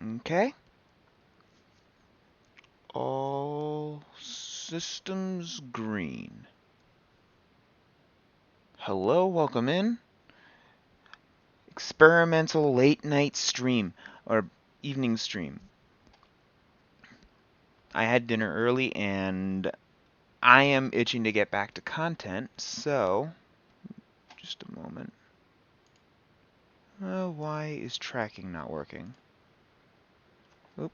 Okay. All systems green. Hello, welcome in. Experimental late night stream, or evening stream. I had dinner early and I am itching to get back to content, so just a moment. Why is tracking not working? Oop.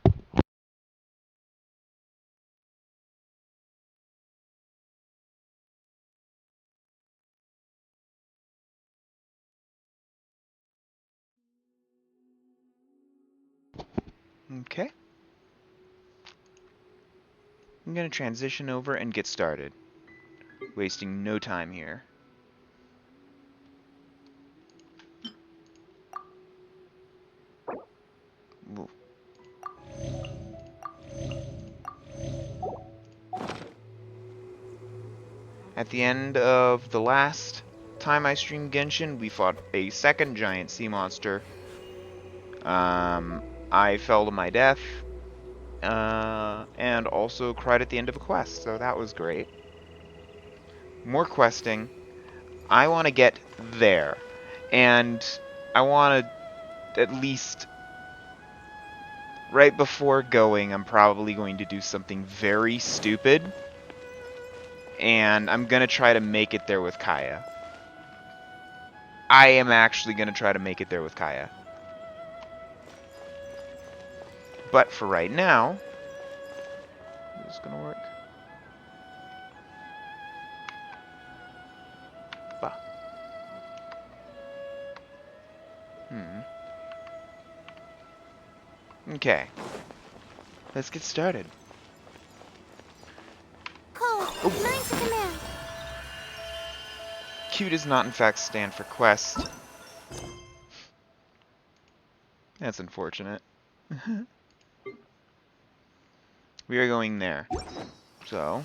Okay. I'm going to transition over and get started. Wasting no time here. Ooh. At the end of the last time I streamed Genshin, we fought a second giant sea monster. I fell to my death, and also cried at the end of a quest, so that was great. More questing. I want to get there, and I want to at least right before going, I'm probably going to do something very stupid, and I'm going to try to make it there with Kaya. I am actually going to try to make it there with Kaya. But for right now, is this going to work? Bah. Okay. Let's get started. Cole, mine's a command. Q does not in fact stand for quest. That's unfortunate. We are going there. So.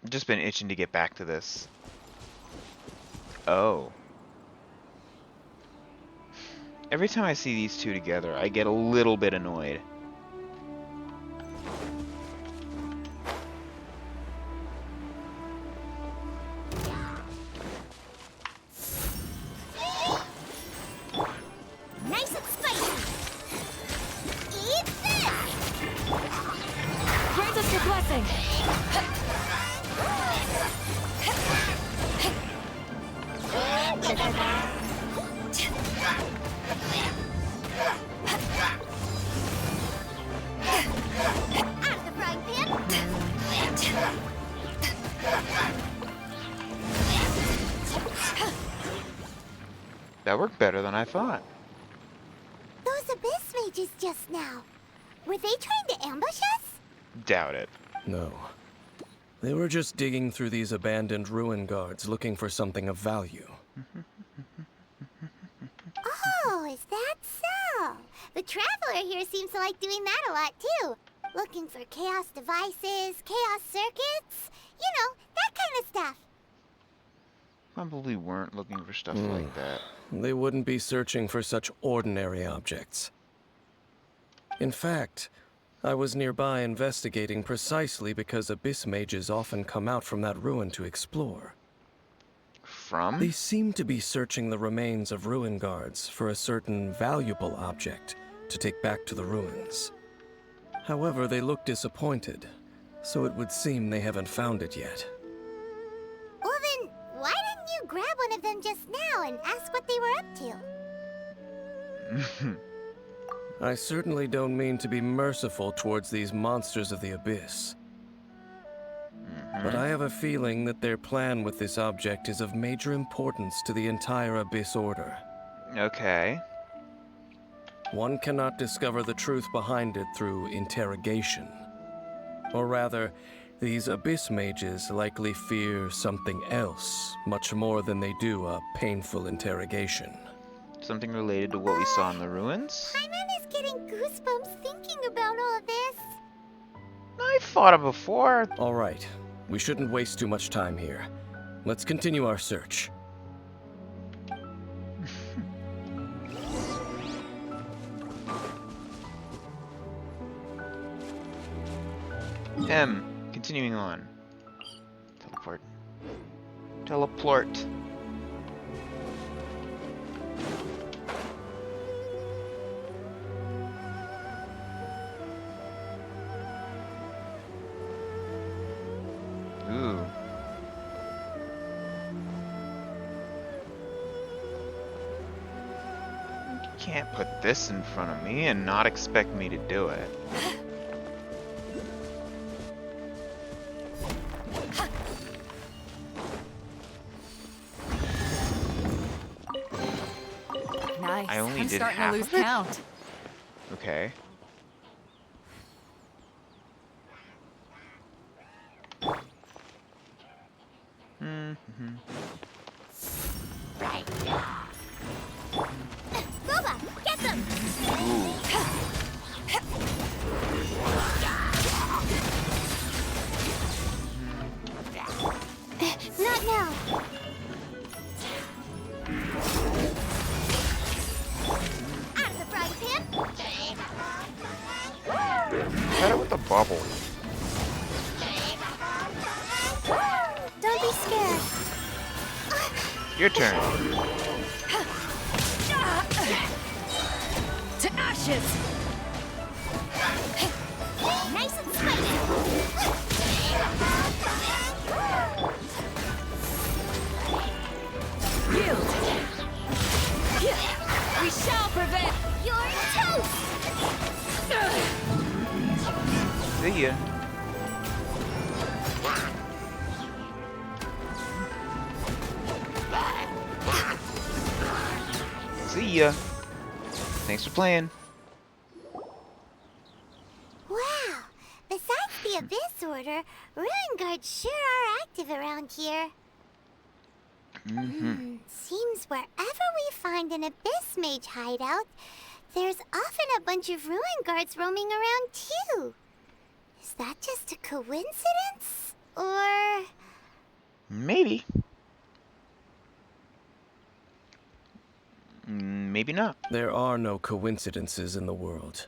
Just been itching to get back to this. Oh. Every time I see these two together, I get a little bit annoyed. Nice and spicy. Eat this! Grant us your blessing! Out of the frying pan. That worked better than I thought. Those abyss mages just now. Were they trying to ambush us? Doubt it. No. They were just digging through these abandoned ruin guards looking for something of value. Oh, is that so? The Traveler here seems to like doing that a lot too. Looking for chaos devices, chaos circuits, you know, that kind of stuff. Probably weren't looking for stuff like that. They wouldn't be searching for such ordinary objects. In fact, I was nearby investigating precisely because abyss mages often come out from that ruin to explore. From? They seem to be searching the remains of ruin guards for a certain valuable object to take back to the ruins. However, they look disappointed, so it would seem they haven't found it yet. Well then, why didn't you grab one of them just now and ask what they were up to? I certainly don't mean to be merciful towards these monsters of the abyss. But I have a feeling that their plan with this object is of major importance to the entire Abyss Order. Okay. One cannot discover the truth behind it through interrogation. Or rather, these Abyss mages likely fear something else, much more than they do a painful interrogation. Something related to what we saw in the ruins? Paimon is getting goosebumps thinking about all this. I've fought it before. All right, we shouldn't waste too much time here. Let's continue our search. Continuing on. Teleport. Teleport. Ooh. You can't put this in front of me and not expect me to do it. Nice. I only I'm did starting half to lose of it? count. Okay. Right. Boba, get them! Ooh. Not now. Out of the frying pan. Hit it with a bubble. Don't be scared. Your turn. To ashes! Nice and spicy. Yield! We shall prevail! You're toast. See ya. See ya. Thanks for playing. Wow. Besides the Abyss Order, Ruin Guards sure are active around here. Seems wherever we find an Abyss Mage hideout, there's often a bunch of Ruin Guards roaming around too. Is that just a coincidence? Or... Maybe. Maybe not. There are no coincidences in the world.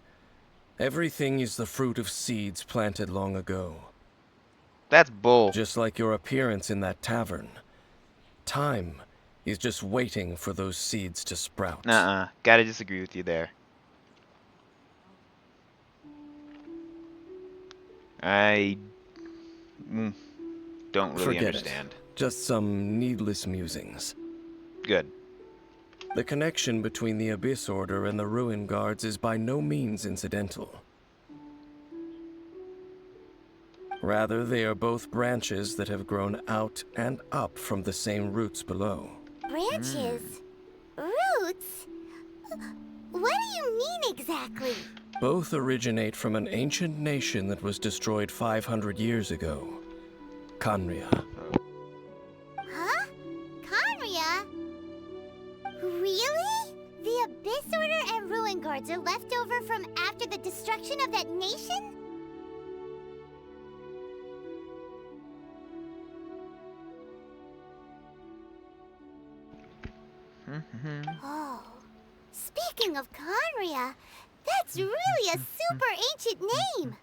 Everything is the fruit of seeds planted long ago. That's bull. Just like your appearance in that tavern. Time is just waiting for those seeds to sprout. Gotta disagree with you there. I don't really Forget understand. it. Just some needless musings. Good. The connection between the Abyss Order and the Ruin Guards is by no means incidental. Rather, they are both branches that have grown out and up from the same roots below. branches? Roots? What do you mean exactly? Both originate from an ancient nation that was destroyed 500 years ago. Khaenri'ah. Huh? Khaenri'ah? Really? The Abyss Order and Ruin Guards are left over from after the destruction of that nation? Oh, speaking of Khaenri'ah, that's really a super ancient name.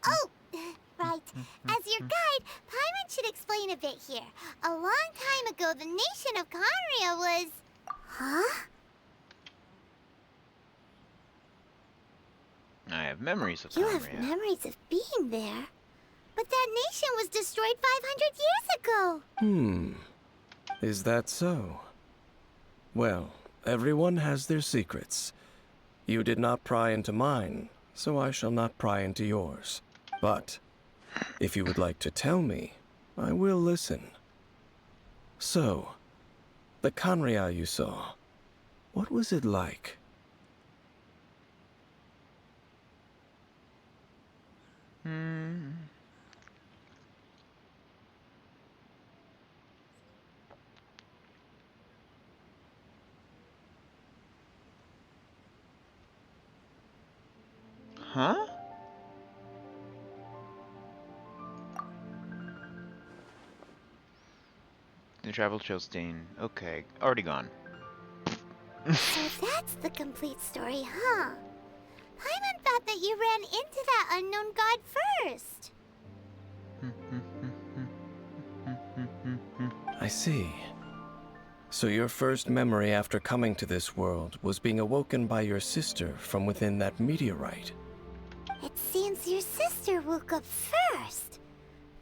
Oh, right. As your guide, Paimon should explain a bit here. A long time ago, the nation of Khaenri'ah was... Huh? I have memories of You have Khaenri'ah. memories of being there. But that nation was destroyed 500 years ago. Is that so? Well, everyone has their secrets. You did not pry into mine, so I shall not pry into yours. But, if you would like to tell me, I will listen. So, the Kanria you saw, what was it like? Huh? The travel chill stain. Okay, already gone. So that's the complete story, huh? Paimon thought that you ran into that unknown god first. I see. So your first memory after coming to this world was being awoken by your sister from within that meteorite. It seems your sister woke up first.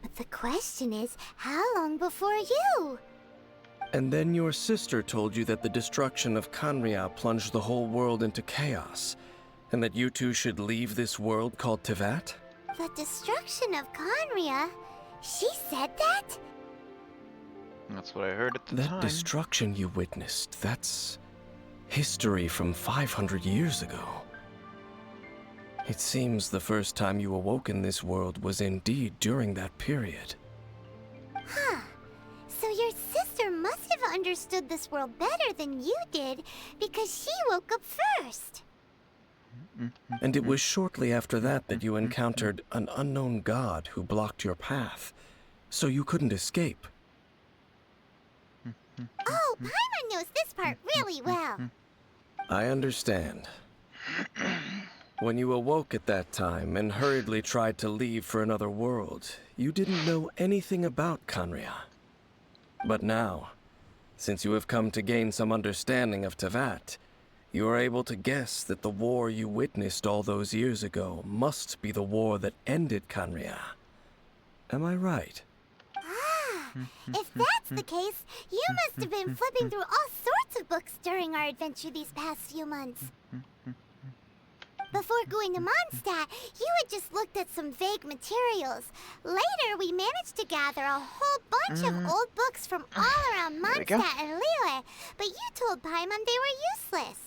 But the question is, how long before you? And then your sister told you that the destruction of Kanria plunged the whole world into chaos, and that you two should leave this world called Tevat? The destruction of Conria? She said that? That's what I heard at the That time. destruction you witnessed, that's history from 500 years ago. It seems the first time you awoke in this world was indeed during that period. Huh. So your sister must have understood this world better than you did, because she woke up first. And it was shortly after that that you encountered an unknown god who blocked your path, so you couldn't escape. Oh, Paimon knows this part really well. I understand. When you awoke at that time and hurriedly tried to leave for another world, you didn't know anything about Kanria. But now, since you have come to gain some understanding of Tevat, you are able to guess that the war you witnessed all those years ago must be the war that ended Kanria. Am I right? Ah, if that's the case, you must have been flipping through all sorts of books during our adventure these past few months. Before going to Mondstadt, you had just looked at some vague materials. Later, we managed to gather a whole bunch of old books from all around There we go. Mondstadt and Liyue, but you told Paimon they were useless.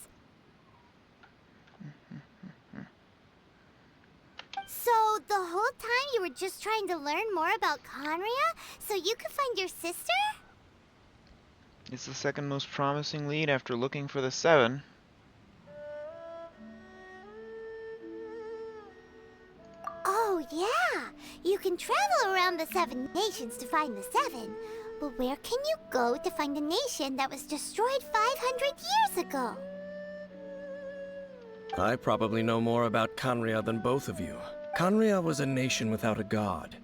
So, the whole time you were just trying to learn more about Conria so you could find your sister? It's the second most promising lead after looking for the 7. Oh, yeah! You can travel around the 7 nations to find the 7. But where can you go to find a nation that was destroyed 500 years ago? I probably know more about Kanria than both of you. Kanria was a nation without a god.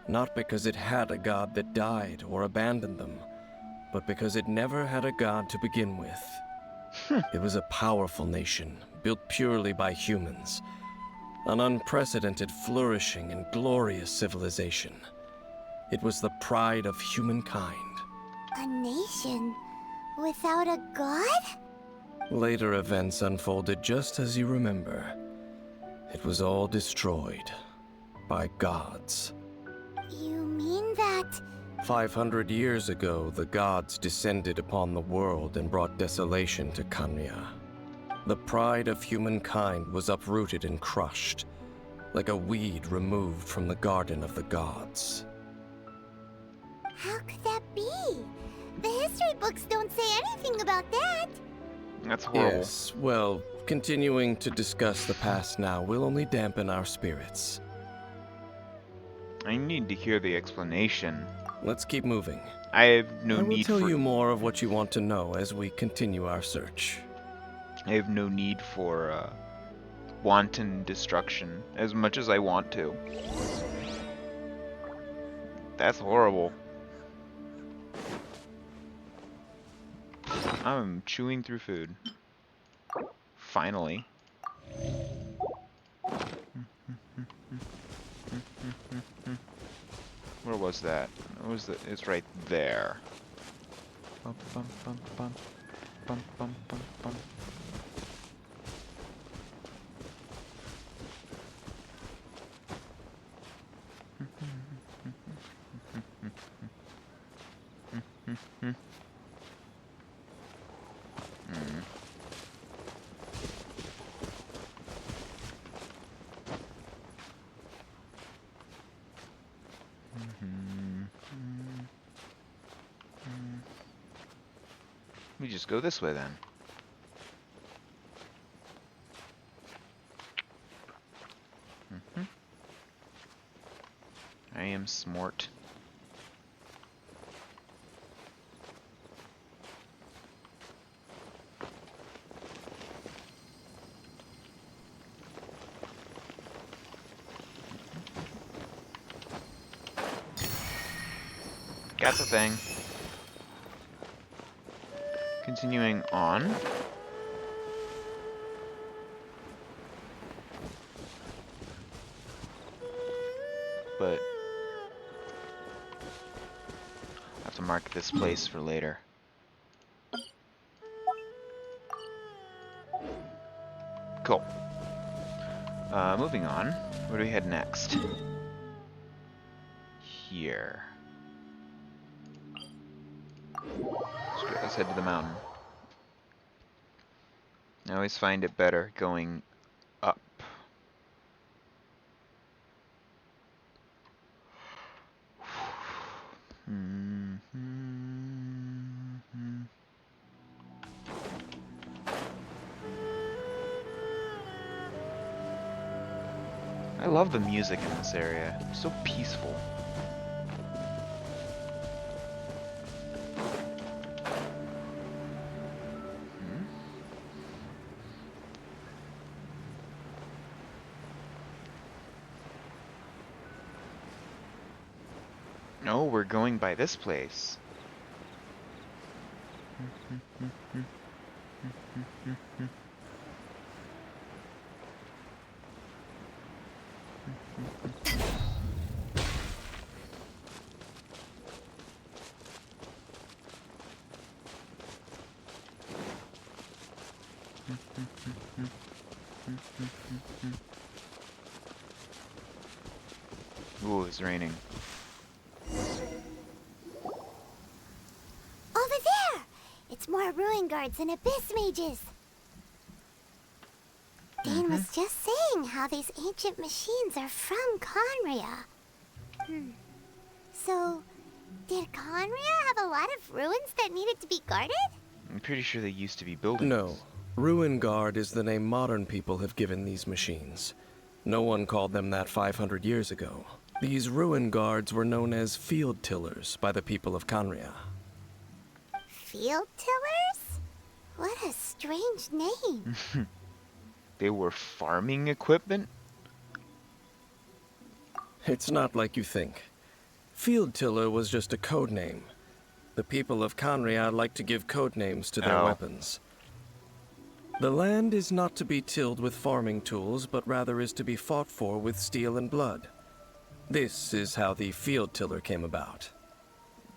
Not because it had a god that died or abandoned them, but because it never had a god to begin with. It was a powerful nation, built purely by humans. An unprecedented, flourishing, and glorious civilization. It was the pride of humankind. A nation without a god? Later events unfolded just as you remember. It was all destroyed by gods. You mean that... 500 years ago, the gods descended upon the world and brought desolation to Kanria. The pride of humankind was uprooted and crushed, like a weed removed from the garden of the gods. How could that be? The history books don't say anything about that. That's horrible. Yes, well, continuing to discuss the past now will only dampen our spirits. I need to hear the explanation. Let's keep moving. I have no I will need tell for you more of what you want to know as we continue our search. I have no need for wanton destruction as much as I want to. That's horrible. I'm chewing through food. Finally. Where was that? Where was the? It's right there. Bum, bum, bum, bum. Bum, bum, bum, bum. We just go this way then. I am smart. Got the thing. Continuing on. But I'll have to mark this place for later. Cool. Moving on. Where do we head next? Here. Let's head to the mountain. I always find it better going up. I love the music in this area. It's so peaceful. No, we're going by this place. Ooh, it's raining. Over there! It's more ruin guards and abyss mages. Dane was just saying how these ancient machines are from Conria. So, did Conria have a lot of ruins that needed to be guarded? I'm pretty sure they used to be buildings. No. Ruin Guard is the name modern people have given these machines. No one called them that 500 years ago. These ruin guards were known as field tillers by the people of Conria. Field tillers? What a strange name. They were farming equipment? It's not like you think. Field tiller was just a code name. The people of Conria like to give code names to their weapons. The land is not to be tilled with farming tools, but rather is to be fought for with steel and blood. This is how the field tiller came about.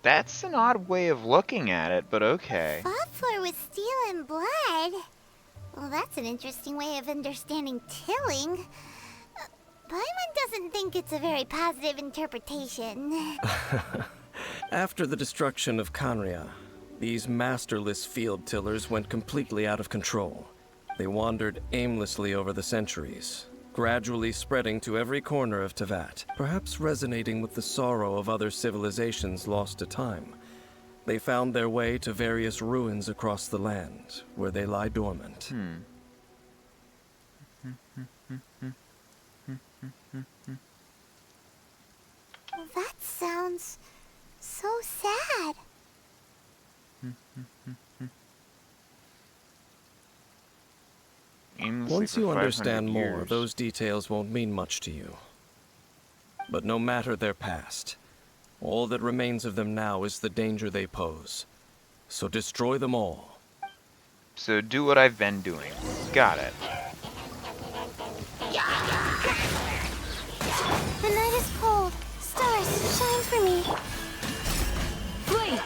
That's an odd way of looking at it, but okay. Fought for with steel and blood? Well, that's an interesting way of understanding tilling. Paimon doesn't think it's a very positive interpretation. After the destruction of Conria, these masterless field tillers went completely out of control. They wandered aimlessly over the centuries, gradually spreading to every corner of Teyvat, perhaps resonating with the sorrow of other civilizations lost to time. They found their way to various ruins across the land, where they lie dormant. That sounds so sad. Once you understand more, those details won't mean much to you. But no matter their past, all that remains of them now is the danger they pose. So destroy them all. So do what I've been doing. Got it. The night is cold. Stars, shine for me. Flee!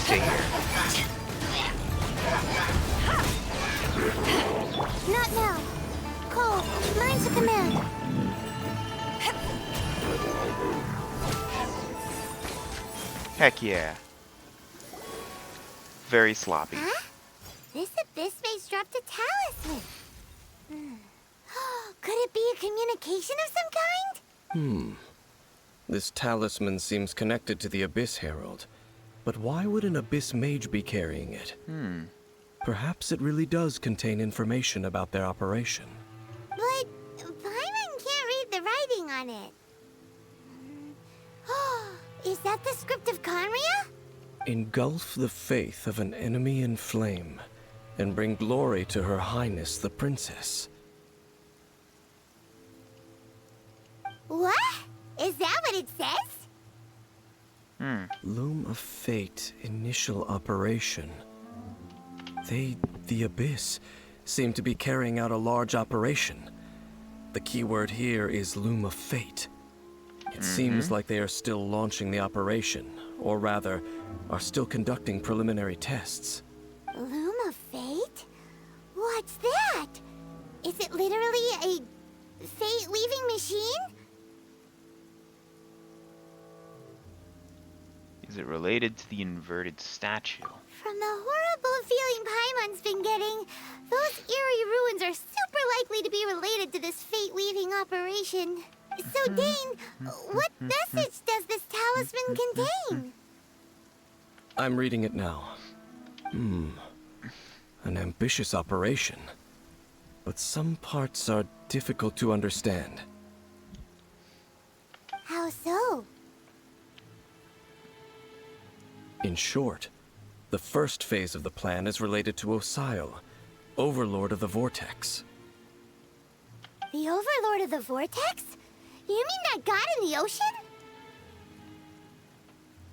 stay here. Not now. Cole, mine's a command. Heck yeah. Very sloppy. Huh? This abyss mage dropped a talisman. Could it be a communication of some kind? This talisman seems connected to the Abyss Herald. But why would an Abyss Mage be carrying it? Perhaps it really does contain information about their operation. But Paimon can't read the writing on it. Is that the script of Conria? Engulf the faith of an enemy in flame, and bring glory to Her Highness the Princess. What? Is that what it says? Loom of Fate, initial operation. They, the Abyss, seem to be carrying out a large operation. The keyword here is Loom of Fate. It seems like they are still launching the operation, or rather, are still conducting preliminary tests. Loom of Fate? What's that? Is it literally a fate-weaving machine? Is it related to the inverted statue? From the horrible feeling Paimon's been getting, those eerie ruins are super likely to be related to this fate-weaving operation. So, Dane, what message does this talisman contain? I'm reading it now. An ambitious operation. But some parts are difficult to understand. How so? In short, the first phase of the plan is related to Osile, Overlord of the Vortex. The Overlord of the Vortex? You mean that god in the ocean?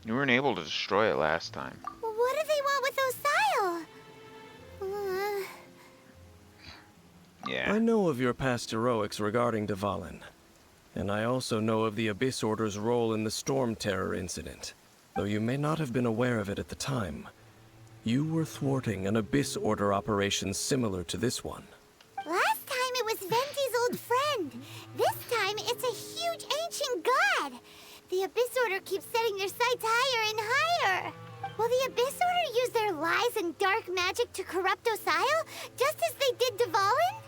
You weren't able to destroy it last time. What do they want with Osile? Yeah. I know of your past heroics regarding Dvalin, and I also know of the Abyss Order's role in the Storm Terror incident. Though you may not have been aware of it at the time, you were thwarting an Abyss Order operation similar to this one. Last time it was Venti's old friend. This time it's a huge ancient god. The Abyss Order keeps setting their sights higher and higher. Will the Abyss Order use their lies and dark magic to corrupt Osile, just as they did Dvalin?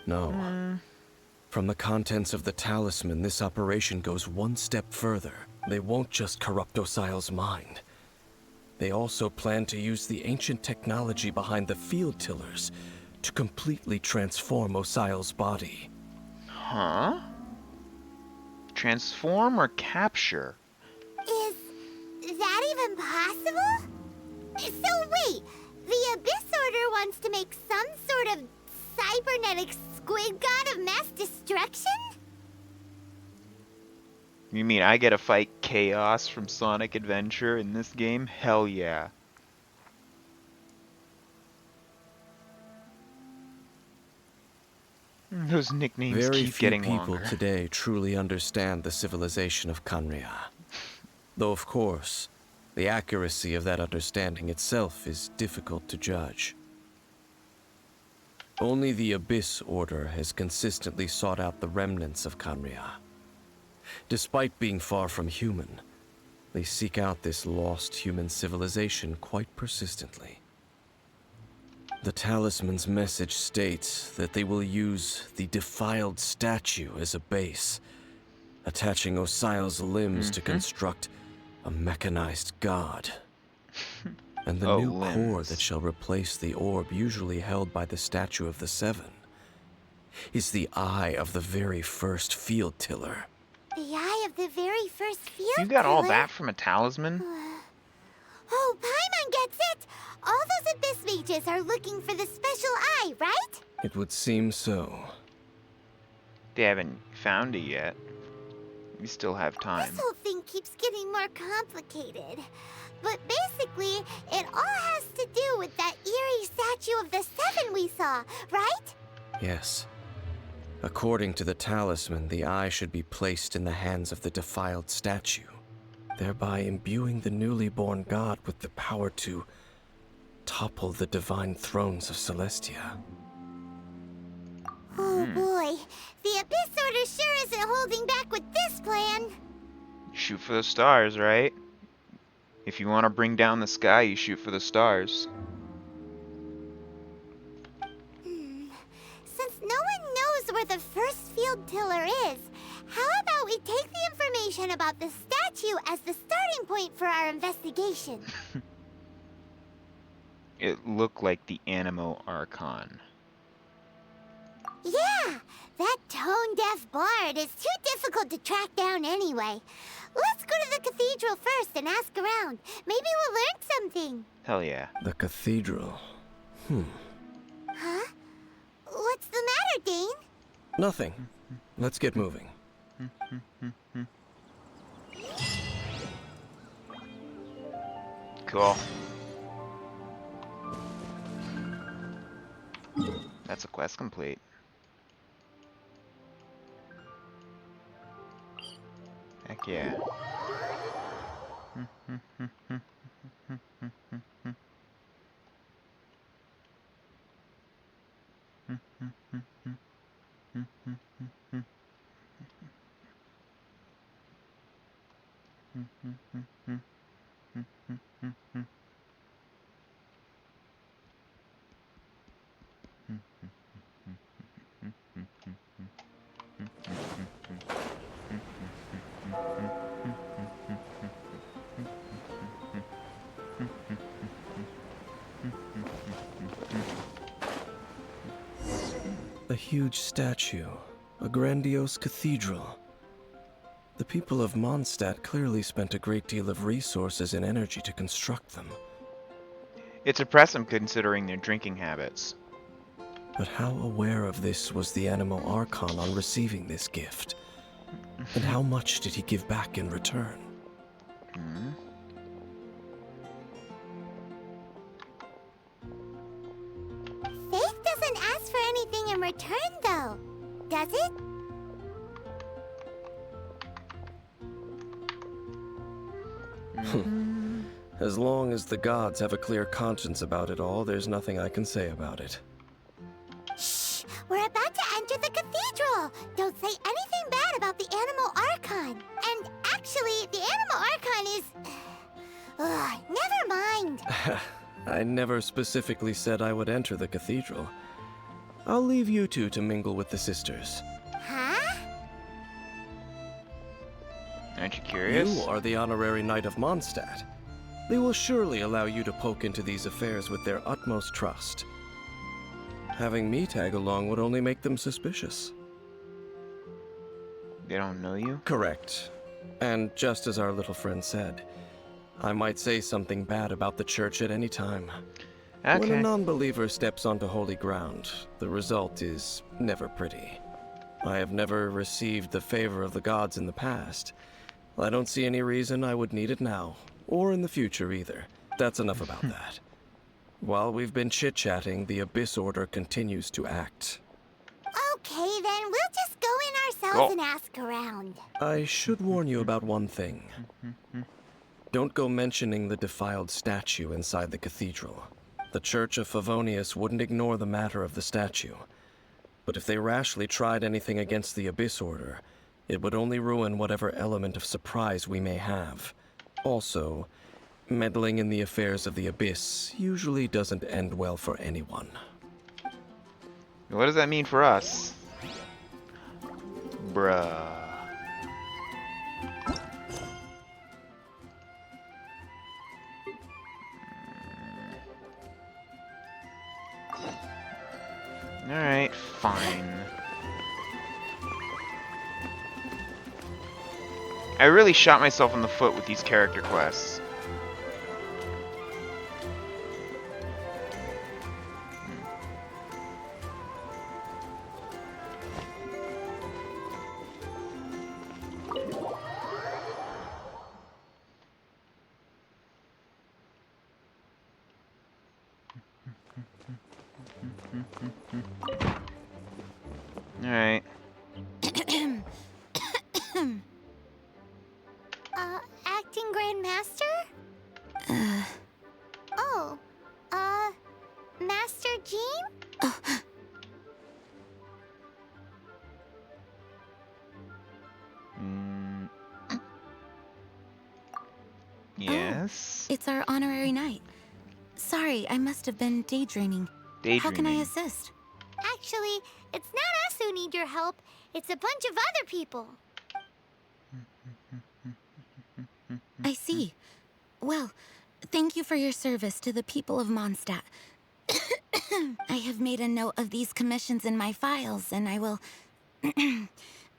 No. From the contents of the talisman, this operation goes one step further. They won't just corrupt Osile's mind. They also plan to use the ancient technology behind the field tillers to completely transform Osile's body. Huh? Transform or capture? Is that even possible? So wait, the Abyss Order wants to make some sort of cybernetic squid god of mass destruction? You mean I get to fight Chaos from Sonic Adventure in this game? Hell yeah. Those nicknames Very keep few getting people longer. today truly understand the civilization of Conria. Though, of course, the accuracy of that understanding itself is difficult to judge. Only the Abyss Order has consistently sought out the remnants of Conria. Despite being far from human, they seek out this lost human civilization quite persistently. The talisman's message states that they will use the defiled statue as a base, attaching Osile's limbs to construct a mechanized god. And the new core limbs. that shall replace the orb usually held by the Statue of the Seven is the eye of the very first field tiller. The eye of the very first field You got all tiller? that from a talisman? Oh, Paimon gets it! All those Abyss mages are looking for the special eye, right? It would seem so. They haven't found it yet. We still have time. This whole thing keeps getting more complicated. But basically, it all has to do with that eerie statue of the Seven we saw, right? Yes. According to the talisman, the eye should be placed in the hands of the defiled statue. thereby imbuing the newly born god with the power to topple the divine thrones of Celestia. Oh boy, the Abyss Order sure isn't holding back with this plan. Shoot for the stars, right? If you want to bring down the sky, you shoot for the stars. Since no one knows where the first field tiller is, how about we take the information about the statue as the starting point for our investigation? It looked like the Animo Archon. Yeah, that tone-deaf bard is too difficult to track down anyway. Let's go to the cathedral first and ask around. Maybe we'll learn something. Hell yeah. The cathedral. Huh? What's the matter, Dane? Nothing. Let's get moving. Cool. That's a quest complete. Heck yeah. A huge statue, a grandiose cathedral. The people of Mondstadt clearly spent a great deal of resources and energy to construct them. It's impressive considering their drinking habits. But how aware of this was the Animo Archon on receiving this gift? And how much did he give back in return? Faith doesn't ask for anything in return, though, does it? As long as the gods have a clear conscience about it all, there's nothing I can say about it. Shh! We're about to enter the cathedral! Don't say anything bad about the Animal Archon. And actually, the Animal Archon is... Ugh, never mind. I never specifically said I would enter the cathedral. I'll leave you two to mingle with the sisters. Huh? Aren't you curious? You are the honorary knight of Mondstadt. They will surely allow you to poke into these affairs with their utmost trust. Having me tag along would only make them suspicious. They don't know you? Correct. And just as our little friend said, I might say something bad about the church at any time. When a Okay. non-believer steps onto holy ground, the result is never pretty. I have never received the favor of the gods in the past. I don't see any reason I would need it now, or in the future either. That's enough about that. While we've been chit-chatting, the Abyss Order continues to act. Okay, then we'll just go in ourselves Cool. and ask around. I should warn you about one thing. Don't go mentioning the defiled statue inside the cathedral. The Church of Favonius wouldn't ignore the matter of the statue. But if they rashly tried anything against the Abyss Order, it would only ruin whatever element of surprise we may have. Also, meddling in the affairs of the Abyss usually doesn't end well for anyone. What does that mean for us? Bruh. Alright, fine. I really shot myself in the foot with these character quests. Alright. Acting Master Jean? Mm. Yes. It's our honorary knight. Sorry, I must have been daydreaming. How can I Daydreaming. assist? Actually, it's not us who need your help. It's a bunch of other people. I see. Well, thank you for your service to the people of Mondstadt. I have made a note of these commissions in my files, and I will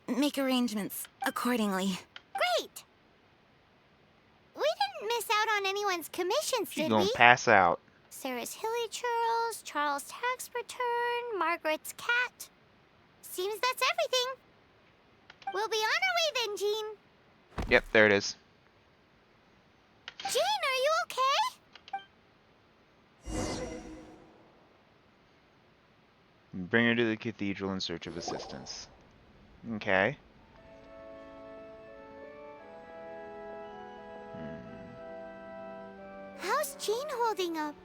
make arrangements accordingly. Great! We didn't miss out on anyone's commissions, She's did gonna we? pass out. Sarah's Hilly Churls, Charles' tax return, Margaret's cat. Seems that's everything. We'll be on our way then, Jean. Yep, there it is. Jean, are you okay? Bring her to the cathedral in search of assistance. Okay. How's Jean holding up?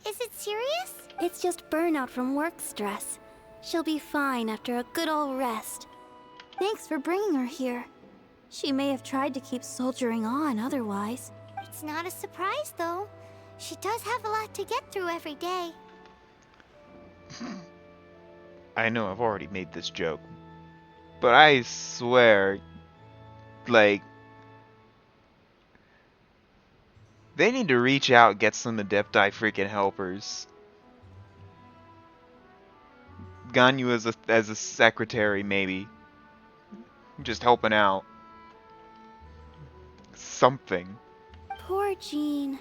Is it serious? It's just burnout from work stress. She'll be fine after a good old rest. Thanks for bringing her here. She may have tried to keep soldiering on otherwise. It's not a surprise, though. She does have a lot to get through every day. I know I've already made this joke, but I swear, like, they need to reach out and get some Adepti freaking helpers. Ganyu as a secretary, maybe. Just helping out. Something. Poor Jean.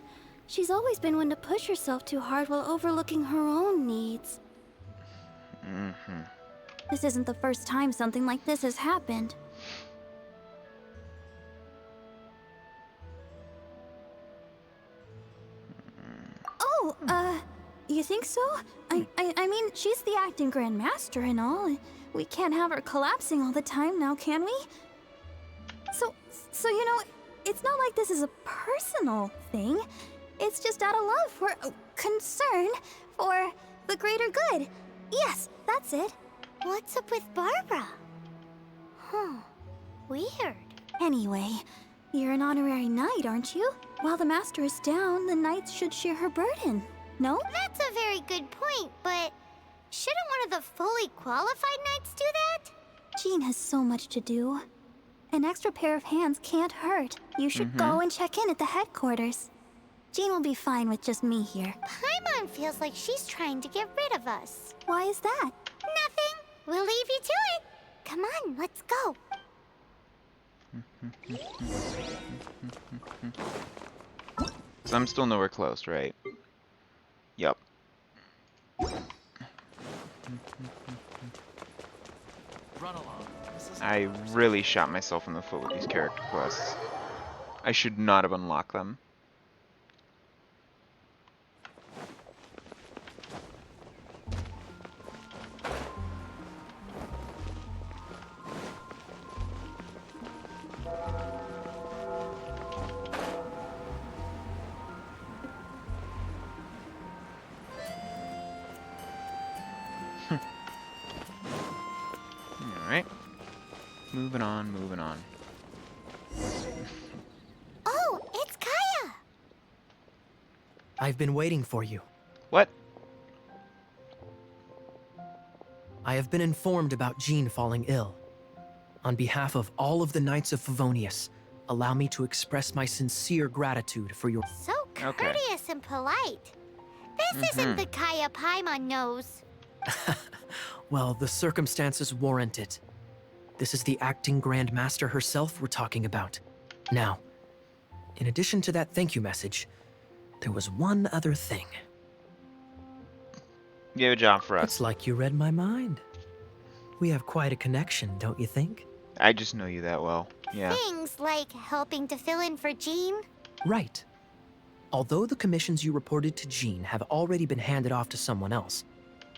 She's always been one to push herself too hard while overlooking her own needs. Mm-hmm. This isn't the first time something like this has happened. Oh, you think so? I mean, she's the acting Grand Master and all. We can't have her collapsing all the time now, can we? So you know, it's not like this is a personal thing. It's just out of love for concern for the greater good. Yes, that's it. What's up with Barbara? Huh. Weird. Anyway, you're an honorary knight, aren't you? While the master is down, the knights should share her burden. No? That's a very good point, but shouldn't one of the fully qualified knights do that? Jean has so much to do. An extra pair of hands can't hurt. You should go and check in at the headquarters. Jean will be fine with just me here. Paimon feels like she's trying to get rid of us. Why is that? Nothing. We'll leave you to it. Come on, let's go. So I'm still nowhere close, right? Yup. Run along. I really shot myself in the foot with these character quests. I should not have unlocked them. Alright. Moving on, moving on. Oh, it's Kaya. I've been waiting for you. What? I have been informed about Jean falling ill. On behalf of all of the Knights of Favonius, allow me to express my sincere gratitude for your... So courteous and polite. This isn't the Kaya Paimon knows. Well, the circumstances warrant it. This is the acting Grand Master herself we're talking about. Now, in addition to that thank you message, there was one other thing. You have a job for us. It's like you read my mind. We have quite a connection, don't you think? I just know you that well. Yeah. Things like helping to fill in for Jean. Right. Although the commissions you reported to Jean have already been handed off to someone else,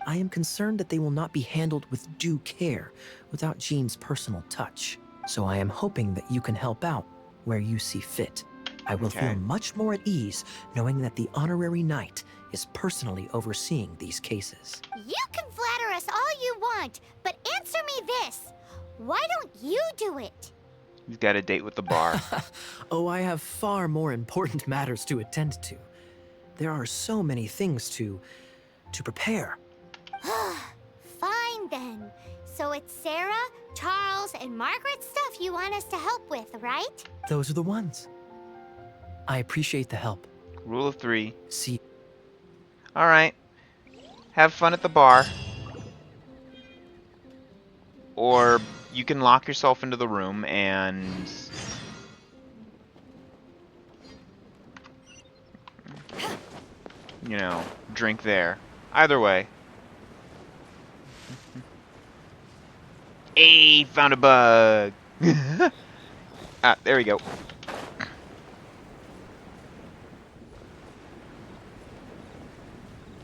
I am concerned that they will not be handled with due care without Jean's personal touch. So I am hoping that you can help out where you see fit. I will feel Okay. much more at ease knowing that the honorary knight is personally overseeing these cases. You can flatter us all you want, but answer me this. Why don't you do it? He's got a date with the bar. Oh, I have far more important matters to attend to. There are so many things to prepare. Fine then. So it's Sarah, Charles, and Margaret's stuff you want us to help with, right? Those are the ones. I appreciate the help. Rule of 3. See, Alright. Have fun at the bar. Or you can lock yourself into the room and... you know, drink there. Either way. Hey, found a bug! Ah, there we go.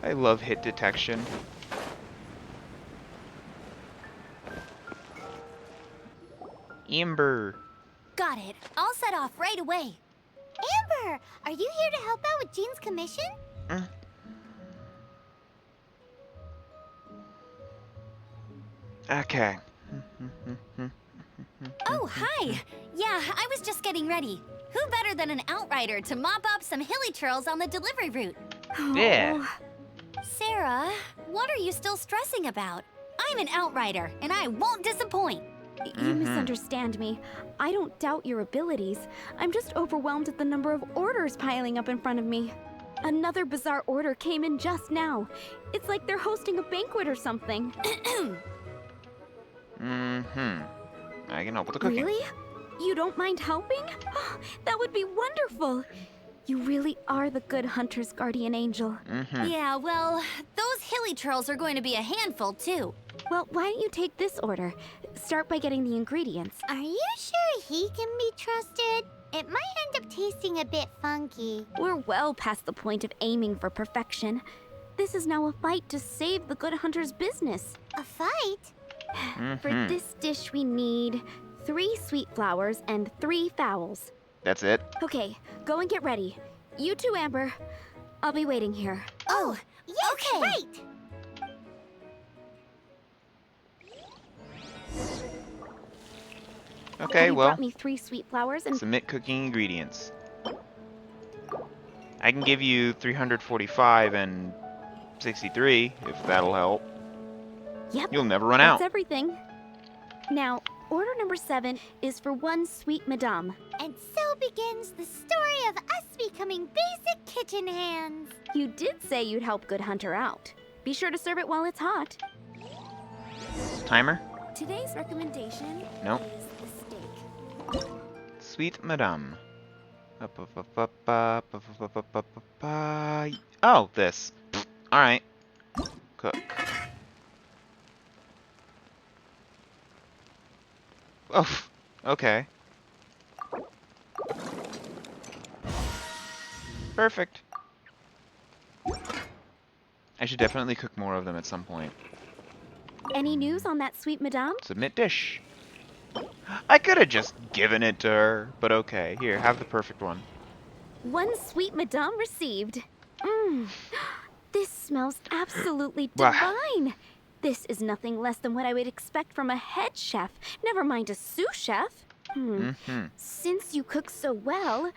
I love hit detection. Amber. Got it. I'll set off right away. Amber, are you here to help out with Jean's commission? Okay. Oh, hi! Yeah, I was just getting ready. Who better than an outrider to mop up some hilly trails on the delivery route? Yeah. Sarah, what are you still stressing about? I'm an outrider, and I won't disappoint. You misunderstand me. I don't doubt your abilities. I'm just overwhelmed at the number of orders piling up in front of me. Another bizarre order came in just now. It's like they're hosting a banquet or something. I can help with the cooking. Really? You don't mind helping? That would be wonderful. You really are the good hunter's guardian angel. Yeah, well, those hilly trails are going to be a handful, too. Well, why don't you take this order? Start by getting the ingredients. Are you sure he can be trusted? It might end up tasting a bit funky. We're well past the point of aiming for perfection. This is now a fight to save the good hunter's business. A fight? For this dish, we need 3 sweet flowers and 3 fowls. That's it. Okay, go and get ready. You too, Amber. I'll be waiting here. Oh, yes, okay. right! Okay, You well, brought me 3 sweet flowers and submit cooking ingredients. I can give you 345 and 63, if that'll help. Yep, You'll never run that's out. everything. Now, order number 7 is for 1 sweet madame. And so begins the story of us becoming basic kitchen hands. You did say you'd help Good Hunter out. Be sure to serve it while it's hot. Timer? Today's recommendation Nope. is the steak. Sweet Madame. Oh, this. Alright. Cook. Oh, okay. Perfect. I should definitely cook more of them at some point. Any news on that sweet madame? Submit dish. I could have just given it to her, but okay. Here, have the perfect one. 1 sweet madame received. This smells absolutely Wah. divine. This is nothing less than what I would expect from a head chef, never mind a sous chef. Since you cook so well,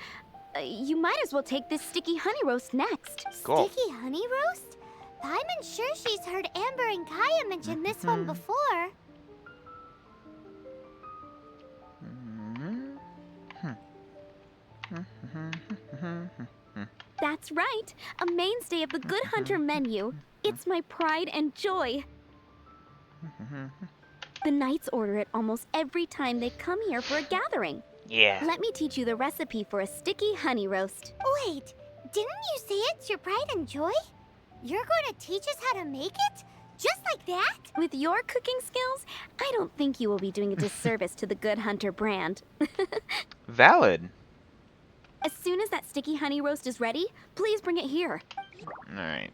you might as well take this sticky honey roast next. Cool. Sticky honey roast? I'm sure she's heard Amber and Kaya mention this one before. That's right, a mainstay of the Good Hunter menu. It's my pride and joy. The knights order it almost every time they come here for a gathering. Yeah. Let me teach you the recipe for a sticky honey roast. Wait, didn't you say it's your pride and joy? You're going to teach us how to make it? Just like that? With your cooking skills, I don't think you will be doing a disservice to the Good Hunter brand. Valid. As soon as that sticky honey roast is ready, please bring it here. Alright.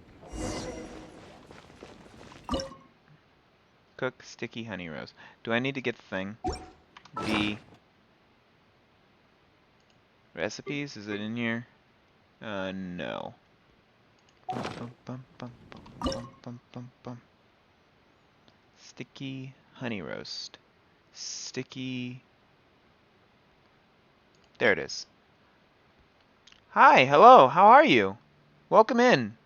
Cook sticky honey roast. Do I need to get the thing? B. Recipes, is it in here? No. Bum, bum, bum, bum, bum, bum, bum, bum. Sticky honey roast. Sticky... There it is. Hi, hello, how are you? Welcome in.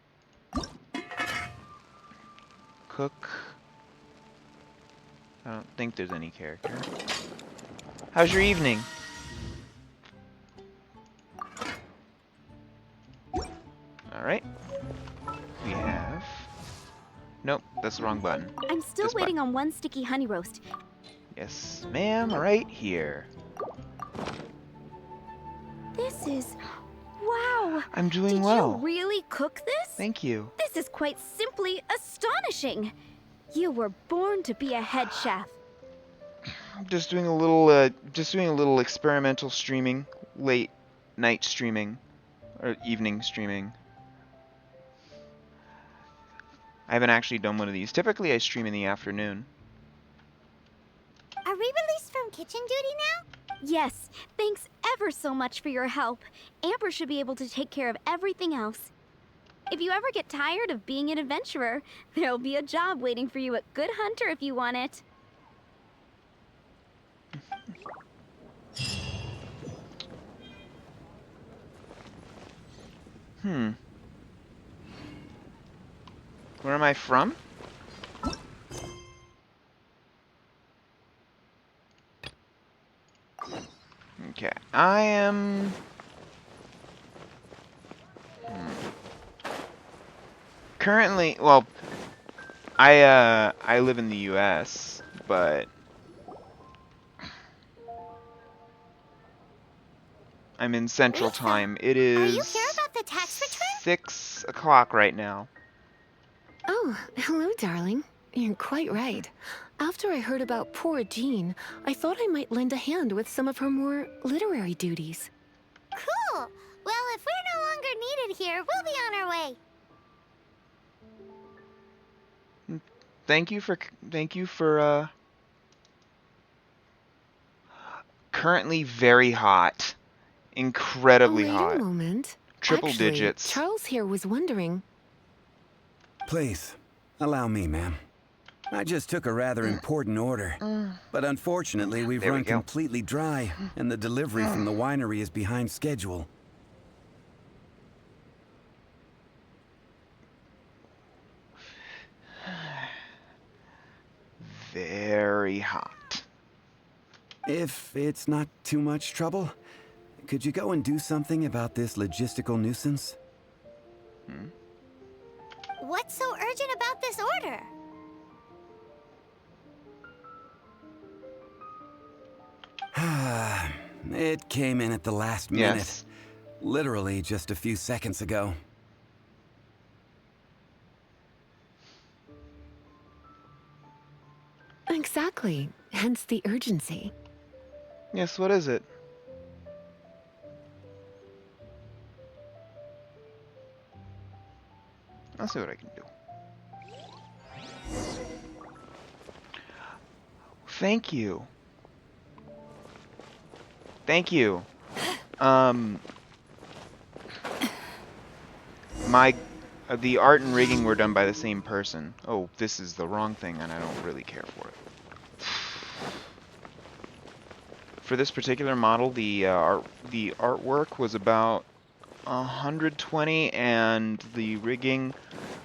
Cook. I don't think there's any character. How's your evening? Alright. We have... Nope, that's the wrong button. I'm still This waiting button. on one sticky honey roast. Yes, ma'am, right here. This is... Wow! I'm doing Did well. you really cook this? Thank you. This is quite simply astonishing. You were born to be a head chef. Just doing a little experimental streaming, late night streaming, or evening streaming. I haven't actually done one of these. Typically, I stream in the afternoon. Are we released from kitchen duty now? Yes, thanks ever so much for your help. Amber should be able to take care of everything else. If you ever get tired of being an adventurer, there'll be a job waiting for you at Good Hunter if you want it. Where am I from? Okay, I am... Currently, well, I live in the U.S., but I'm in Central Lisa, Time. It Are is you here about the tax return? 6 o'clock right now. Oh, hello, darling. You're quite right. After I heard about poor Jean, I thought I might lend a hand with some of her more literary duties. Cool. Well, if we're no longer needed here, we'll be on our way. Thank you for currently very hot. Incredibly Wait hot. a moment. Triple Actually, digits. Charles here was wondering. Please, allow me, ma'am. I just took a rather important order. But unfortunately, we've There we run go. completely dry, and the delivery from the winery is behind schedule. Very hot. If it's not too much trouble, could you go and do something about this logistical nuisance? What's so urgent about this order? It came in at the last minute. Yes. Literally just a few seconds ago. Exactly. Hence the urgency. Yes, what is it? I'll see what I can do. Thank you. Thank you. The art and rigging were done by the same person. Oh, this is the wrong thing, and I don't really care for it. For this particular model, the artwork was about 120, and the rigging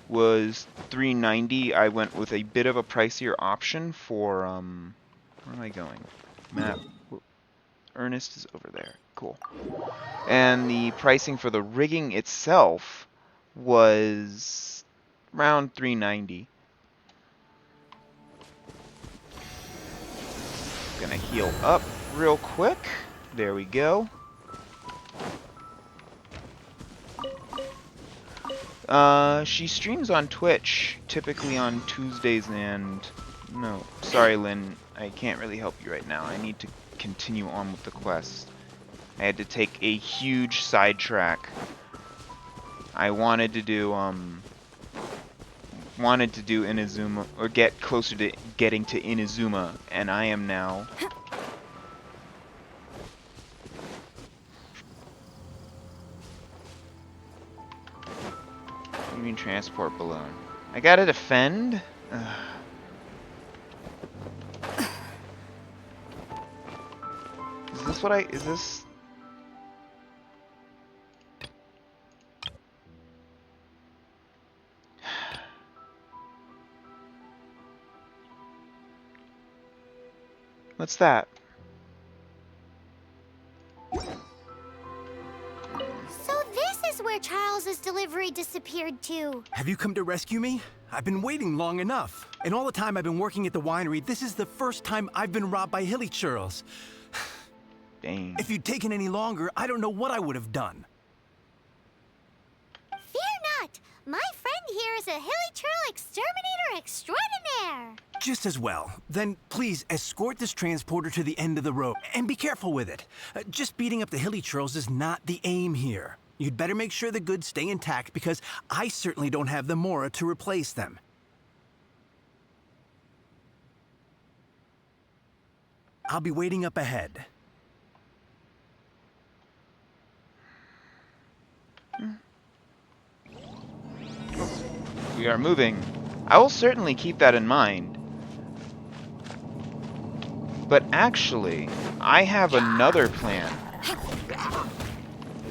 was 390. I went with a bit of a pricier option for where am I going? Map. Ernest is over there. Cool. And the pricing for the rigging itself was around 390. Gonna heal up real quick. There we go. She streams on Twitch, typically on Tuesdays and... No, sorry Lynn, I can't really help you right now. I need to continue on with the quest. I had to take a huge sidetrack. I wanted to do Inazuma, or get closer to getting to Inazuma, and I am now Green transport balloon. I gotta defend? Ugh. Is this what is this? What's that? So this is where Charles's delivery disappeared to. Have you come to rescue me? I've been waiting long enough. And all the time I've been working at the winery, this is the first time I've been robbed by hilly churls. Dang. If you'd taken any longer, I don't know what I would have done. Fear not. My friend here is a hilly churl exterminator extraordinaire. Just as well. Then please escort this transporter to the end of the road. And be careful with it. Just beating up the hilly churls is not the aim here. You'd better make sure the goods stay intact because I certainly don't have the Mora to replace them. I'll be waiting up ahead. We are moving. I will certainly keep that in mind. But actually, I have another plan.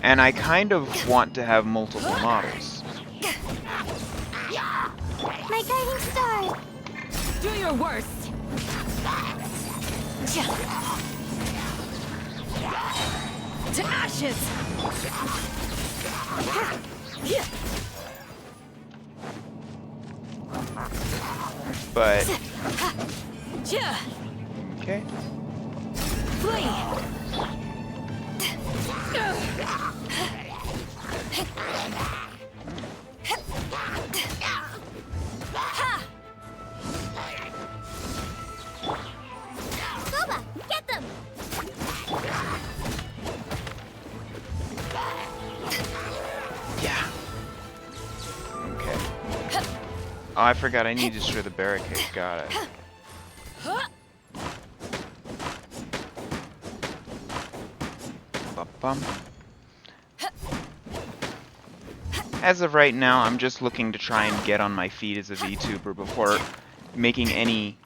And I kind of want to have multiple models. My guiding star. Do your worst. To ashes. But okay. Flee. Boba, get them. Yeah. Okay. Oh, I forgot I need to destroy the barricade. Got it. Bum. As of right now, I'm just looking to try and get on my feet as a VTuber before making any...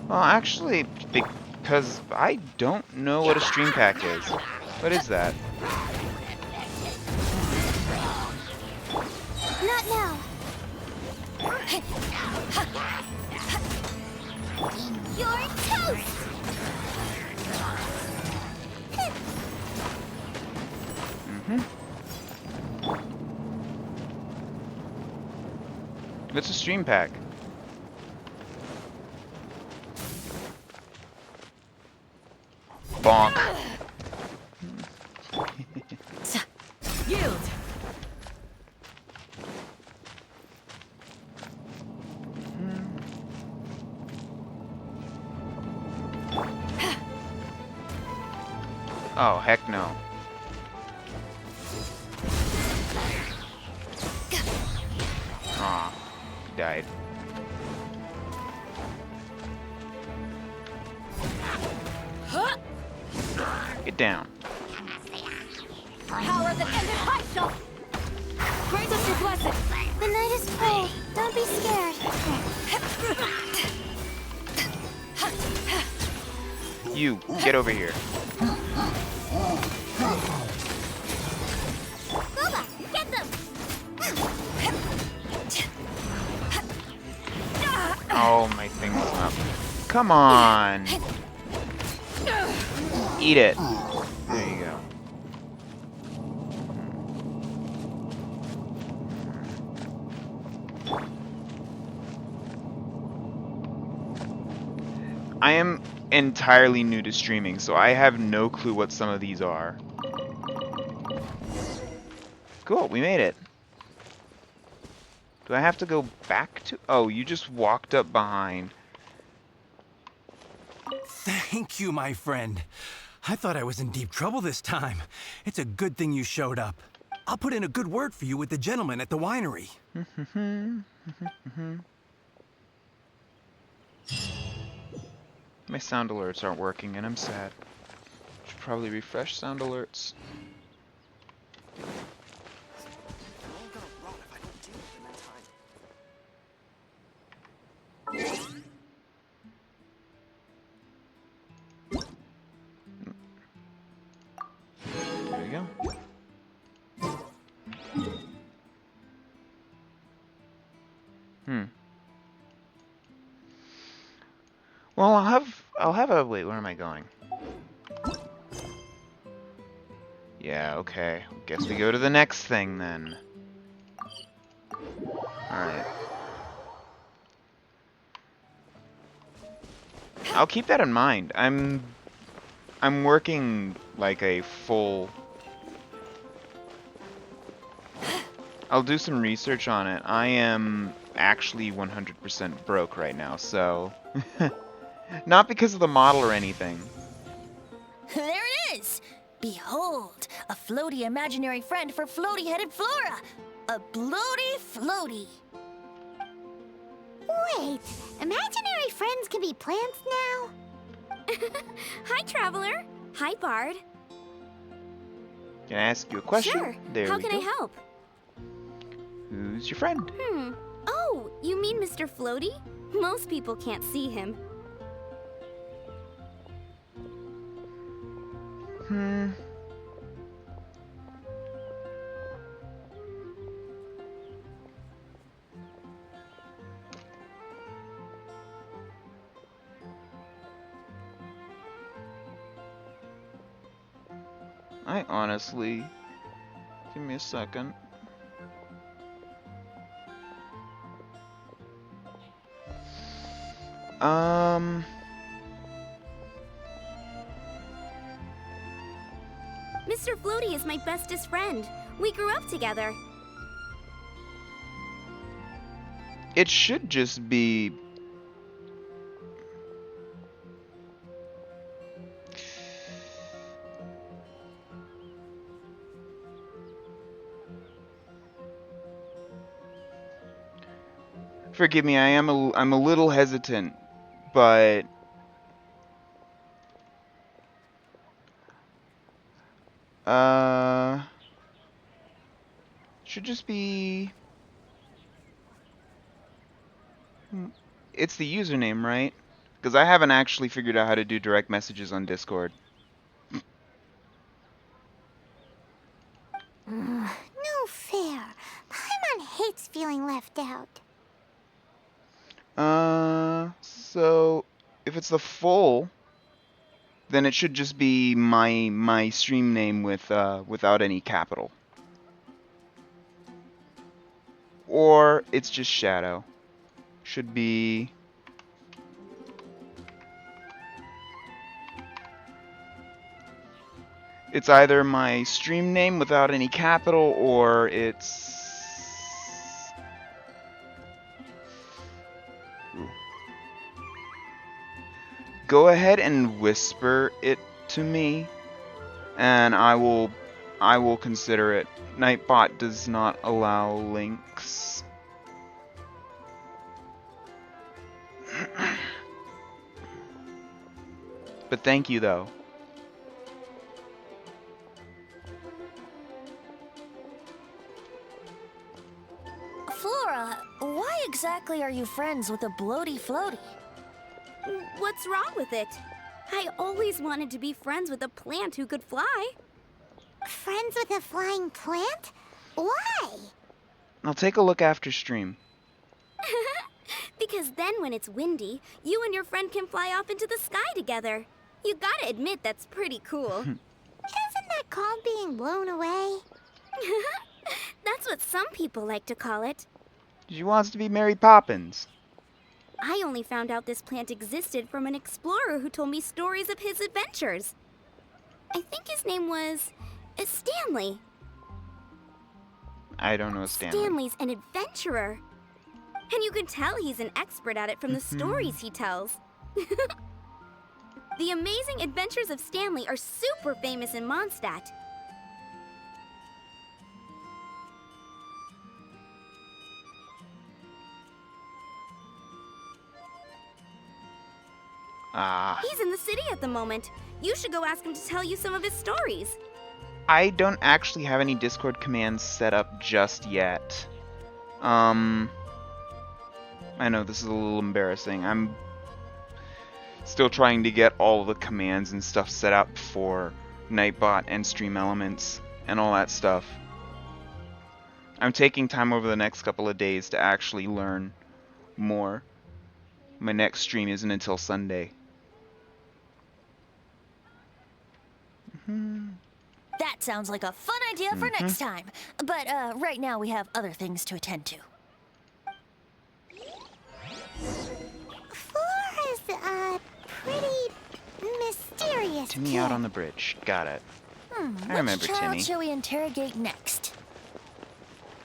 Well, actually, because I don't know what a stream pack is. What is that? Not now. You're toast. What's a stream pack? Bonk. Yield. Oh, heck no. Aw, he died. Get down. Power that ended high shelf. Grant us your blessing. The night is cold. Don't be scared. You, get over here. Boba, get them. Oh, my thing was up. Come on. Eat it. There you go. I am entirely new to streaming, so I have no clue what some of these are. Cool, we made it. Do I have to go back to... Oh, you just walked up behind. Thank you, my friend. I thought I was in deep trouble this time. It's a good thing you showed up. I'll put in a good word for you with the gentleman at the winery. My sound alerts aren't working, and I'm sad. Should probably refresh sound alerts. There we go. Well, I'll have a wait, where am I going? Yeah, okay. Guess we go to the next thing then. Alright. I'll keep that in mind. I'm working like a full... I'll do some research on it. I am actually 100% broke right now, so... Not because of the model or anything. There it is! Behold, a floaty imaginary friend for floaty-headed Flora! A bloaty floaty! Wait, imaginary friends can be plants now? Hi, Traveler. Hi, Bard. Can I ask you a question? Sure. There How we can go. I help? Who's your friend? Oh, you mean Mr. Floaty? Most people can't see him. I honestly... Give me a second. Mr. Floaty is my bestest friend. We grew up together. It should just be... Forgive me, I'm a little hesitant, but... Should just be... It's the username, right? Because I haven't actually figured out how to do direct messages on Discord. No fair. Paimon hates feeling left out. So... If it's the full... Then it should just be my stream name with without any capital. Or it's just Shadow. Should be... It's either my stream name without any capital, or it's... Ooh. Go ahead and whisper it to me, and I will consider it. Nightbot does not allow links. But thank you, though. Flora, why exactly are you friends with a bloaty floaty? What's wrong with it? I always wanted to be friends with a plant who could fly. Friends with a flying plant? Why? I'll take a look after stream. Because then when it's windy, you and your friend can fly off into the sky together. You gotta admit that's pretty cool. Isn't that called being blown away? That's what some people like to call it. She wants to be Mary Poppins. I only found out this plant existed from an explorer who told me stories of his adventures. I think his name was Stanley. I don't know Stanley. Stanley's an adventurer. And you can tell he's an expert at it from the stories he tells. The amazing adventures of Stanley are super famous in Mondstadt. Ah. He's in the city at the moment. You should go ask him to tell you some of his stories. I don't actually have any Discord commands set up just yet. I know this is a little embarrassing. I'm still trying to get all the commands and stuff set up for Nightbot and Stream Elements and all that stuff. I'm taking time over the next couple of days to actually learn more. My next stream isn't until Sunday. That sounds like a fun idea for next time. But right now we have other things to attend to. Flora's pretty mysterious. Timmy out on the bridge. Got it. I remember Which child Timmy. shall we interrogate next?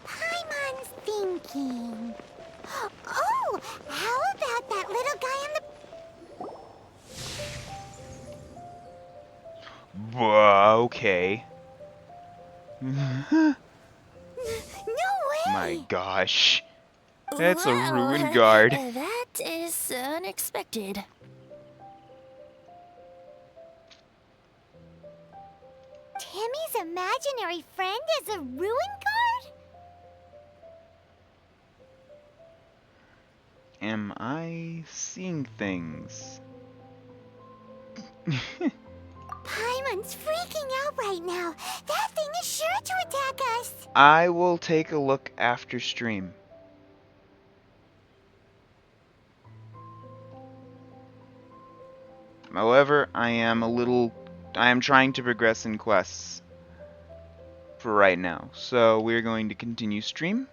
Paimon's thinking. Oh, how about that little guy in the... Okay. No way! My gosh. That's a Well, ruined guard. That is unexpected. Timmy's imaginary friend is a ruin guard? Am I seeing things? Paimon's freaking out right now. That thing is sure to attack us. I will take a look after stream. However, I am trying to progress in quests for right now. So we're going to continue stream.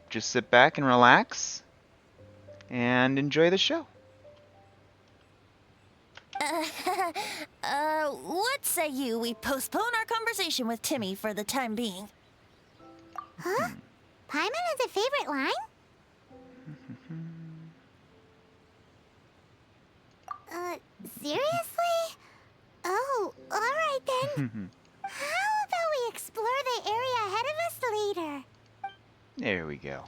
Just sit back and relax and enjoy the show. What say we postpone our conversation with Timmy for the time being? Huh? Paimon has a favorite line? Seriously? Oh, alright then. How about we explore the area ahead of us later? There we go.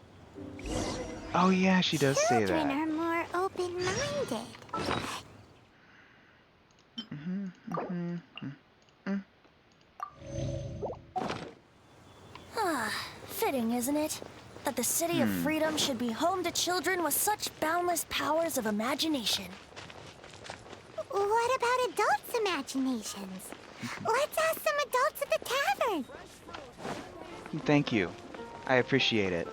Oh yeah, she does say Children that. are more open-minded. Fitting, isn't it? That the City of Freedom should be home to children with such boundless powers of imagination. What about adults' imaginations? Let's ask some adults at the tavern. Thank you. I appreciate it.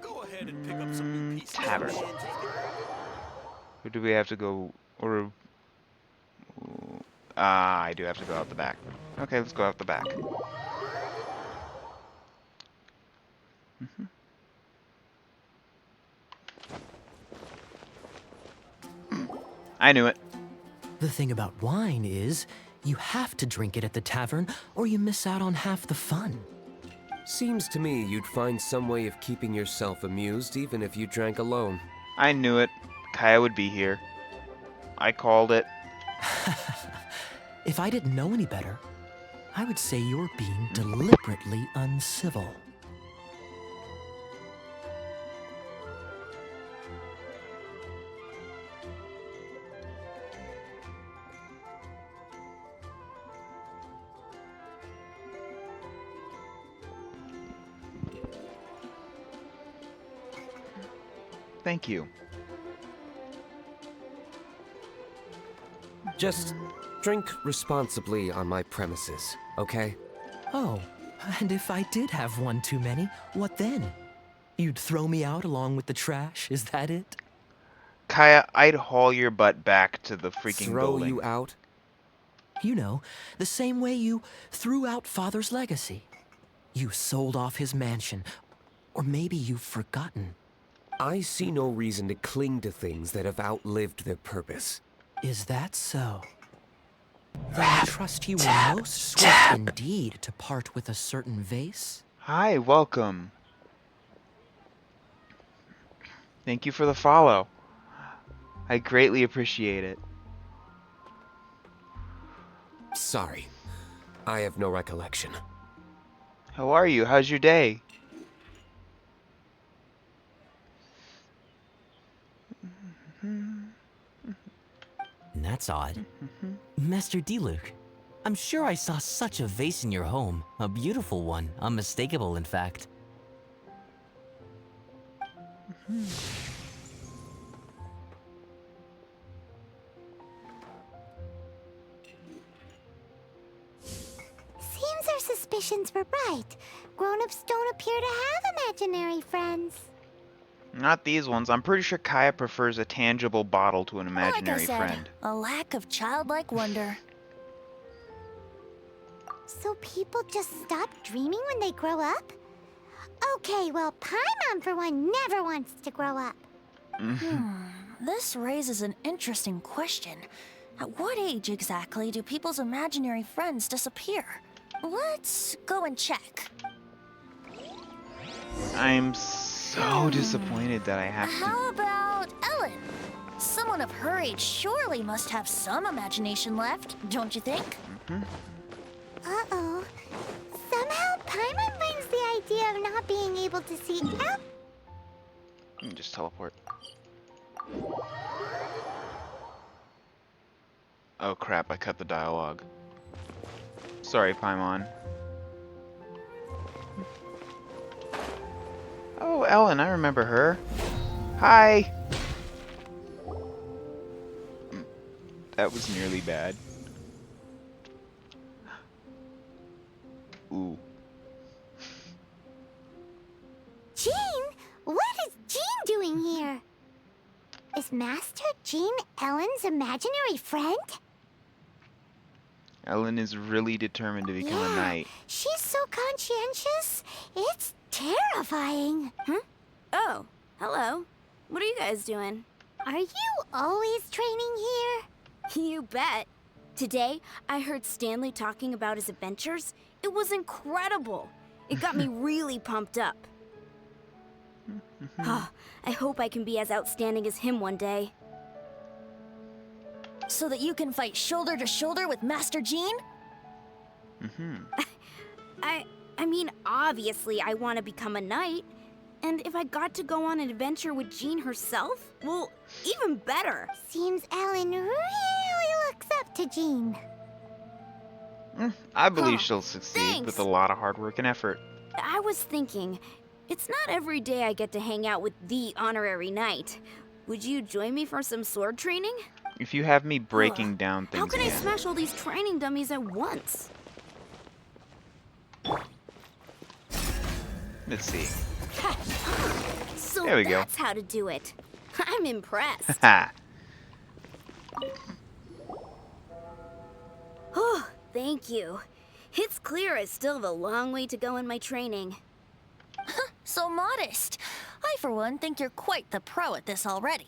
Go ahead and pick up some new pieces. Tavern. Or do we have to go, or... I do have to go out the back. Okay, let's go out the back. I knew it. The thing about wine is, you have to drink it at the tavern, or you miss out on half the fun. Seems to me you'd find some way of keeping yourself amused even if you drank alone. I knew it. Kaya would be here. I called it. If I didn't know any better, I would say you're being deliberately uncivil. Thank you. Just drink responsibly on my premises, okay? Oh, and if I did have one too many, what then? You'd throw me out along with the trash, is that it? Kaya, I'd haul your butt back to the freaking Throw building. you out? You know, the same way you threw out Father's legacy. You sold off his mansion, or maybe you've forgotten. I see no reason to cling to things that have outlived their purpose. Is that so? Then I trust you were most swift indeed to part with a certain vase. Hi, welcome. Thank you for the follow. I greatly appreciate it. Sorry. I have no recollection. How are you? How's your day? That's odd. Master Diluc, I'm sure I saw such a vase in your home. A beautiful one, unmistakable in fact. Seems our suspicions were right. Grown-ups don't appear to have imaginary friends. Not these ones. I'm pretty sure Kaya prefers a tangible bottle to an Like I imaginary said, friend. a lack of childlike wonder. So people just stop dreaming when they grow up? Okay, well, Paimon for one never wants to grow up. This raises an interesting question. At what age exactly do people's imaginary friends disappear? Let's go and check. I'm so disappointed that I have to. How about Ellen? Someone of her age surely must have some imagination left, don't you think? Uh-oh. Somehow Paimon brings the idea of not being able to see out. Let me just teleport. Oh crap, I cut the dialogue. Sorry, Paimon. Oh, Ellen, I remember her. Hi! That was nearly bad. Ooh. Jean? What is Jean doing here? Is Master Jean Ellen's imaginary friend? Ellen is really determined to become a knight. She's so conscientious. It's terrifying. Oh, hello. What are you guys doing? Are you always training here? You bet. Today, I heard Stanley talking about his adventures. It was incredible. It got me really pumped up. I hope I can be as outstanding as him one day. So that you can fight shoulder to shoulder with Master Jean? I mean, obviously I want to become a knight. And if I got to go on an adventure with Jean herself, well, even better. Seems Ellen really looks up to Jean. I believe she'll succeed thanks. with a lot of hard work and effort. I was thinking, it's not every day I get to hang out with the honorary knight. Would you join me for some sword training? If you have me breaking down things How can I again. smash all these training dummies at once? Let's see. So There we go. that's how to do it. I'm impressed. Ha! Oh, thank you. It's clear I still have a long way to go in my training. So modest. I, for one, think you're quite the pro at this already.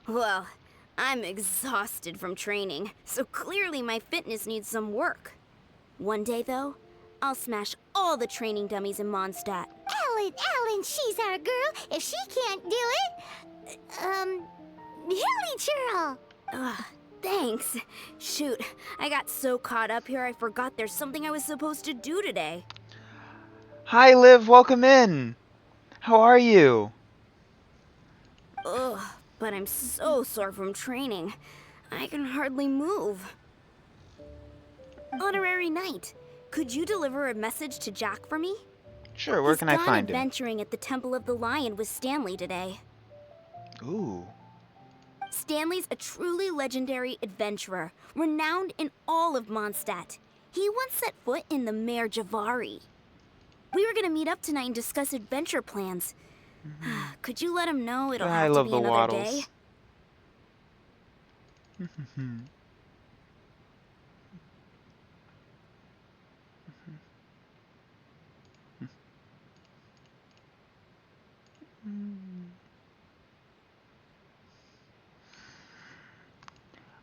Well, I'm exhausted from training, so clearly my fitness needs some work. One day, though, I'll smash all the training dummies in Mondstadt. Ellen, she's our girl. If she can't do it, Hilly Churl. Thanks. Shoot, I got so caught up here I forgot there's something I was supposed to do today. Hi, Liv. Welcome in. How are you? Ugh, but I'm so sore from training. I can hardly move. Honorary Knight, could you deliver a message to Jack for me? Sure, where can I find He's him? gone adventuring at the Temple of the Lion with Stanley today. Ooh. Stanley's a truly legendary adventurer, renowned in all of Mondstadt. He once set foot in the Mare Javari. We were gonna meet up tonight and discuss adventure plans. Could you let him know it'll I have to love be the another waddles. day?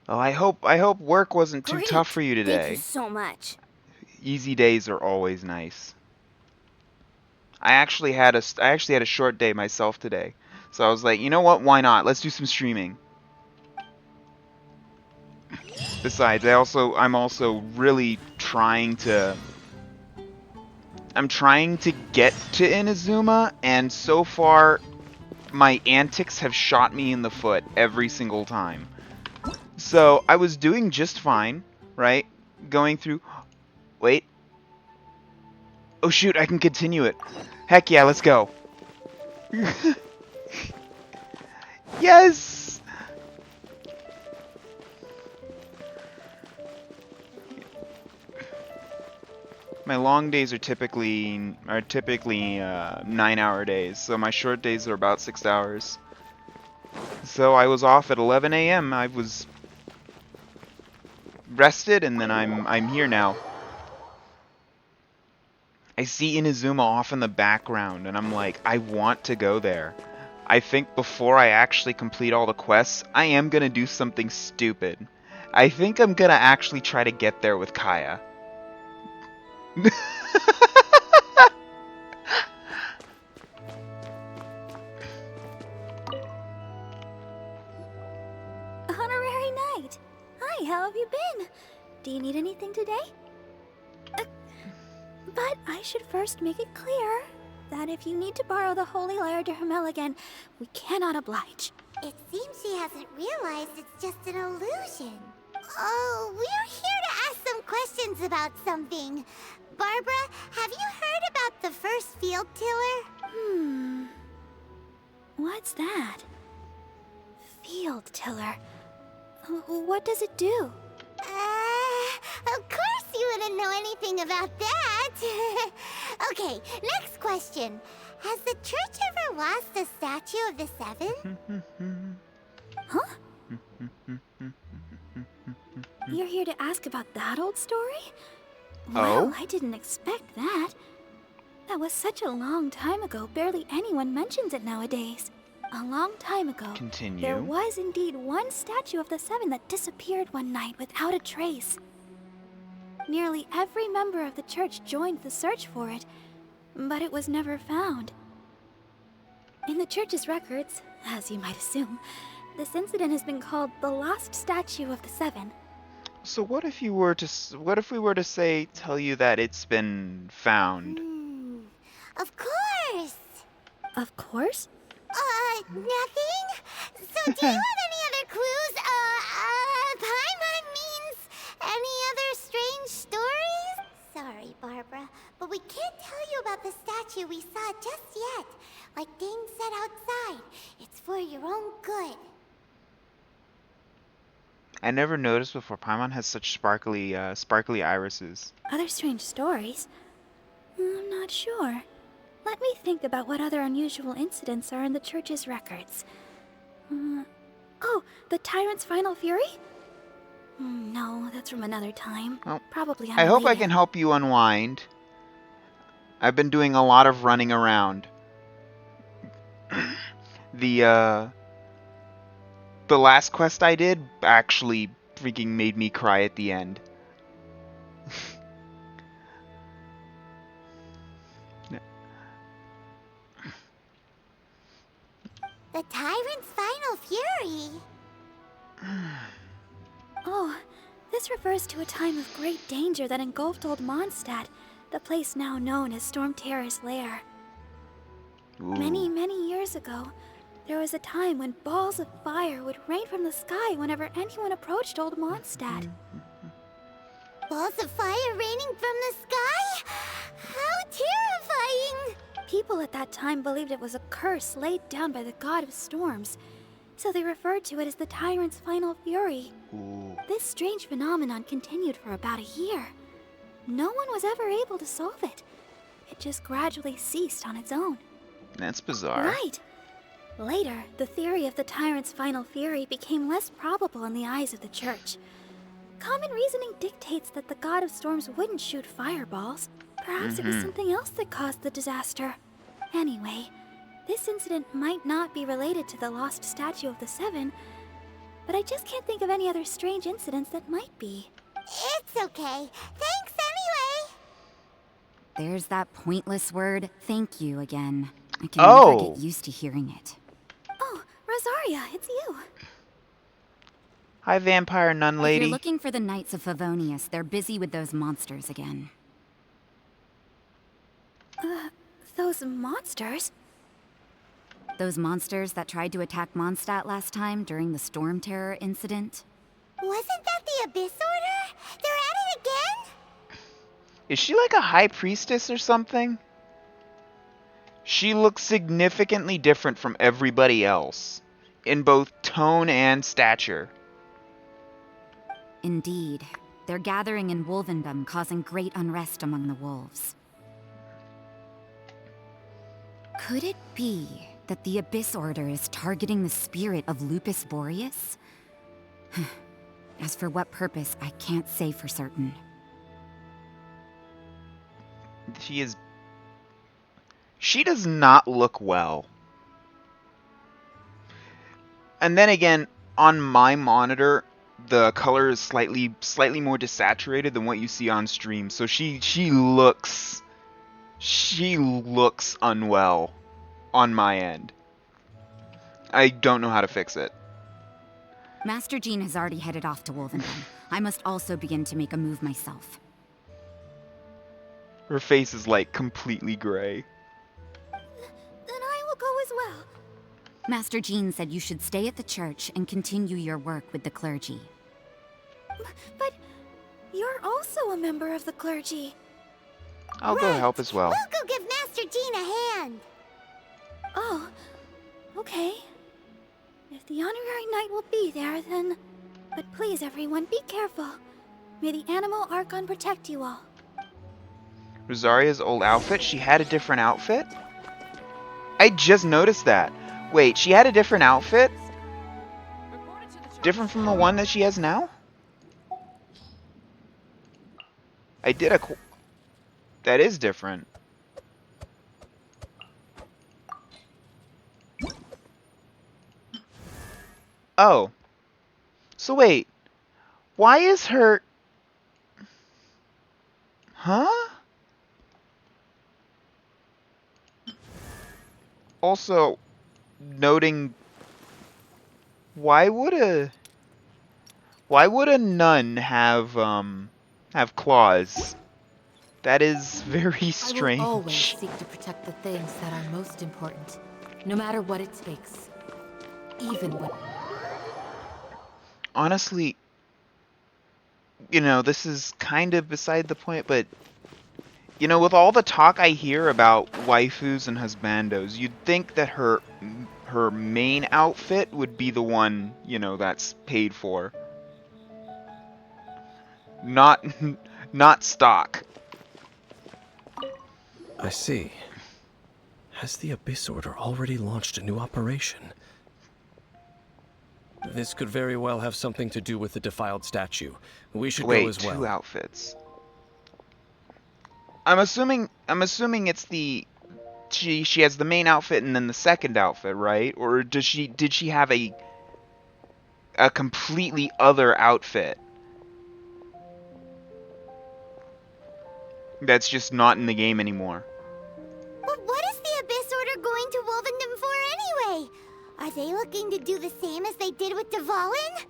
Oh, I hope work wasn't too Great. tough for you Thank today. you so much. Easy days are always nice. I actually had a short day myself today. So I was like, you know what? Why not? Let's do some streaming. Besides, I'm also really trying to... I'm trying to get to Inazuma, and so far, my antics have shot me in the foot every single time. So, I was doing just fine, right? Going through... Wait. Oh shoot, I can continue it. Heck yeah, let's go. Yes! My long days are typically 9-hour days, so my short days are about 6 hours. So I was off at 11 a.m. I was rested, and then I'm here now. I see Inazuma off in the background, and I'm like, I want to go there. I think before I actually complete all the quests, I am gonna do something stupid. I think I'm gonna actually try to get there with Kaya. Honorary Knight. Hi, how have you been? Do you need anything today? But I should first make it clear that if you need to borrow the Holy Lyre to Hermel again, we cannot oblige. It seems she hasn't realized it's just an illusion. Oh, we're here to ask some questions about something. Barbara, have you heard about the first field tiller? What's that? Field tiller. What does it do? Of course you wouldn't know anything about that. Okay, next question. Has the church ever lost a statue of the Seven? Huh? You're here to ask about that old story? Well, I didn't expect that. That was such a long time ago, barely anyone mentions it nowadays. A long time ago, there was indeed one statue of the Seven that disappeared one night without a trace. Nearly every member of the church joined the search for it, but it was never found. In the church's records, as you might assume, this incident has been called the Lost Statue of the Seven. So what if we were to say, tell you that it's been found? Of course! Of course? Nothing? So do you have any other clues? Paimon means any other strange stories? Sorry, Barbara, but we can't tell you about the statue we saw just yet. Like Dane said outside, it's for your own good. I never noticed before Paimon has such sparkly irises. Other strange stories? I'm not sure. Let me think about what other unusual incidents are in the church's records. Oh, the Tyrant's Final Fury? No, that's from another time. Well, probably I hope I can help you unwind. I've been doing a lot of running around. The last quest I did actually freaking made me cry at the end. The Tyrant's Final Fury? Oh, this refers to a time of great danger that engulfed old Mondstadt, the place now known as Storm Terror's lair. Ooh. Many, many years ago, there was a time when balls of fire would rain from the sky whenever anyone approached old Mondstadt. Balls of fire raining from the sky? How terrifying! People at that time believed it was a curse laid down by the god of storms, so they referred to it as the Tyrant's Final Fury. Ooh. This strange phenomenon continued for about a year. No one was ever able to solve it. It just gradually ceased on its own. That's bizarre. Right. Later, the theory of the Tyrant's Final Fury became less probable in the eyes of the church. Common reasoning dictates that the god of storms wouldn't shoot fireballs. Perhaps it was something else that caused the disaster. Anyway, this incident might not be related to the lost statue of the Seven, but I just can't think of any other strange incidents that might be. It's okay. Thanks anyway. There's that pointless word, thank you, again. I can never get used to hearing it. Oh, Rosaria, it's you. Hi, vampire nun If lady. you're looking for the Knights of Favonius, they're busy with those monsters again. Those monsters? Those monsters that tried to attack Mondstadt last time during the Storm Terror incident? Wasn't that the Abyss Order? They're at it again? Is she like a high priestess or something? She looks significantly different from everybody else, in both tone and stature. Indeed. They're gathering in Wolvendom, causing great unrest among the wolves. Could it be that the Abyss Order is targeting the spirit of Lupus Boreas? As for what purpose, I can't say for certain. She does not look well. And then again, on my monitor, the color is slightly more desaturated than what you see on stream. So she looks unwell on my end. I don't know how to fix it. Master Jean has already headed off to Wolvendom. I must also begin to make a move myself. Her face is like completely gray. Then I will go as well. Master Jean said you should stay at the church and continue your work with the clergy. But you're also a member of the clergy. I'll go help as well. We'll go give Master Jean a hand. Oh, okay. If the honorary knight will be there, then... But please, everyone, be careful. May the Animal Archon protect you all. Rosaria's old outfit? She had a different outfit? I just noticed that. Wait, she had a different outfit? Different from the one that she has now? That is different. Oh. So wait. Why is her... Huh? Also, noting... Why would a nun have claws? That is very strange. I will always seek to protect the things that are most important, no matter what it takes. Even when... Honestly, you know, this is kind of beside the point, but, you know, with all the talk I hear about waifus and husbandos, you'd think that her main outfit would be the one, you know, that's paid for. Not stock. I see. Has the Abyss Order already launched a new operation? This could very well have something to do with the defiled statue. We should go as well. Wait, two outfits. I'm assuming it's the she has the main outfit and then the second outfit, right? Or did she have a completely other outfit that's just not in the game anymore? But what is the Abyss Order going to Wolvendom for anyway? Are they looking to do the same as they did with Dvalin?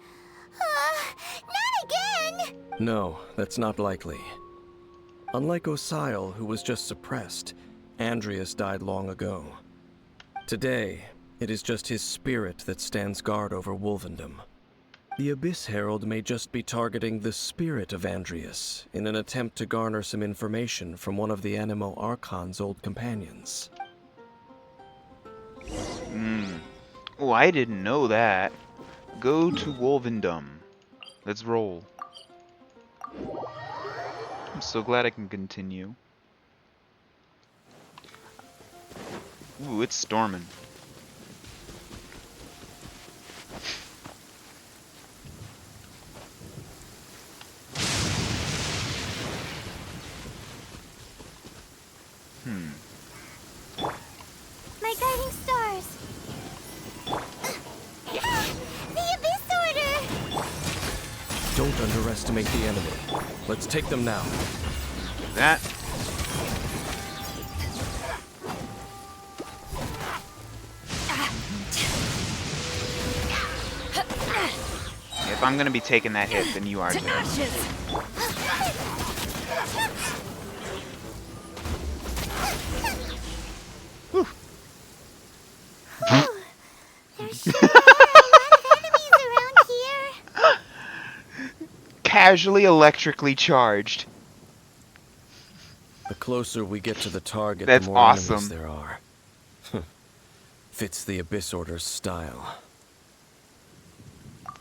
Not again! No, that's not likely. Unlike Osile, who was just suppressed, Andreas died long ago. Today, it is just his spirit that stands guard over Wolvendom. The Abyss Herald may just be targeting the spirit of Andreas in an attempt to garner some information from one of the Animo Archon's old companions. Oh, I didn't know that. Go to Wolvendom. Let's roll. I'm so glad I can continue. Ooh, it's storming. My guiding stars. The Abyss Order! Don't underestimate the enemy. Let's take them now. That. Get If I'm gonna be taking that hit, then you are too. There's sure are a lot of enemies around here. Casually electrically charged. The closer we get to the target, That's the more awesome. enemies there are. Fits the Abyss Order's style.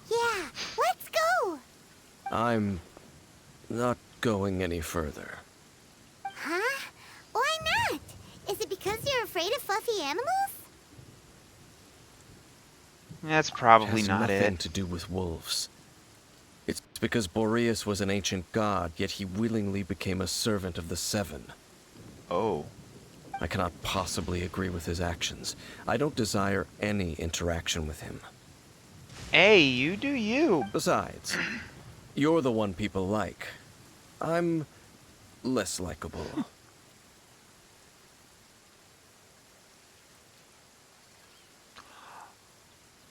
Yeah, let's go. I'm not going any further. Huh? Why not? Is it because you're afraid of fluffy animals? That's probably Has not nothing it. to do with wolves. It's because Boreas was an ancient god, yet he willingly became a servant of the Seven. Oh. I cannot possibly agree with his actions. I don't desire any interaction with him. Hey, you do you. Besides, you're the one people like. I'm less likable.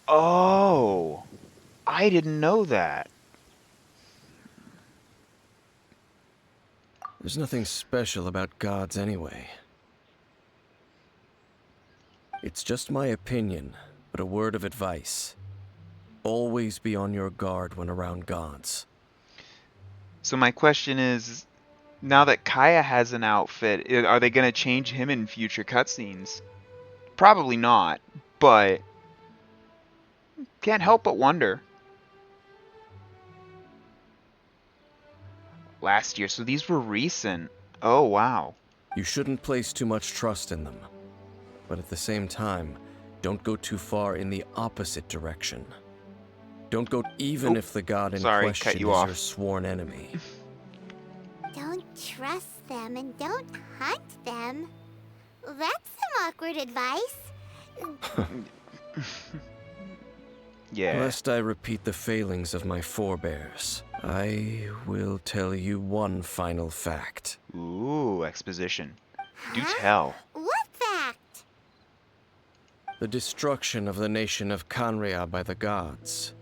Oh. I didn't know that. There's nothing special about gods anyway. It's just my opinion, but a word of advice. Always be on your guard when around gods. So my question is, now that Kaya has an outfit, are they going to change him in future cutscenes? Probably not, but can't help but wonder. Last year, so these were recent. Oh, wow. You shouldn't place too much trust in them. But at the same time, don't go too far in the opposite direction. Don't go even if the god in question is your sworn enemy. Don't trust them and don't hunt them. That's some awkward advice. Yeah. Lest I repeat the failings of my forebears, I will tell you one final fact. Ooh, exposition. Do tell. What fact? The destruction of the nation of Canria by the gods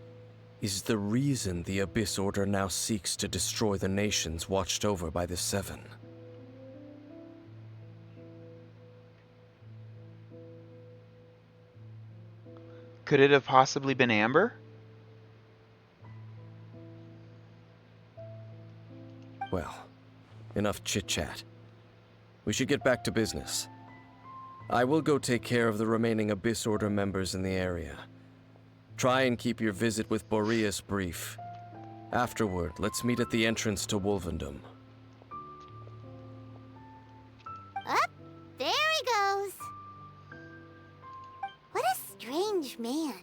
is the reason the Abyss Order now seeks to destroy the nations watched over by the Seven. Could it have possibly been Amber? Well, enough chit-chat. We should get back to business. I will go take care of the remaining Abyss Order members in the area. Try and keep your visit with Boreas brief. Afterward, let's meet at the entrance to Wolvendom. Up, there he goes. What a strange man.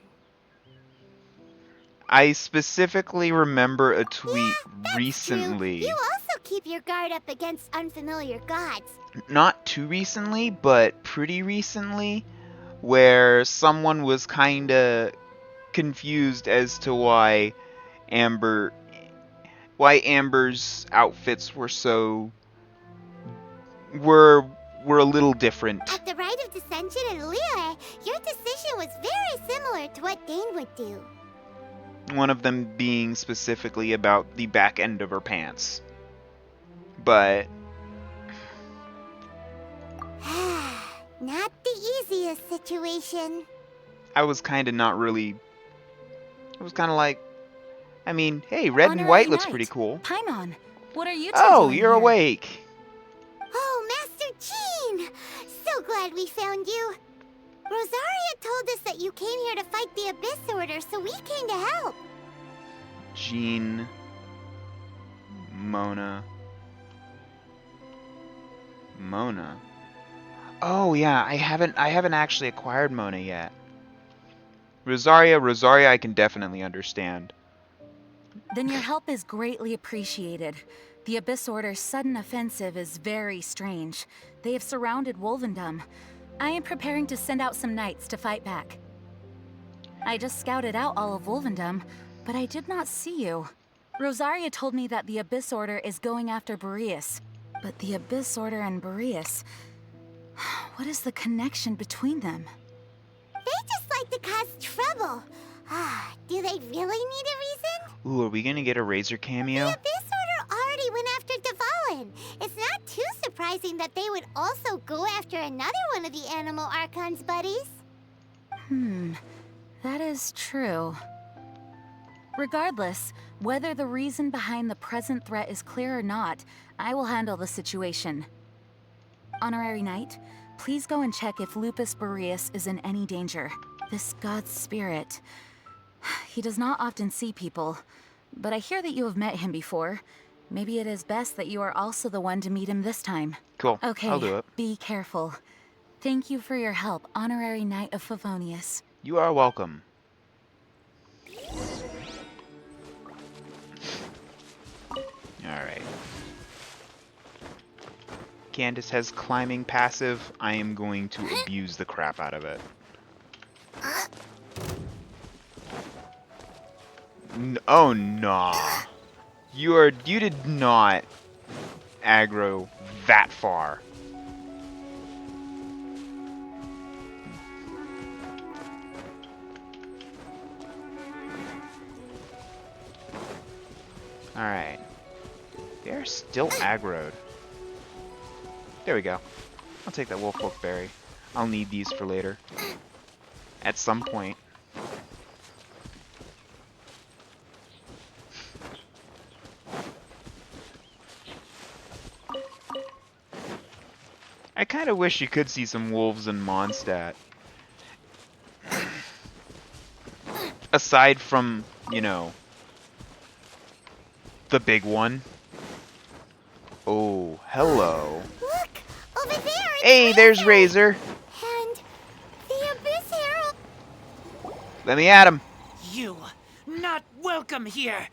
I specifically remember a tweet recently. True. You also keep your guard up against unfamiliar gods. Not too recently, but pretty recently, where someone was kinda confused as to why Amber's outfits were a little different. At the Rite of Descension in Liyue, your decision was very similar to what Dane would do. One of them being specifically about the back end of her pants. But not the easiest situation. I was kind of not really. It was kind of like, I mean, hey, red and white looks pretty cool. Paimon, what are you two Oh, doing you're here? awake. Oh, Master Jean! So glad we found you. Rosaria told us that you came here to fight the Abyss Order, so we came to help. Jean, Mona. Oh yeah, I haven't actually acquired Mona yet. Rosaria, I can definitely understand. Then your help is greatly appreciated. The Abyss Order's sudden offensive is very strange. They have surrounded Wolvendom. I am preparing to send out some knights to fight back. I just scouted out all of Wolvendom, but I did not see you. Rosaria told me that the Abyss Order is going after Boreas. But the Abyss Order and Boreas... What is the connection between them? They just like to cause trouble. Do they really need a reason? Ooh, are we gonna get a Razor cameo? The Abyss Order already went after Dvalin. It's not too surprising that they would also go after another one of the Animal Archon's buddies. That is true. Regardless, whether the reason behind the present threat is clear or not, I will handle the situation. Honorary Knight, please go and check if Lupus Boreas is in any danger. This god's spirit... He does not often see people, but I hear that you have met him before. Maybe it is best that you are also the one to meet him this time. Cool. Okay, I'll do it. Be careful. Thank you for your help, Honorary Knight of Favonius. You are welcome. Alright. Candace has climbing passive. I am going to abuse the crap out of it. Oh, nah. You did not aggro that far. Alright. They're still aggroed. There we go. I'll take that Wolf Berry. I'll need these for later. At some point. I kind of wish you could see some wolves in Mondstadt. Aside from, you know, the big one. Oh, hello. Look! Over there! Hey, there's Razor! And the Abyss Herald! Let me at him. You, not welcome here!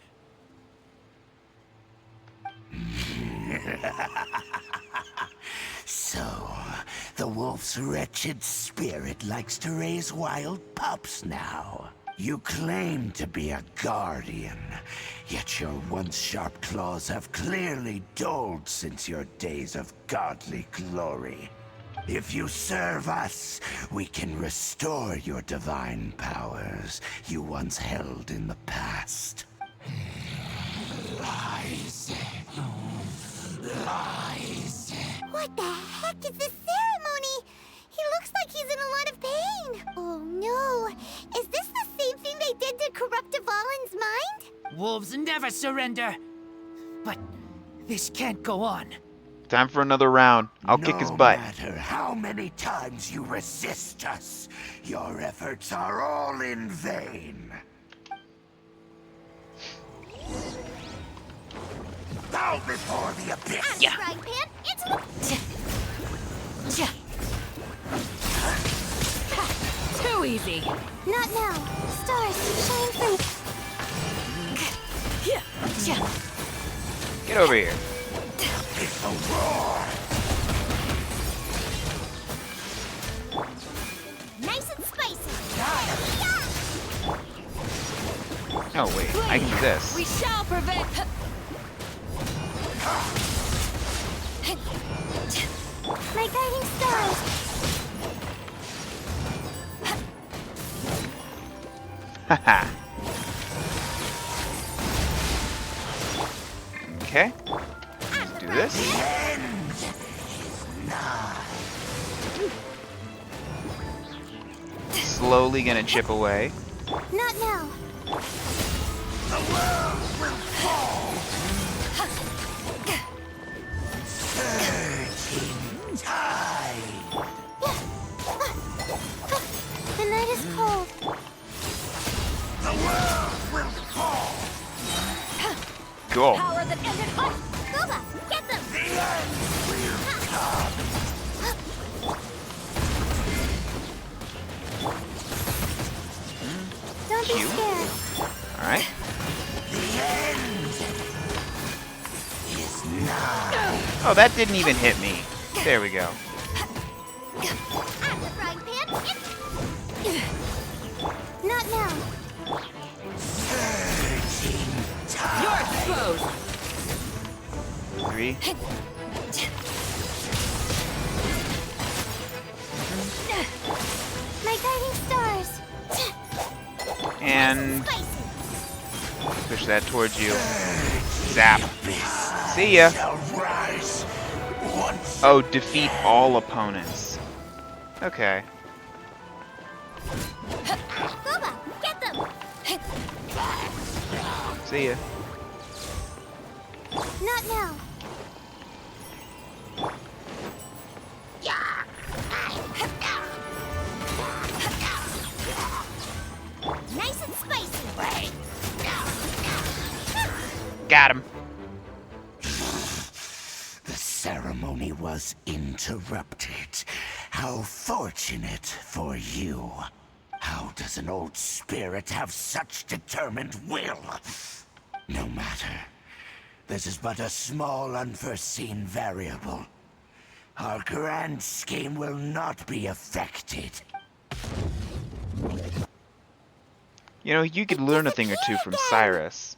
So, the wolf's wretched spirit likes to raise wild pups now. You claim to be a guardian, yet your once sharp claws have clearly dulled since your days of godly glory. If you serve us, we can restore your divine powers you once held in the past. Lies. Lies. What the heck is this ceremony? He looks like he's in a lot of pain. Oh no. Is this the same thing they did to corrupt Dvalin's mind? Wolves never surrender. But this can't go on. Time for another round. I'll kick his butt. No matter how many times you resist us, your efforts are all in vain. Bow before the abyss! Yeah. Frying pan, it's... Too easy. Not now. Stars, shine free. Get over here. It's a roar! Nice and spicy. Oh, wait. I can do this. We shall prevent... My guiding stars. Haha. Okay. Let's do this. Slowly gonna chip away. Not now. The world will fall! Surging tide! The night is cold. The world will fall! Cool. Power that ended life. Guba, get them. The end will come! Don't be Cute. scared. Alright. The end is nigh. Oh, that didn't even hit me. There we go. At the frying pan, it's... Not now. Surging tide! You're exposed. 3. My guiding stars. And... Push that towards you. Zap. See ya. Oh, defeat all opponents. Okay. Boba, get them! See ya. Not now. Nice and spicy. Got him. The ceremony was interrupted. How fortunate for you. How does an old spirit have such determined will? No matter. This is but a small unforeseen variable. Our grand scheme will not be affected. You know, you could learn a thing or two from Cyrus.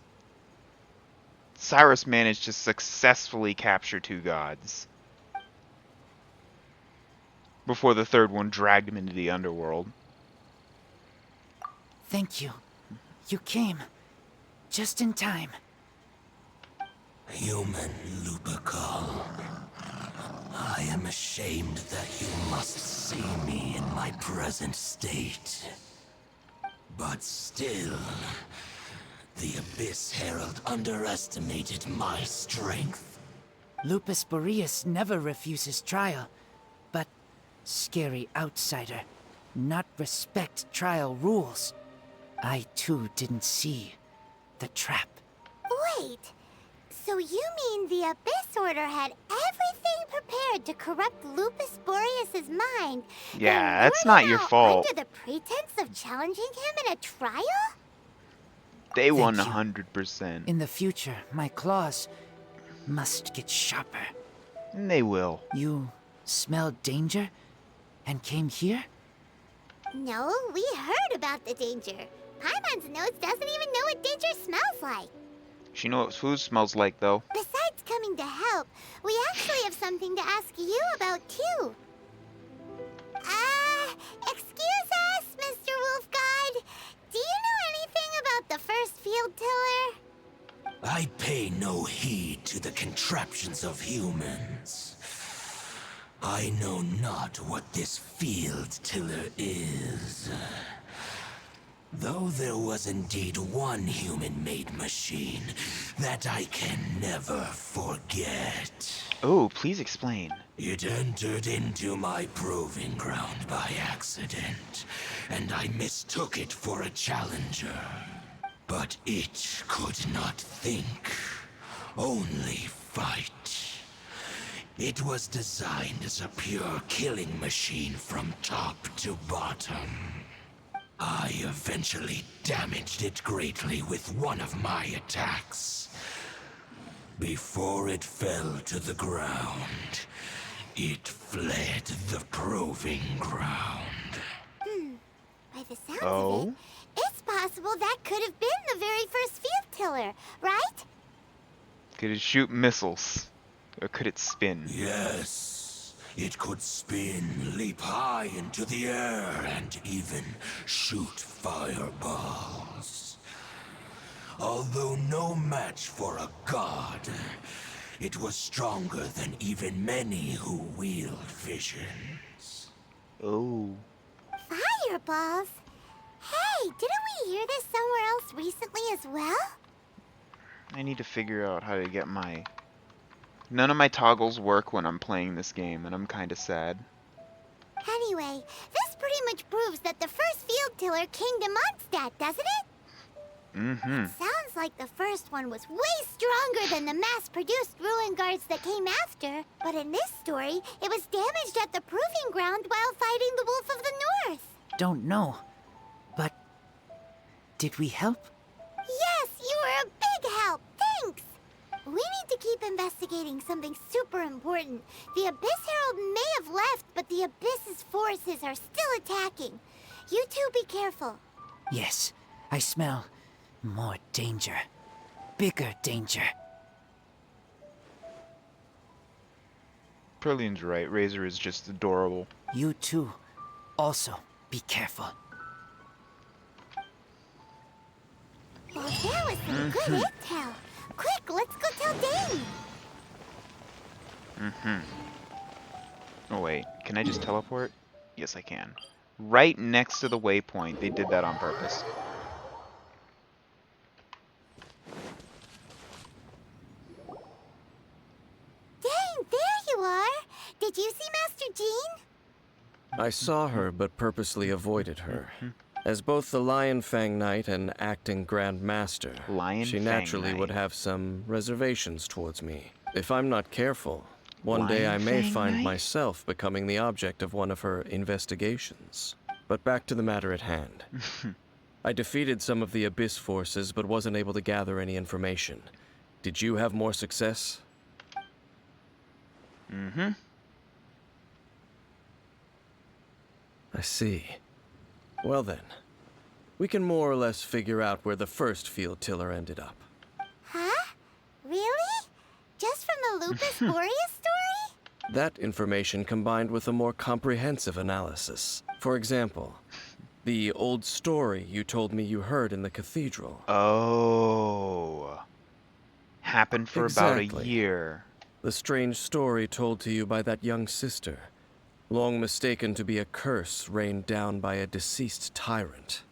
Cyrus managed to successfully capture 2 gods before the 3rd one dragged him into the underworld. Thank you. You came. Just in time. Human Lupercal, I am ashamed that you must see me in my present state. But still, the Abyss Herald underestimated my strength. Lupus Boreas never refuses trial, but scary outsider, not respect trial rules. I too didn't see the trap. Wait, so you mean the Abyss Order had everything prepared to corrupt Lupus Boreas' mind? Yeah, that's not your fault. Under the pretense of challenging him in a trial? They won Thank you. 100%. In the future, my claws must get sharper. And they will. You smelled danger and came here? No, we heard about the danger. Paimon's nose doesn't even know what danger smells like. She knows what food smells like, though. Besides coming to help, we actually have something to ask you about, too. Excuse us, Mr. Wolf God. Do you know anything about the first field tiller? I pay no heed to the contraptions of humans. I know not what this field tiller is. Though there was indeed one human-made machine that I can never forget. Oh, please explain. It entered into my proving ground by accident, and I mistook it for a challenger. But it could not think, only fight. It was designed as a pure killing machine from top to bottom. I eventually damaged it greatly with one of my attacks. Before it fell to the ground, it fled the proving ground. By the sounds of it, it's possible that could have been the very first field tiller, right? Could it shoot missiles? Or could it spin? Yes, it could spin, leap high into the air, and even shoot fireballs. Although no match for a god, it was stronger than even many who wield visions. Oh. Fireballs? Hey, didn't we hear this somewhere else recently as well? I need to figure out how to get my... None of my toggles work when I'm playing this game, and I'm kind of sad. Anyway, this pretty much proves that the first field tiller came to Mondstadt, doesn't it? Mm-hmm. Sounds like the first one was way stronger than the mass-produced ruin guards that came after. But in this story, it was damaged at the proving ground while fighting the Wolf of the North. Don't know, but did we help? Yes, you were a big help. Thanks. We need to keep investigating something super important. The Abyss Herald may have left, but the Abyss's forces are still attacking. You two be careful. Yes, I smell more danger. Bigger danger. Perlian's right. Razor is just adorable. You too. Also, be careful. Wow, Well, that was some good intel. Quick, let's go tell Dane. Oh wait, can I just teleport? Yes, I can. Right next to the waypoint. They did that on purpose. Dane, there you are. Did you see Master Jean? I saw her, but purposely avoided her. As both the Lion Fang Knight and acting Grand Master, she naturally would have some reservations towards me. If I'm not careful, one day I may find myself becoming the object of one of her investigations. But back to the matter at hand. I defeated some of the Abyss forces, but wasn't able to gather any information. Did you have more success? I see. Well then, we can more or less figure out where the first field tiller ended up. Huh? Really? Just from the Lupus Boreas story? That information combined with a more comprehensive analysis. For example, the old story you told me you heard in the cathedral. Oh. Happened for about a year. The strange story told to you by that young sister, long mistaken to be a curse rained down by a deceased tyrant.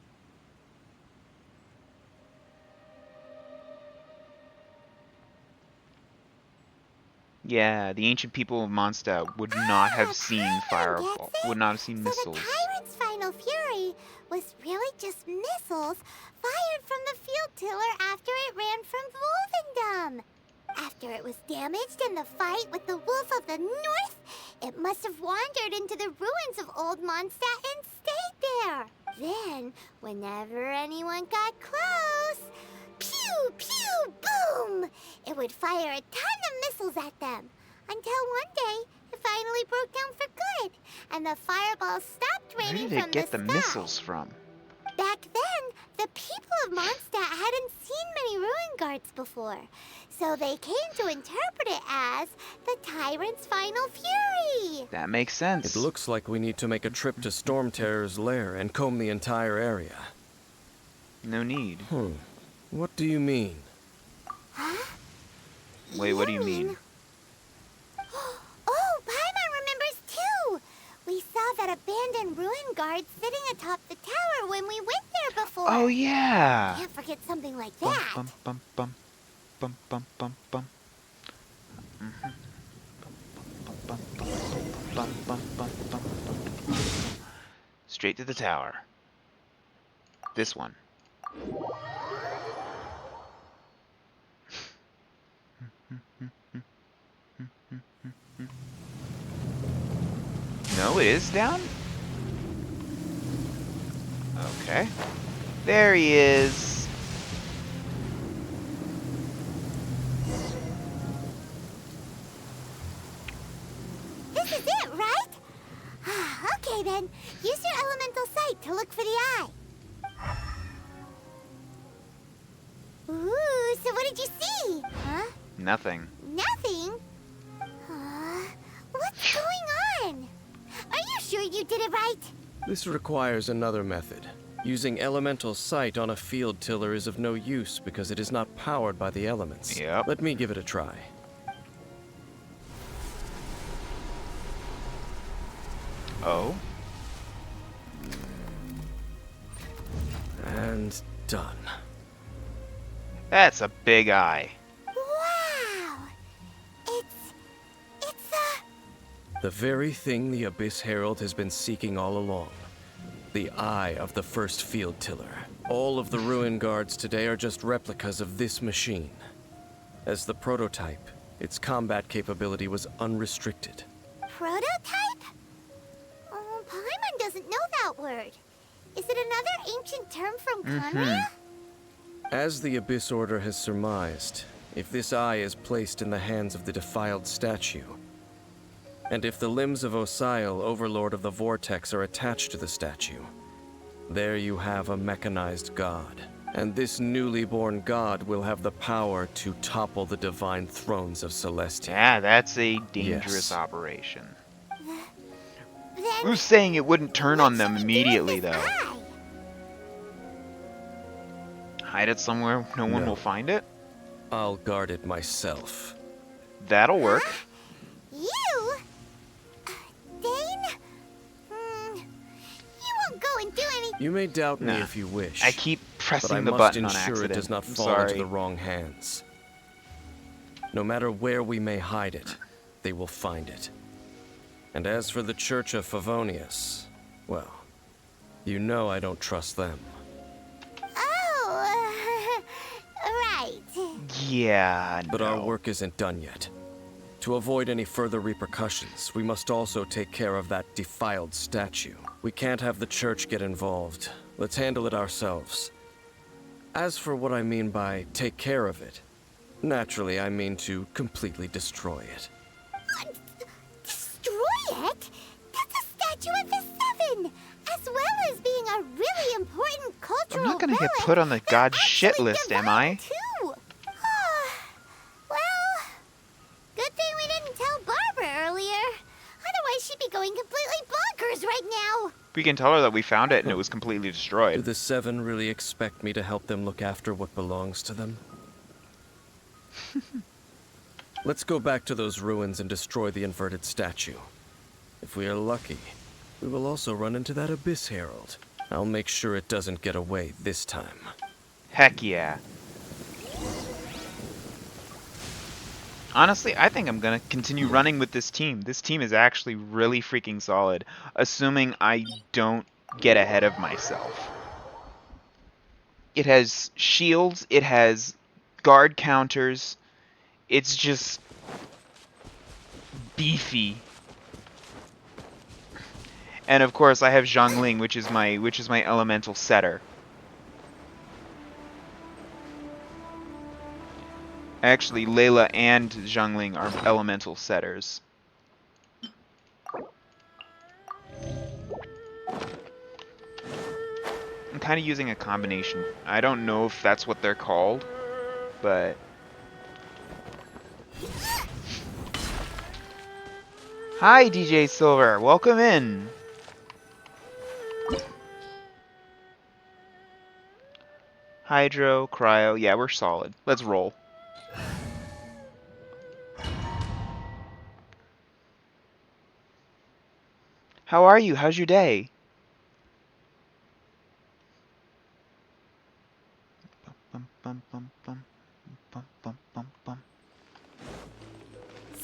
Yeah, the ancient people of Mondstadt would not have seen fireball, would not have seen missiles. The tyrant's final fury was really just missiles fired from the field tiller after it ran from Wolvendom. After it was damaged in the fight with the Wolf of the North, it must have wandered into the ruins of Old Mondstadt and stayed there. Then, whenever anyone got close, pew, pew, boom! It would fire a ton of missiles at them. Until one day, it finally broke down for good, and the fireballs stopped raining Where did from it get the sky. missiles from? Back then, the people of Mondstadt hadn't seen many ruin guards before, so they came to interpret it as the tyrant's final fury. That makes sense. It looks like we need to make a trip to Storm Terror's lair and comb the entire area. No need. What do you mean? Huh? Wait, what do you mean? Oh, Paimon remembers too! We saw that abandoned ruin guard sitting atop the tower when we went there before. Oh, yeah! Can't forget something like that. Bum, bum, bum, bum, bum, bum, bum. Straight to the tower. This one. No, it is down? Okay. There he is. This is it, right? Okay then, use your elemental sight to look for the eye. Ooh, so what did you see? Huh? Nothing. Nothing? What's going on? Are you sure you did it right? This requires another method. Using elemental sight on a field tiller is of no use because it is not powered by the elements. Yep. Let me give it a try. Oh? And done. That's a big eye. Wow! It's The very thing the Abyss Herald has been seeking all along. The eye of the first field tiller. All of the ruin guards today are just replicas of this machine. As the prototype, its combat capability was unrestricted. prototype? Oh, Paimon doesn't know that word. Is it another ancient term from Conria? As the Abyss Order has surmised, if this eye is placed in the hands of the defiled statue, and if the limbs of Osial, Overlord of the Vortex, are attached to the statue, there you have a mechanized god. And this newly born god will have the power to topple the divine thrones of Celestia. Yeah, that's a dangerous operation. Then Who's saying it wouldn't turn on them immediately, though? hide it somewhere no one will find it? I'll guard it myself. That'll work. You? Dane? You won't go and do anything. You may doubt me Nah. if you wish. I keep pressing but the I button on must ensure accident. it does not I'm fall sorry. into the wrong hands. No matter where we may hide it, they will find it. And as for the Church of Favonius, well, you know I don't trust them. Oh, right. Yeah, But our work isn't done yet. To avoid any further repercussions, we must also take care of that defiled statue. We can't have the church get involved. Let's handle it ourselves. As for what I mean by take care of it, naturally I mean to completely destroy it. Destroy it? That's a statue of the Seven, as well as being a really important cultural I'm not gonna get relic put on the god that shit actually list, am I? too. Well, good thing we didn't tell Barbara earlier. Otherwise, she'd be going completely bonkers right now. We can tell her that we found it and it was completely Do destroyed. the Seven really expect me to help them look after what belongs to them? Let's go back to those ruins and destroy the inverted statue. If we are lucky, we will also run into that Abyss Herald. I'll make sure it doesn't get away this time. Heck yeah. Honestly, I think I'm gonna continue running with this team. This team is actually really freaking solid, assuming I don't get ahead of myself. It has shields, it has guard counters, it's just beefy. And of course I have Zhongling, which is my elemental setter. Actually, Layla and Zhongling are elemental setters. I'm kind of using a combination. I don't know if that's what they're called, but... Hi, DJ Silver. Welcome in. Hydro, Cryo. Yeah, we're solid. Let's roll. How are you? How's your day?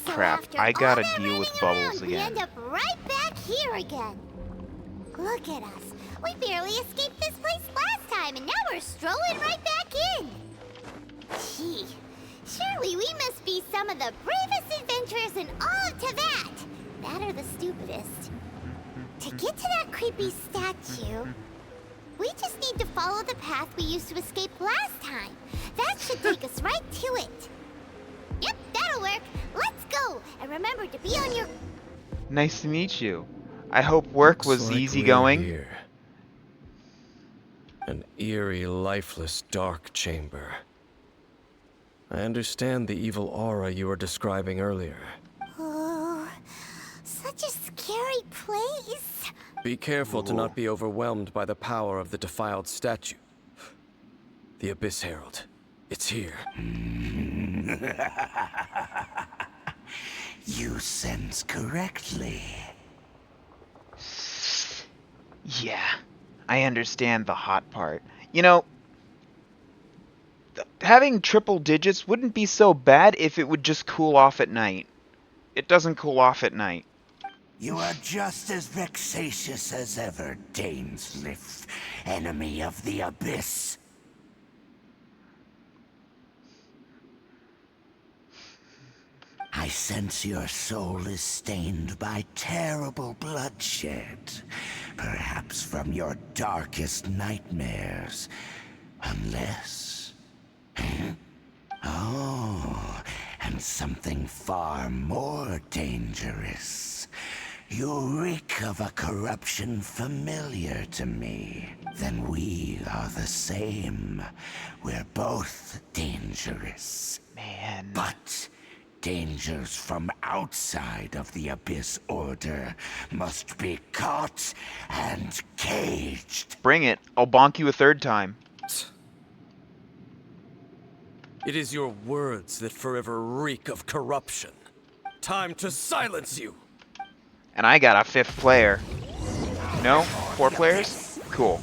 Crap, I gotta deal with bubbles We again. end up right back here again. Look at us. We barely escaped this place last time, and now we're strolling right back in. Gee, surely we must be some of the bravest adventurers in all of Teyvat. That or the stupidest. To get to that creepy statue, we just need to follow the path we used to escape last time. That should take us right to it. Yep, that'll work. Let's go. And remember to be on your... Nice to meet you. I hope work was Looks like easygoing. we're here. An eerie, lifeless, dark chamber. I understand the evil aura you were describing earlier. Oh, such a scary place. Be careful to not be overwhelmed by the power of the defiled statue. The Abyss Herald. It's here. You sense correctly. Yeah, I understand the hot part. You know, having triple digits wouldn't be so bad if it would just cool off at night. It doesn't cool off at night. You are just as vexatious as ever, Daneslif, enemy of the Abyss. I sense your soul is stained by terrible bloodshed, perhaps from your darkest nightmares, unless... Oh, and something far more dangerous. You reek of a corruption familiar to me. Then we are the same. We're both dangerous. Man. But dangers from outside of the Abyss Order must be caught and caged. Bring it. I'll bonk you a third time. It is your words that forever reek of corruption. Time to silence you! And I got a 5th player. No? 4 players? Cool.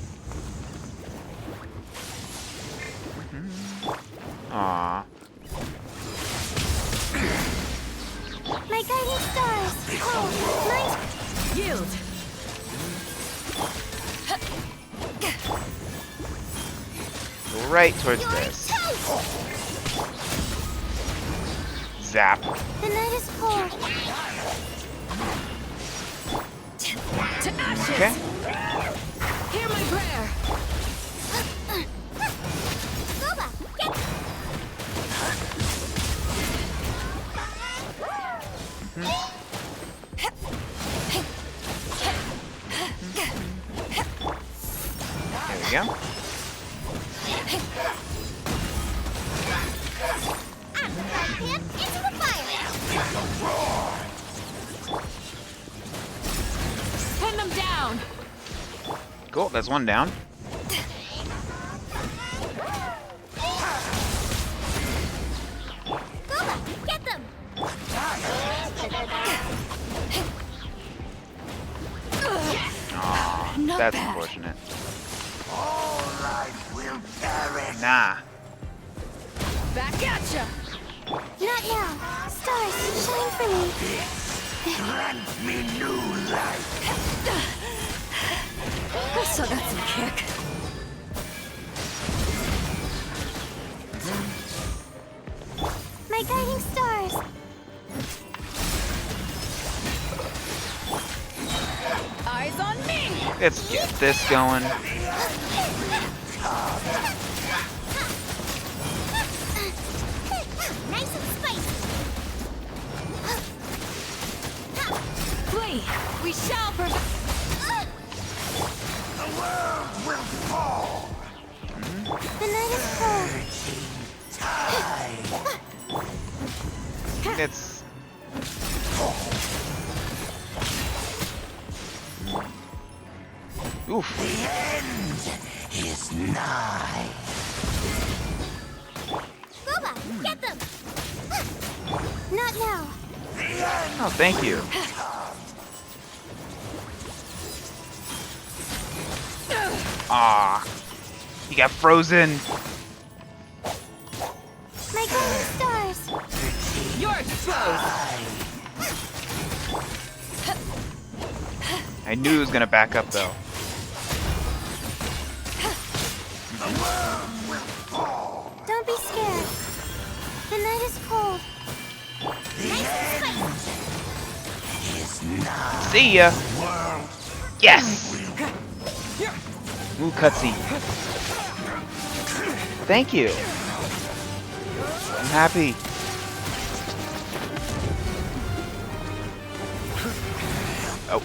Aww. My guiding stars! Oh, mine... Yield! Go right towards this. Zap. The night is cold. To ashes! Okay. Hear my prayer! Goba, get... There we go. Him into the fire! Pin them down! Cool, that's one down. Goba, get them! Aw, that's unfortunate. Nah. Back at ya! Not now. Stars, shine for me. Grant me new life. I still got some kick. My guiding stars. Eyes on me! Let's get this going. Nice and spicy. Flee! We shall prevent. The world will fall. The night is cold. It's... Oof. The end is nigh. Goba, get them. Not now. Oh, thank you. Ah, he got frozen. My guiding stars. You're exposed! I knew he was gonna back up though. Don't be scared. The night is cold. Nice and spicy. See ya. Yes. Ooh, cutscene. Thank you. I'm happy. Oh.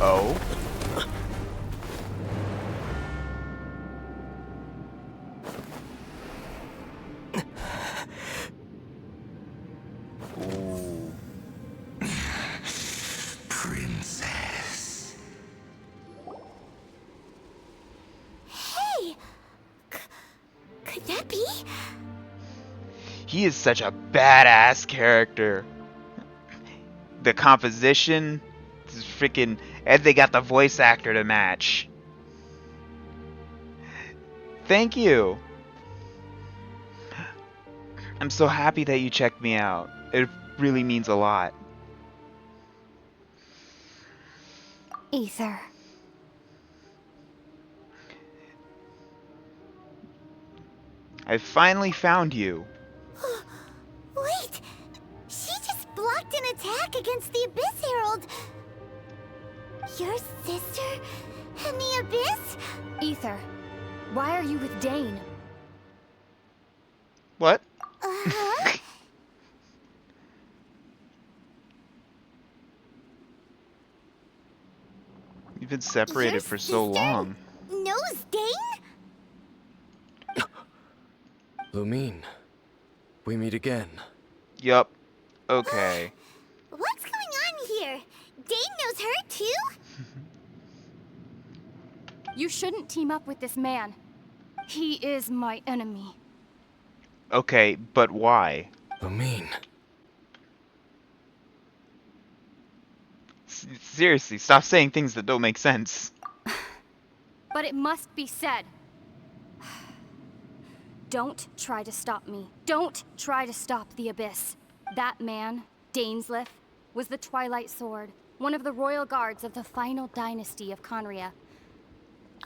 Oh. Ooh. Princess. Hey! Could that be? He is such a badass character. The composition is freaking, and they got the voice actor to match. Thank you. I'm so happy that you checked me out. It really means a lot. Ether. I finally found you. Wait! She just blocked an attack against the Abyss Herald! Your sister and the Abyss? Ether, why are you with Dane? What? Uh-huh. You've been separated Your for so sister long. knows Dane? Lumine, we meet again. Yup. Okay. What's going on here? Dane knows her too? You shouldn't team up with this man. He is my enemy. Okay, but why? Lumine. Seriously, stop saying things that don't make sense. But it must be said. Don't try to stop me. Don't try to stop the Abyss. That man, Dainsleif, was the Twilight Sword, one of the royal guards of the final dynasty of Conria.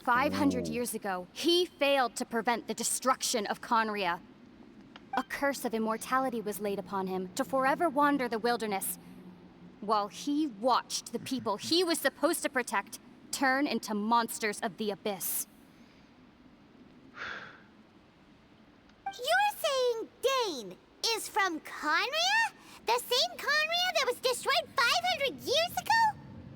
500 years ago, he failed to prevent the destruction of Conria. A curse of immortality was laid upon him to forever wander the wilderness, while he watched the people he was supposed to protect turn into monsters of the Abyss. You're saying Dane is from Conria? The same Conria that was destroyed 500 years ago?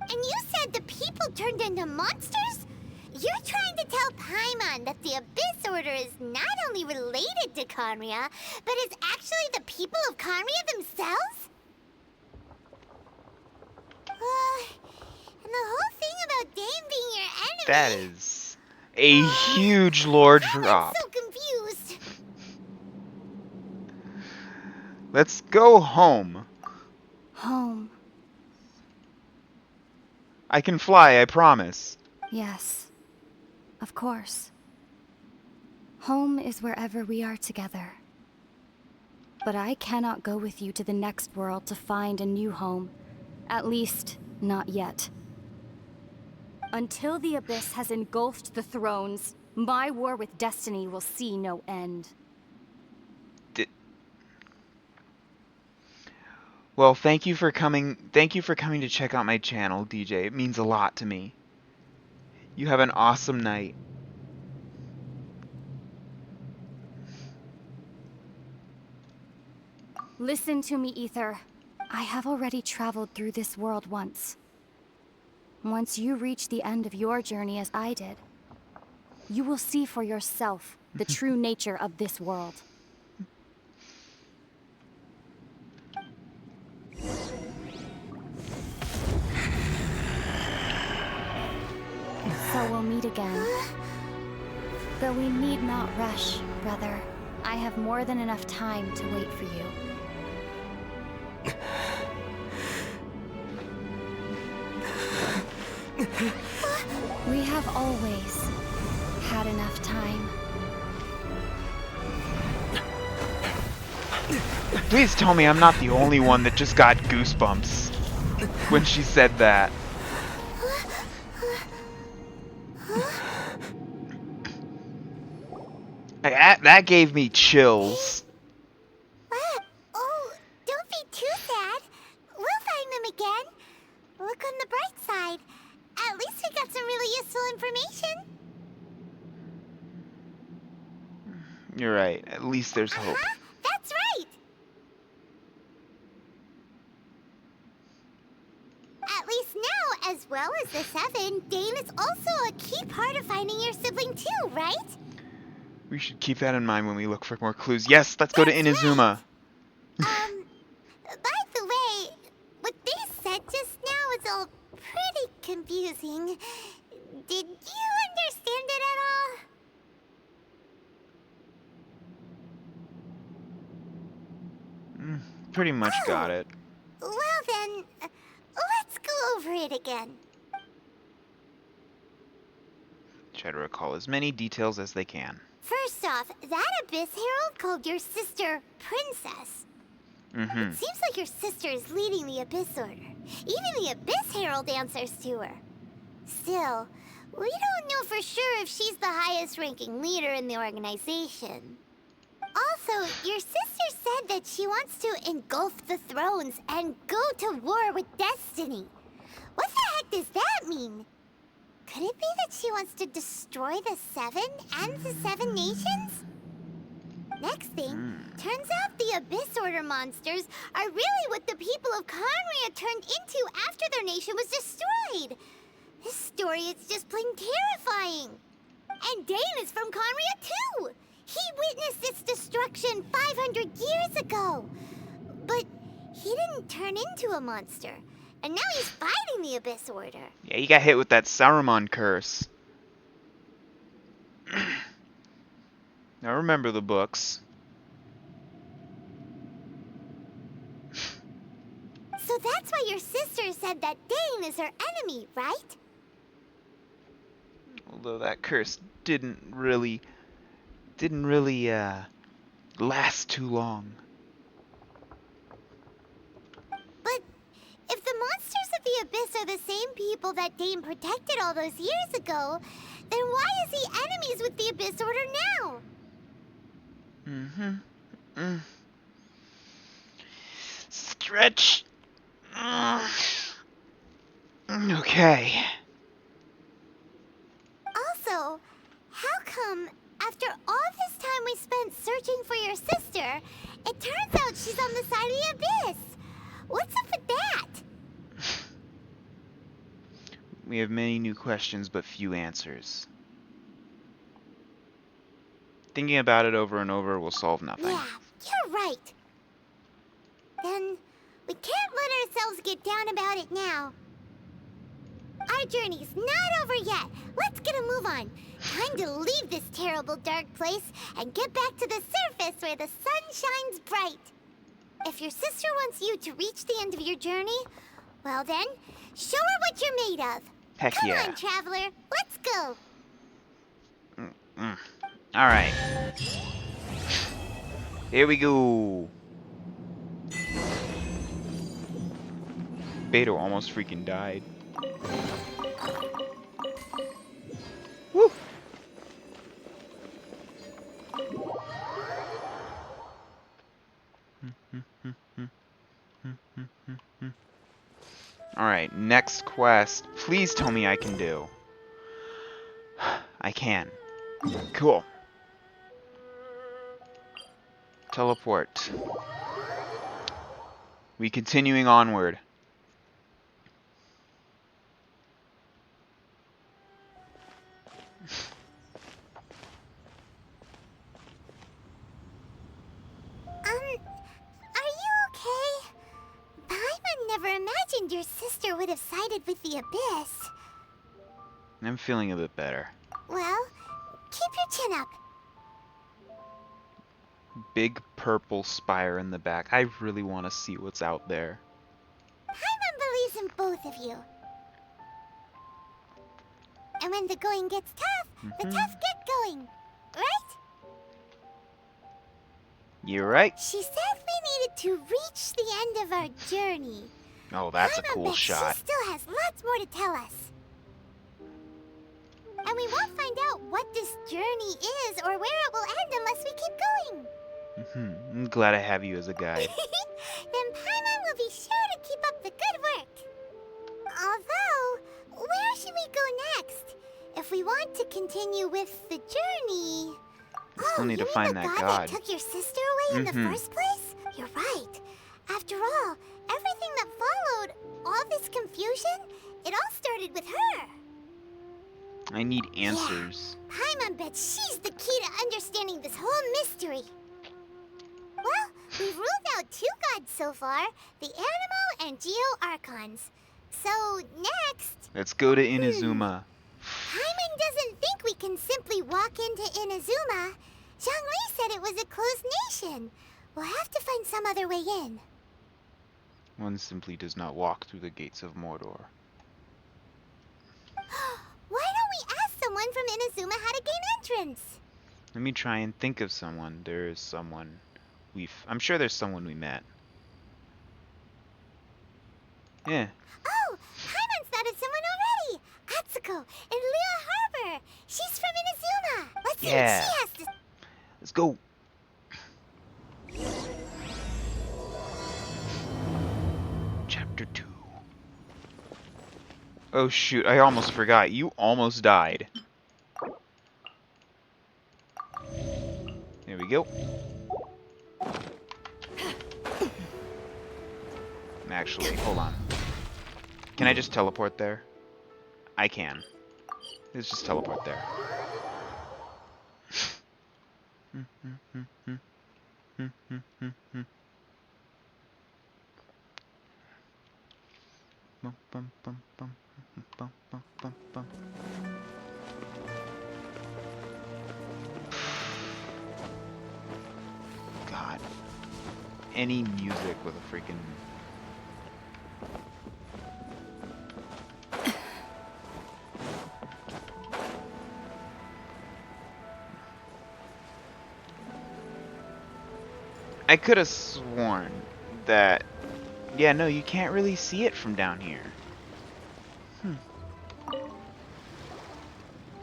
And you said the people turned into monsters? You're trying to tell Paimon that the Abyss Order is not only related to Conria, but is actually the people of Conria themselves? And the whole thing about Dane being your enemy... That is a huge lore drop. I'm so confused. Let's go home. Home. I can fly, I promise. Yes, of course. Home is wherever we are together. But I cannot go with you to the next world to find a new home. At least, not yet. Until the Abyss has engulfed the thrones, my war with destiny will see no end. Well, thank you for coming to check out my channel, DJ. It means a lot to me. You have an awesome night. Listen to me, Ether. I have already traveled through this world once. Once you reach the end of your journey as I did, you will see for yourself the true nature of this world. So we'll meet again. Though we need not rush, brother. I have more than enough time to wait for you. We have always had enough time. Please tell me I'm not the only one that just got goosebumps when she said that. That gave me chills. Oh, don't be too sad. We'll find them again. Look on the bright side. At least we got some really useful information. You're right. At least there's hope. That's right. At least now, as well as the Seven, Dane is also a key part of finding your sibling too, right? We should keep that in mind when we look for more clues. Yes, let's go to Inazuma. By the way, what they said just now is all pretty confusing. Did you understand it at all? Pretty much got it. Well then, let's go over it again. Try to recall as many details as they can. First off, that Abyss Herald called your sister Princess. It seems like your sister is leading the Abyss Order. Even the Abyss Herald answers to her. Still, we don't know for sure if she's the highest ranking leader in the organization. Also, your sister said that she wants to engulf the thrones and go to war with destiny. What the heck does that mean? Could it be that she wants to destroy the Seven and the Seven Nations? Next thing, turns out the Abyss Order monsters are really what the people of Conria turned into after their nation was destroyed. This story is just plain terrifying. And Dane is from Conria too. He witnessed its destruction 500 years ago. But he didn't turn into a monster. And now he's fighting the Abyss Order. Yeah, he got hit with that Saruman curse. Now remember the books. So that's why your sister said that Dane is her enemy, right? Although that curse didn't really last too long. But if the monsters of the Abyss are the same people that Dane protected all those years ago, then why is he enemies with the Abyss Order now? Stretch. Okay. Also, how come after all this time we spent searching for your sister, it turns out she's on the side of the Abyss? What's up with that? We have many new questions, but few answers. Thinking about it over and over will solve nothing. Yeah, you're right. Then we can't let ourselves get down about it now. Our journey's not over yet. Let's get a move on. Time to leave this terrible dark place and get back to the surface where the sun shines bright. If your sister wants you to reach the end of your journey, well then, show her what you're made of. Heck Come yeah. on, traveler. Let's go. Alright. Here we go. Beto almost freaking died. Woo! Alright, next quest. Please tell me I can do. I can. Cool. Teleport. We continuing onward. Are you okay? Paimon never imagined your sister would have sided with the Abyss. I'm feeling a bit better. Well, keep your chin up. Big purple spire in the back. I really want to see what's out there. Paimon believes in both of you. And when the going gets tough, the tough get going. Right? You're right. She said we needed to reach the end of our journey. Oh, that's a Paimon cool bets shot. She still has lots more to tell us. And we won't find out what this journey is or where it will end unless we keep going. I'm glad I have you as a guide. Then Paimon will be sure to keep up the good work. Although, where should we go next? If we want to continue with the journey... Still need to you find mean that the god. that took your sister away in the first place? You're right. After all, everything that followed, all this confusion, it all started with her. I need answers. Yeah, Paimon bets she's the key to understanding this whole mystery. Well, we've ruled out 2 gods so far, the Animo and Geo Archons. So, next... Let's go to Inazuma. Paimon doesn't think we can simply walk into Inazuma. Zhongli said it was a closed nation. We'll have to find some other way in. One simply does not walk through the gates of Mordor. Why don't we ask someone from Inazuma how to gain entrance? Let me try and think of someone. There is someone I'm sure there's someone we met. Yeah. Oh, Paimon's thought of someone already. Atsuko in Liyue Harbor. She's from Inazuma. Let's see what Yeah. she has to... Let's go. Chapter 2. Oh shoot, I almost forgot. You almost died. There we go. Actually, hold on. Can I just teleport there? I can. Let's just teleport there. God. Any music with a freaking... I could have sworn that... Yeah, no, you can't really see it from down here.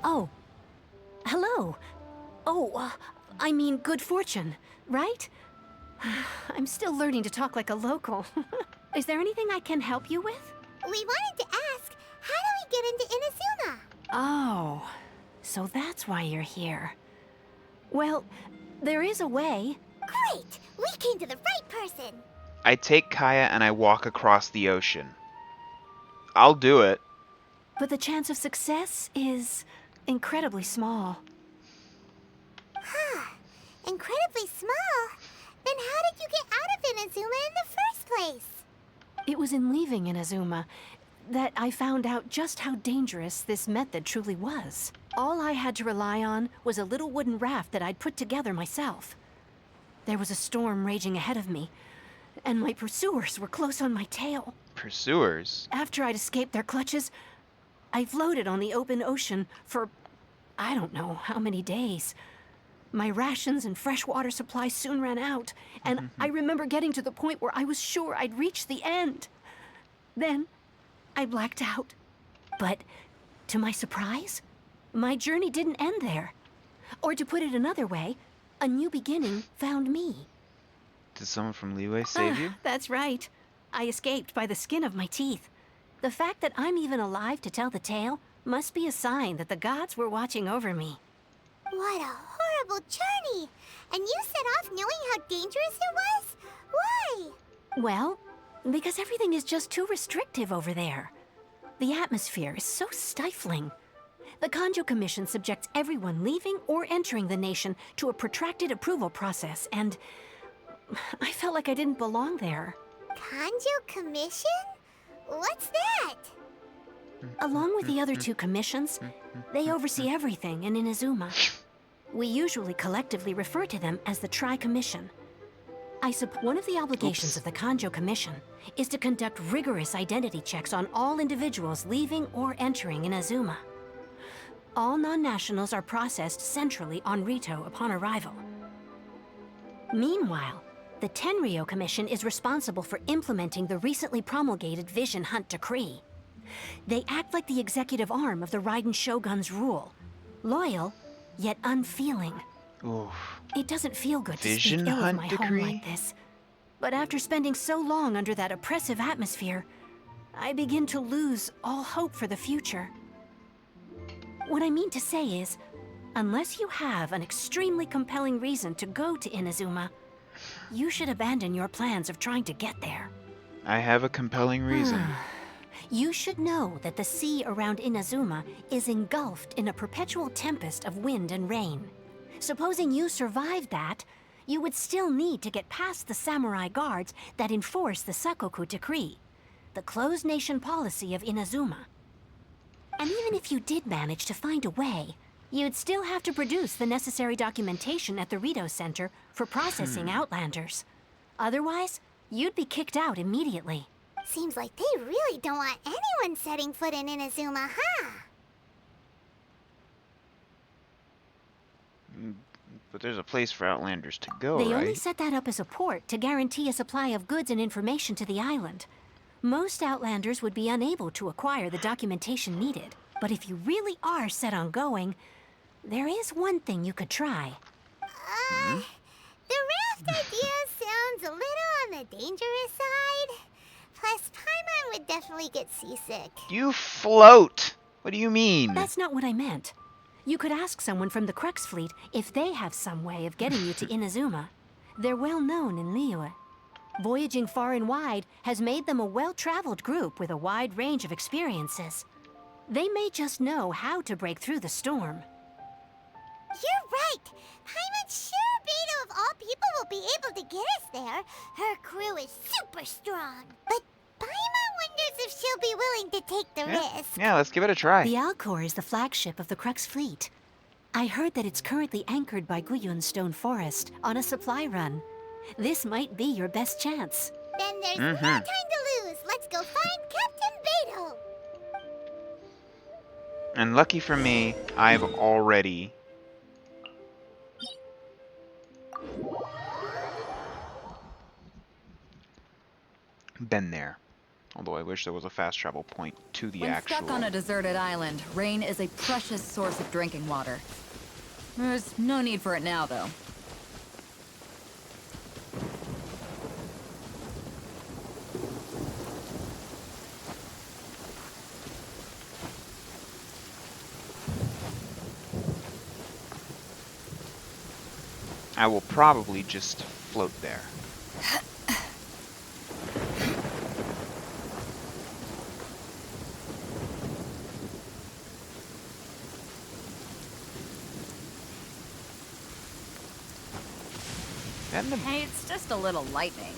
Oh. Hello. Oh, I mean good fortune, right? I'm still learning to talk like a local. Is there anything I can help you with? We wanted to ask, how do we get into Inazuma? Oh, so that's why you're here. Well, there is a way. Great! We came to the right person! I take Kaya and I walk across the ocean. I'll do it. But the chance of success is incredibly small. Huh. Incredibly small? Then how did you get out of Inazuma in the first place? It was in leaving Inazuma that I found out just how dangerous this method truly was. All I had to rely on was a little wooden raft that I'd put together myself. There was a storm raging ahead of me, and my pursuers were close on my tail. Pursuers? After I'd escaped their clutches, I floated on the open ocean for I don't know how many days. My rations and freshwater supplies soon ran out, and I remember getting to the point where I was sure I'd reached the end. Then, I blacked out. But, to my surprise, my journey didn't end there. Or to put it another way, a new beginning found me. Did someone from Leeway save you? That's right. I escaped by the skin of my teeth. The fact that I'm even alive to tell the tale must be a sign that the gods were watching over me. What a horrible journey! And you set off knowing how dangerous it was? Why? Well, because everything is just too restrictive over there. The atmosphere is so stifling. The Kanjo Commission subjects everyone leaving or entering the nation to a protracted approval process, and I felt like I didn't belong there. Kanjo Commission? What's that? Along with the other two commissions, they oversee everything in Inazuma. We usually collectively refer to them as the Tri-Commission. One of the obligations of the Kanjo Commission is to conduct rigorous identity checks on all individuals leaving or entering Inazuma. All non-nationals are processed centrally on Rito upon arrival. Meanwhile, the Tenryo Commission is responsible for implementing the recently promulgated Vision Hunt Decree. They act like the executive arm of the Raiden Shogun's rule. Loyal, yet unfeeling. Oof. It doesn't feel good to Vision speak ill of Hunt my Decree? home like this. But after spending so long under that oppressive atmosphere, I begin to lose all hope for the future. What I mean to say is, unless you have an extremely compelling reason to go to Inazuma, you should abandon your plans of trying to get there. I have a compelling reason. You should know that the sea around Inazuma is engulfed in a perpetual tempest of wind and rain. Supposing you survived that, you would still need to get past the samurai guards that enforce the Sakoku Decree, the closed nation policy of Inazuma. And even if you did manage to find a way, you'd still have to produce the necessary documentation at the Rito Center for processing Outlanders. Otherwise, you'd be kicked out immediately. Seems like they really don't want anyone setting foot in Inazuma, huh? But there's a place for Outlanders to go, They right? only set that up as a port to guarantee a supply of goods and information to the island. Most Outlanders would be unable to acquire the documentation needed. But if you really are set on going, there is one thing you could try. The raft idea sounds a little on the dangerous side. Plus, Paimon would definitely get seasick. You float! What do you mean? That's not what I meant. You could ask someone from the Crux Fleet if they have some way of getting you to Inazuma. They're well known in Liyue. Voyaging far and wide has made them a well-traveled group with a wide range of experiences. They may just know how to break through the storm. You're right! Paimon's sure Beto of all people will be able to get us there. Her crew is super strong. But Paimon wonders if she'll be willing to take the risk. Yeah, let's give it a try. The Alcor is the flagship of the Crux fleet. I heard that it's currently anchored by Guyun's Stone Forest on a supply run. This might be your best chance. Then there's no time to lose. Let's go find Captain Beto. And lucky for me, I've already... been there. Although I wish there was a fast travel point to the When actual... stuck on a deserted island, rain is a precious source of drinking water. There's no need for it now, though. I will probably just float there. Hey, it's just a little lightning.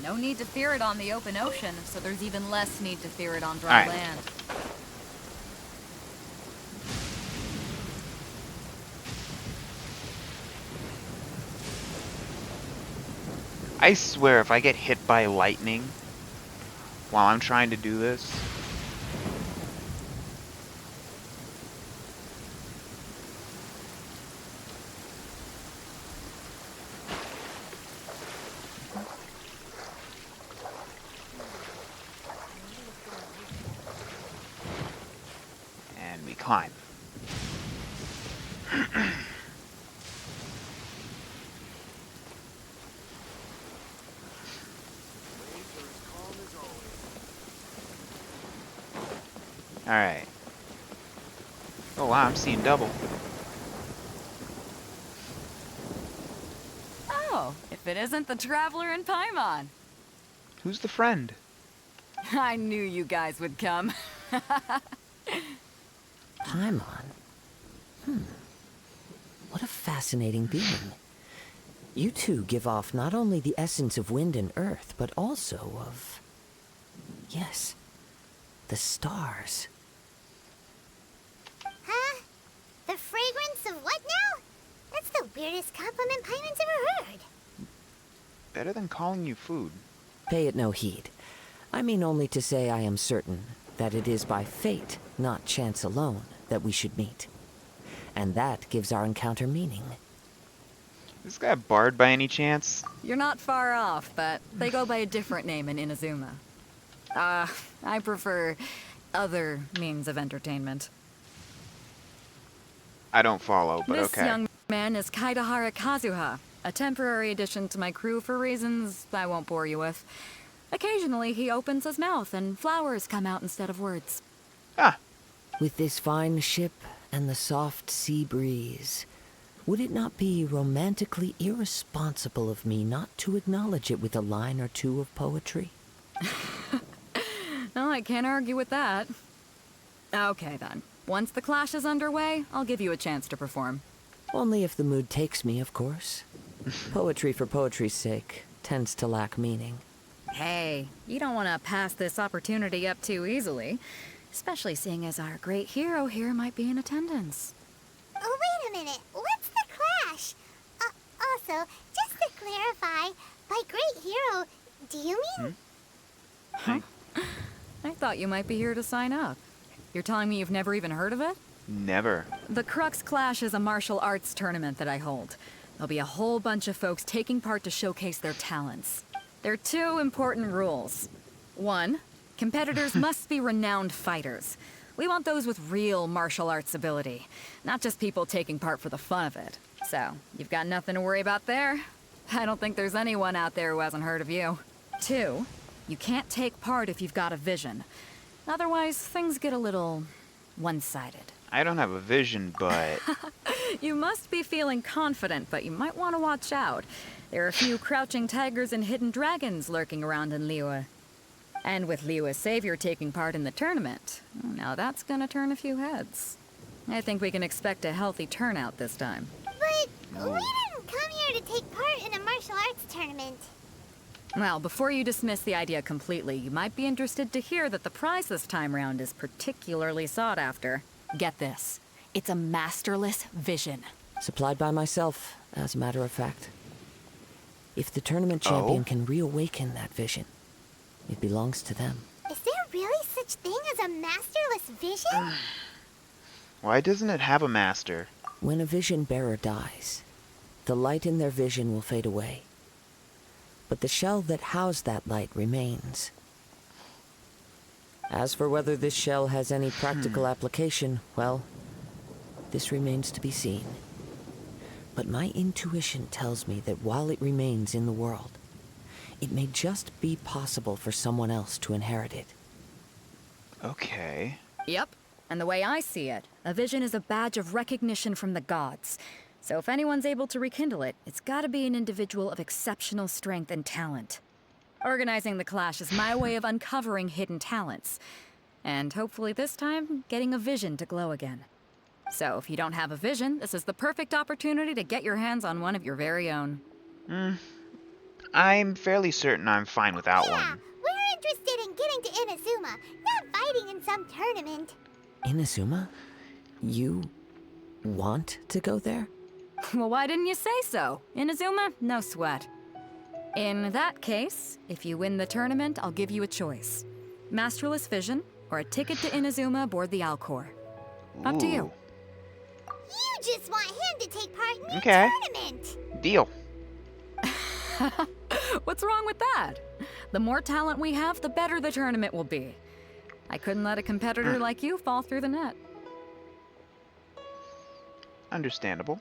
No need to fear it on the open ocean, so there's even less need to fear it on dry land. I swear, if I get hit by lightning while I'm trying to do this... And we climb. Alright. Oh wow, I'm seeing double. Oh, if it isn't the Traveler in Paimon. Who's the friend? I knew you guys would come. Paimon? What a fascinating being. You two give off not only the essence of wind and earth, but also of... yes, the stars. Huh? The fragrance of what now? That's the weirdest compliment Paimon's ever heard. Better than calling you food. Pay it no heed. I mean only to say I am certain that it is by fate, not chance alone, that we should meet. And that gives our encounter meaning. Is this guy a bard by any chance? You're not far off, but they go by a different name in Inazuma. I prefer other means of entertainment. I don't follow, but This okay. young man is Kaidahara Kazuha, a temporary addition to my crew for reasons I won't bore you with. Occasionally, he opens his mouth and flowers come out instead of words. With this fine ship and the soft sea breeze, would it not be romantically irresponsible of me not to acknowledge it with a line or two of poetry? Well, I can't argue with that. Okay, then. Once the clash is underway, I'll give you a chance to perform. Only if the mood takes me, of course. Poetry for poetry's sake tends to lack meaning. Hey, you don't want to pass this opportunity up too easily. Especially seeing as our great hero here might be in attendance. Oh, wait a minute. What's the clash? Also, just to clarify, by great hero, do you mean... Huh? I thought you might be here to sign up. You're telling me you've never even heard of it? Never. The Crux Clash is a martial arts tournament that I hold. There'll be a whole bunch of folks taking part to showcase their talents. There are two important rules. One, competitors must be renowned fighters. We want those with real martial arts ability, not just people taking part for the fun of it. So, you've got nothing to worry about there. I don't think there's anyone out there who hasn't heard of you. Two, you can't take part if you've got a vision. Otherwise, things get a little one-sided. I don't have a vision, but... You must be feeling confident, but you might want to watch out. There are a few crouching tigers and hidden dragons lurking around in Liyue. And with Liyue's savior taking part in the tournament, now that's gonna turn a few heads. I think we can expect a healthy turnout this time. But we didn't come here to take part in a martial arts tournament. Well, before you dismiss the idea completely, you might be interested to hear that the prize this time round is particularly sought after. Get this. It's a masterless vision. Supplied by myself, as a matter of fact. If the tournament champion can reawaken that vision, it belongs to them. Is there really such thing as a masterless vision? Why doesn't it have a master? When a vision bearer dies, the light in their vision will fade away. But the shell that housed that light remains. As for whether this shell has any practical application, well, this remains to be seen. But my intuition tells me that while it remains in the world, it may just be possible for someone else to inherit it. Okay. Yep. And the way I see it, a vision is a badge of recognition from the gods. So if anyone's able to rekindle it, it's gotta be an individual of exceptional strength and talent. Organizing the clash is my way of uncovering hidden talents. And hopefully this time, getting a vision to glow again. So if you don't have a vision, this is the perfect opportunity to get your hands on one of your very own. I'm fairly certain I'm fine without one. We're interested in getting to Inazuma, not fighting in some tournament. Inazuma? You want to go there? Well, why didn't you say so? Inazuma, no sweat. In that case, if you win the tournament, I'll give you a choice. Masterless Vision, or a ticket to Inazuma aboard the Alcor. Up to you. You just want him to take part in your Okay. tournament. Deal. What's wrong with that? The more talent we have, the better the tournament will be. I couldn't let a competitor like you fall through the net. Understandable.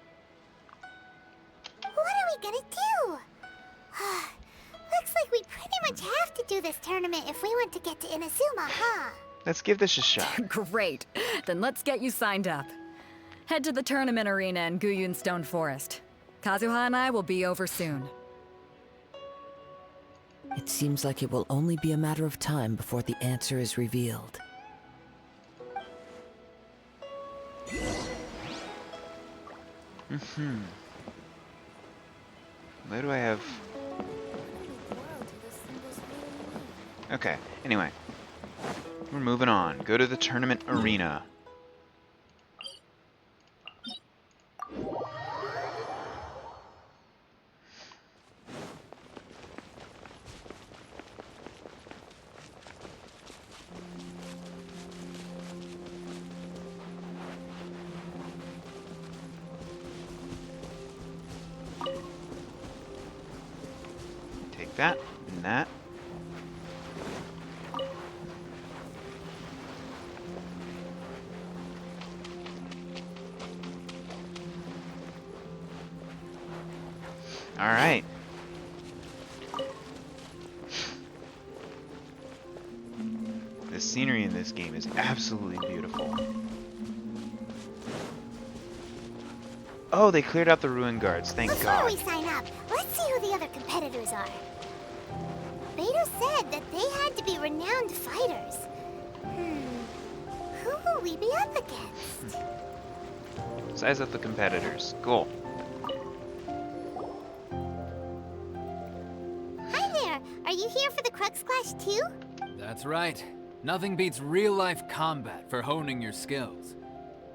What are we gonna do? Looks like we pretty much have to do this tournament if we want to get to Inazuma, huh? Let's give this a shot. Great. Then let's get you signed up. Head to the tournament arena in Guyun Stone Forest. Kazuha and I will be over soon. It seems like it will only be a matter of time before the answer is revealed. Where do I have... Okay, anyway. We're moving on. Go to the tournament arena. Take that and that. All right. The scenery in this game is absolutely beautiful. Oh, they cleared out the ruin guards. Thank Before God. we sign up, let's see who the other competitors are. Beto said that they had to be renowned fighters. Who will we be up against? Size up the competitors. Cool. Hi there. Are you here for the Crux Clash too? That's right. Nothing beats real-life combat for honing your skills.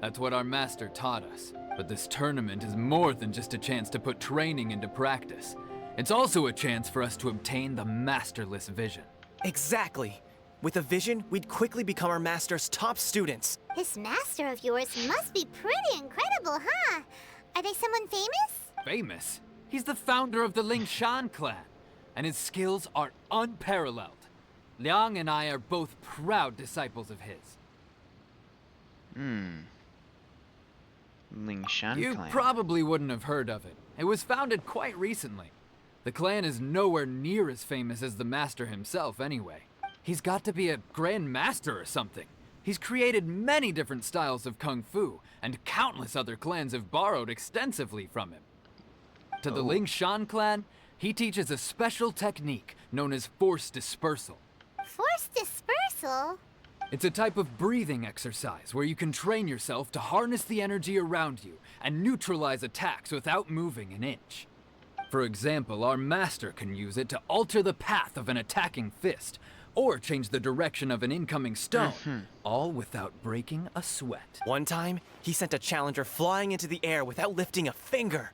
That's what our master taught us. But this tournament is more than just a chance to put training into practice. It's also a chance for us to obtain the masterless vision. Exactly. With a vision, we'd quickly become our master's top students. This master of yours must be pretty incredible, huh? Are they someone famous? Famous? He's the founder of the Lingshan clan, and his skills are unparalleled. Liang and I are both proud disciples of his. Lingshan You clan. probably wouldn't have heard of it. It was founded quite recently. The clan is nowhere near as famous as the master himself anyway. He's got to be a grand master or something. He's created many different styles of kung fu, and countless other clans have borrowed extensively from him. To the Lingshan clan, he teaches a special technique known as force dispersal. Force dispersal? It's a type of breathing exercise where you can train yourself to harness the energy around you and neutralize attacks without moving an inch. For example, our master can use it to alter the path of an attacking fist, or change the direction of an incoming stone, all without breaking a sweat. One time, he sent a challenger flying into the air without lifting a finger.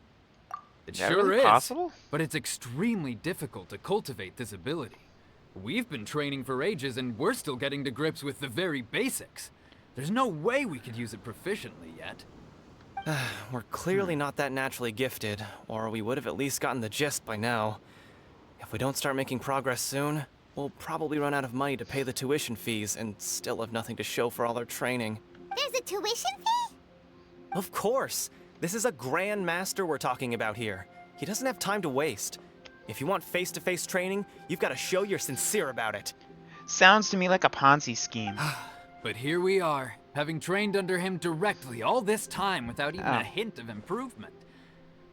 It Is that sure really is, possible? but it's extremely difficult to cultivate this ability. We've been training for ages and we're still getting to grips with the very basics. There's no way we could use it proficiently yet. We're clearly not that naturally gifted, or we would have at least gotten the gist by now. If we don't start making progress soon, we'll probably run out of money to pay the tuition fees and still have nothing to show for all our training. There's a tuition fee? Of course! This is a Grand Master we're talking about here. He doesn't have time to waste. If you want face-to-face training, you've got to show you're sincere about it. Sounds to me like a Ponzi scheme. But here we are, having trained under him directly all this time without even a hint of improvement.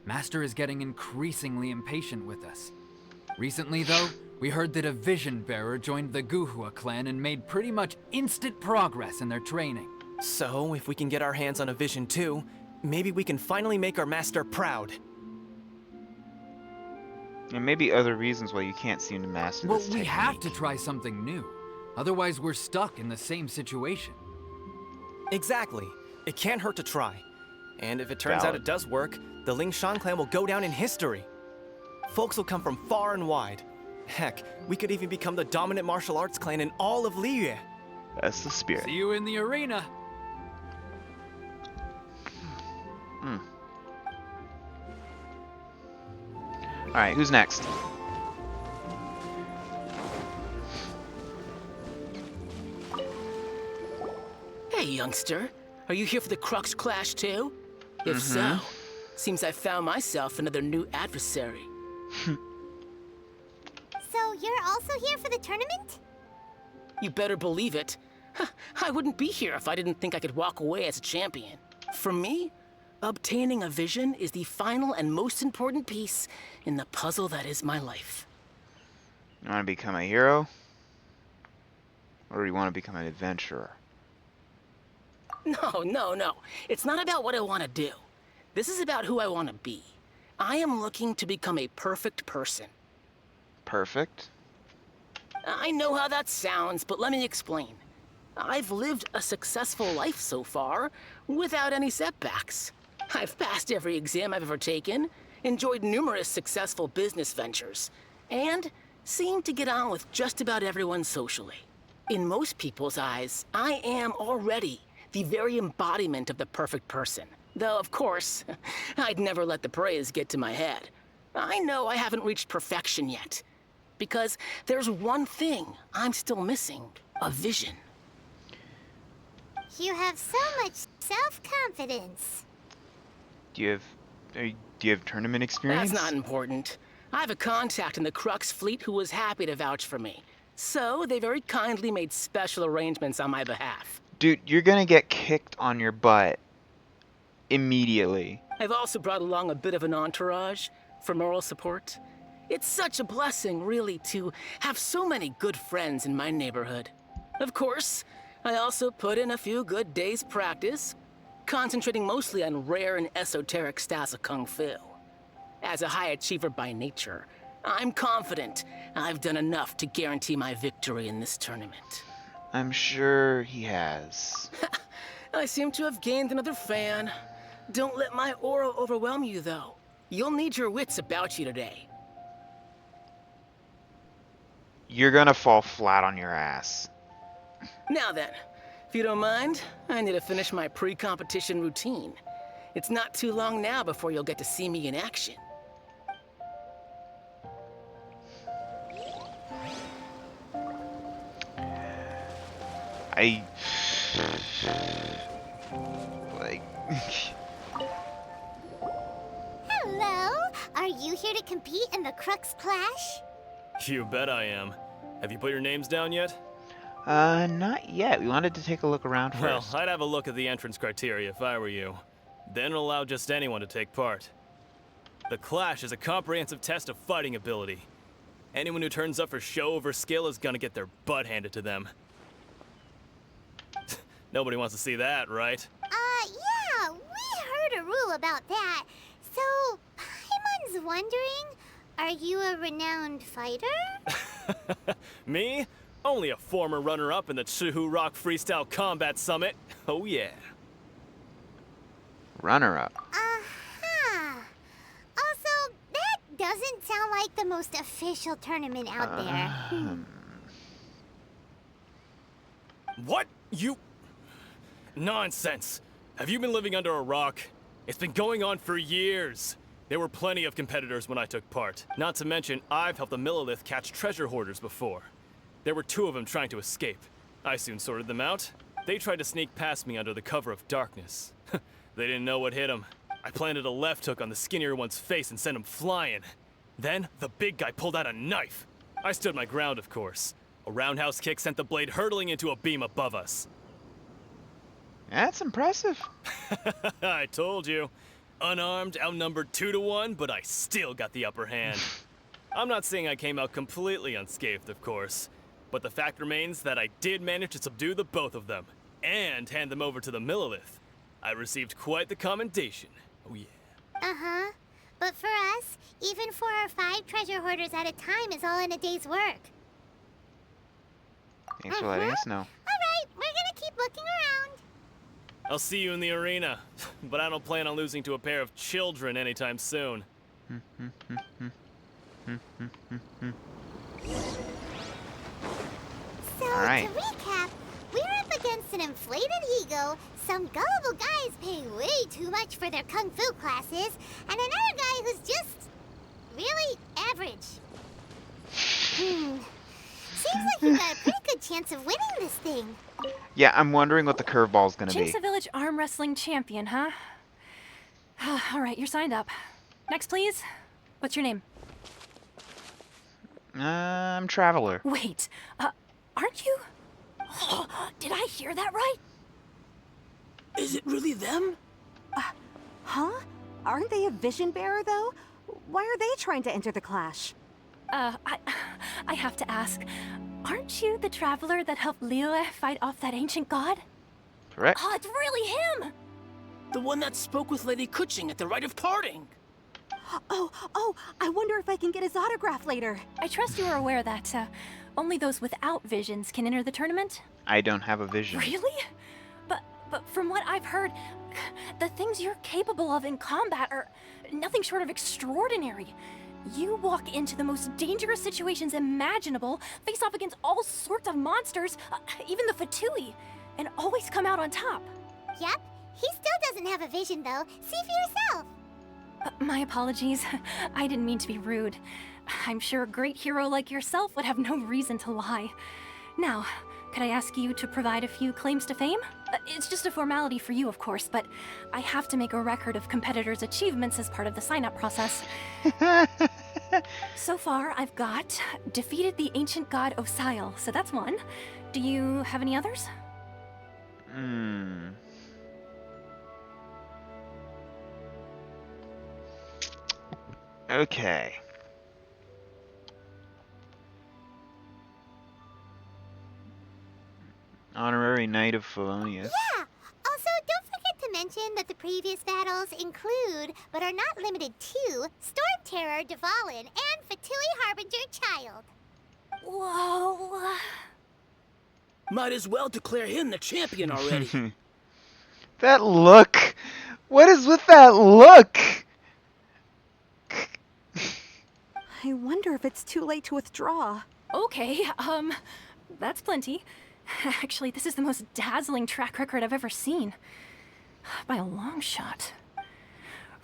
Master is getting increasingly impatient with us. Recently, though, we heard that a vision bearer joined the Guhua clan and made pretty much instant progress in their training. So, if we can get our hands on a vision too, maybe we can finally make our master proud. And maybe other reasons why you can't seem to master Well, this we technique. have to try something new. Otherwise, we're stuck in the same situation. Exactly. It can't hurt to try. And if it turns out Valid. it does work, the Ling Shan clan will go down in history. Folks will come from far and wide. Heck, we could even become the dominant martial arts clan in all of Liyue. That's the spirit. See you in the arena. Alright, who's next? Hey, youngster. Are you here for the Crux Clash too? If so, seems I found myself another new adversary. So you're also here for the tournament? You better believe it. I wouldn't be here if I didn't think I could walk away as a champion. For me, obtaining a vision is the final and most important piece in the puzzle that is my life. You want to become a hero? Or do you want to become an adventurer? No. It's not about what I want to do. This is about who I want to be. I am looking to become a perfect person. Perfect? I know how that sounds, but let me explain. I've lived a successful life so far, without any setbacks. I've passed every exam I've ever taken, enjoyed numerous successful business ventures, and seemed to get on with just about everyone socially. In most people's eyes, I am already the very embodiment of the perfect person. Though, of course, I'd never let the praise get to my head. I know I haven't reached perfection yet, because there's one thing I'm still missing: a vision. You have so much self-confidence. Do you have tournament experience? That's not important. I have a contact in the Crux fleet who was happy to vouch for me. So they very kindly made special arrangements on my behalf. Dude, you're gonna get kicked on your butt immediately. I've also brought along a bit of an entourage for moral support. It's such a blessing, really, to have so many good friends in my neighborhood. Of course, I also put in a few good days' practice, concentrating mostly on rare and esoteric styles of Kung Fu. As a high achiever by nature, I'm confident I've done enough to guarantee my victory in this tournament. I'm sure he has. I seem to have gained another fan. Don't let my aura overwhelm you, though. You'll need your wits about you today. You're gonna fall flat on your ass. Now then, if you don't mind, I need to finish my pre-competition routine. It's not too long now before you'll get to see me in action. Like... Hello? Are you here to compete in the Crux Clash? You bet I am. Have you put your names down yet? Not yet. We wanted to take a look around Well, first. I'd have a look at the entrance criteria if I were you. Then allow just anyone to take part. The Clash is a comprehensive test of fighting ability. Anyone who turns up for show over skill is gonna get their butt handed to them. Nobody wants to see that, right? Yeah, we heard a rule about that. So, Paimon one's wondering, are you a renowned fighter? Me? Only a former runner-up in the Chihu Rock Freestyle Combat Summit. Oh yeah. Runner-up. Aha! Also, that doesn't sound like the most official tournament out there. What? You... Nonsense. Have you been living under a rock? It's been going on for years. There were plenty of competitors when I took part. Not to mention, I've helped the Millilith catch treasure hoarders before. There were 2 of them trying to escape. I soon sorted them out. They tried to sneak past me under the cover of darkness. They didn't know what hit them. I planted a left hook on the skinnier one's face and sent him flying. Then, the big guy pulled out a knife. I stood my ground, of course. A roundhouse kick sent the blade hurtling into a beam above us. That's impressive. I told you. Unarmed, outnumbered 2 to 1, but I still got the upper hand. I'm not saying I came out completely unscathed, of course. But the fact remains that I did manage to subdue the both of them, and hand them over to the Millilith. I received quite the commendation. Oh yeah. Uh-huh. But for us, even 4 or 5 treasure hoarders at a time is all in a day's work. Thanks for letting us know. Alright, we're gonna keep looking around. I'll see you in the arena, but I don't plan on losing to a pair of children anytime soon. So, Alright. to recap, we're up against an inflated ego, some gullible guys paying way too much for their kung fu classes, and another guy who's just really average. Seems like you've got a pretty good chance of winning this thing. Yeah, I'm wondering what the curveball's gonna be. Chinsa Village arm wrestling champion, huh? All right, you're signed up. Next, please. What's your name? I'm Traveler. Wait, aren't you? Did I hear that right? Is it really them? Huh? Aren't they a vision bearer, though? Why are they trying to enter the clash? I have to ask, aren't you the traveler that helped Liyue fight off that ancient god? Correct. Oh, it's really him! The one that spoke with Lady Kuching at the rite of parting. Oh, I wonder if I can get his autograph later. I trust you are aware that only those without visions can enter the tournament? I don't have a vision. Really? But from what I've heard, the things you're capable of in combat are nothing short of extraordinary. You walk into the most dangerous situations imaginable, face off against all sorts of monsters, even the Fatui, and always come out on top. Yep, he still doesn't have a vision though. See for yourself. My apologies. I didn't mean to be rude. I'm sure a great hero like yourself would have no reason to lie. Now, could I ask you to provide a few claims to fame? It's just a formality for you, of course, but I have to make a record of competitors' achievements as part of the sign-up process. So far, I've got defeated the ancient god Osile, so that's one. Do you have any others? Okay. Honorary Knight of Felonious. Yeah! Also, don't forget to mention that the previous battles include, but are not limited to, Storm Terror, Dvalin, and Fatui Harbinger Child. Whoa! Might as well declare him the champion already. That look! What is with that look? I wonder if it's too late to withdraw. Okay, that's plenty. Actually, this is the most dazzling track record I've ever seen. By a long shot.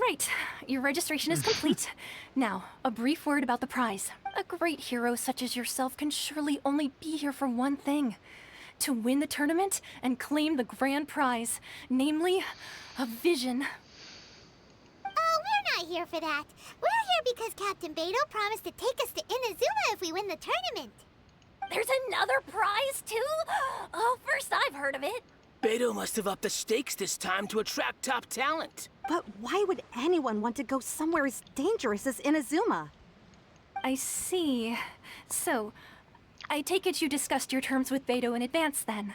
Right, your registration is complete. Now, a brief word about the prize. A great hero such as yourself can surely only be here for one thing. To win the tournament and claim the grand prize, namely, a vision. Oh, we're not here for that. We're here because Captain Beto promised to take us to Inazuma if we win the tournament. There's another prize, too? Oh, first I've heard of it. Beto must have upped the stakes this time to attract top talent. But why would anyone want to go somewhere as dangerous as Inazuma? I see. So, I take it you discussed your terms with Beto in advance, then?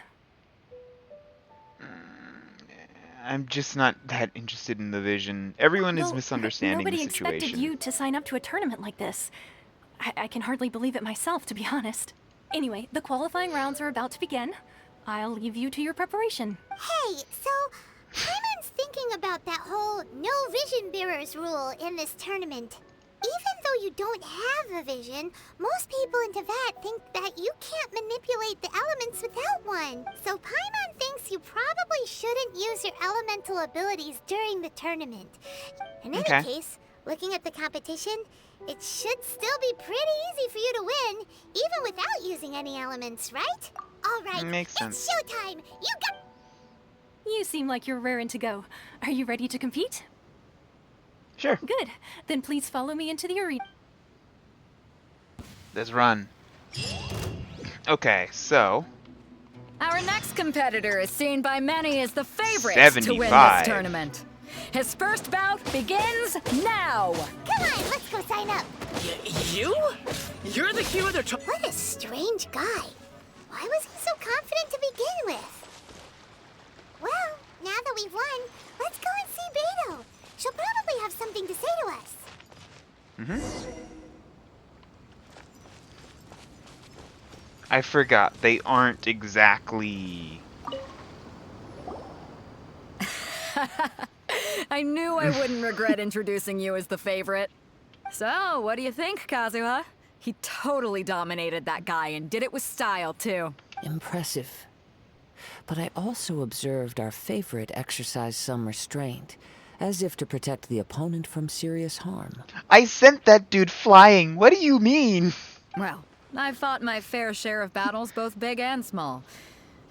I'm just not that interested in the vision. Everyone is misunderstanding the Nobody expected situation. you to sign up to a tournament like this. I can hardly believe it myself, to be honest. Anyway, the qualifying rounds are about to begin. I'll leave you to your preparation. Hey, so Paimon's thinking about that whole no vision bearers rule in this tournament. Even though you don't have a vision, most people in Teyvat think that you can't manipulate the elements without one. So Paimon thinks you probably shouldn't use your elemental abilities during the tournament. In any case, looking at the competition, it should still be pretty easy for you to win, even without using any elements, right? Alright, Makes sense. it's showtime! You seem like you're raring to go. Are you ready to compete? Sure. Good. Then please follow me into the arena. Let's run. Okay, so... Our next competitor is seen by many as the favorite to win 75. this tournament. His first bout begins now! Come on, let's go sign up! You? You're the hero they're What a strange guy. Why was he so confident to begin with? Well, now that we've won, let's go and see Beto. She'll probably have something to say to us. I forgot, they aren't exactly... I knew I wouldn't regret introducing you as the favorite. So, what do you think, Kazuha? He totally dominated that guy and did it with style, too. Impressive. But I also observed our favorite exercise some restraint, as if to protect the opponent from serious harm. I sent that dude flying, what do you mean? Well, I've fought my fair share of battles, both big and small.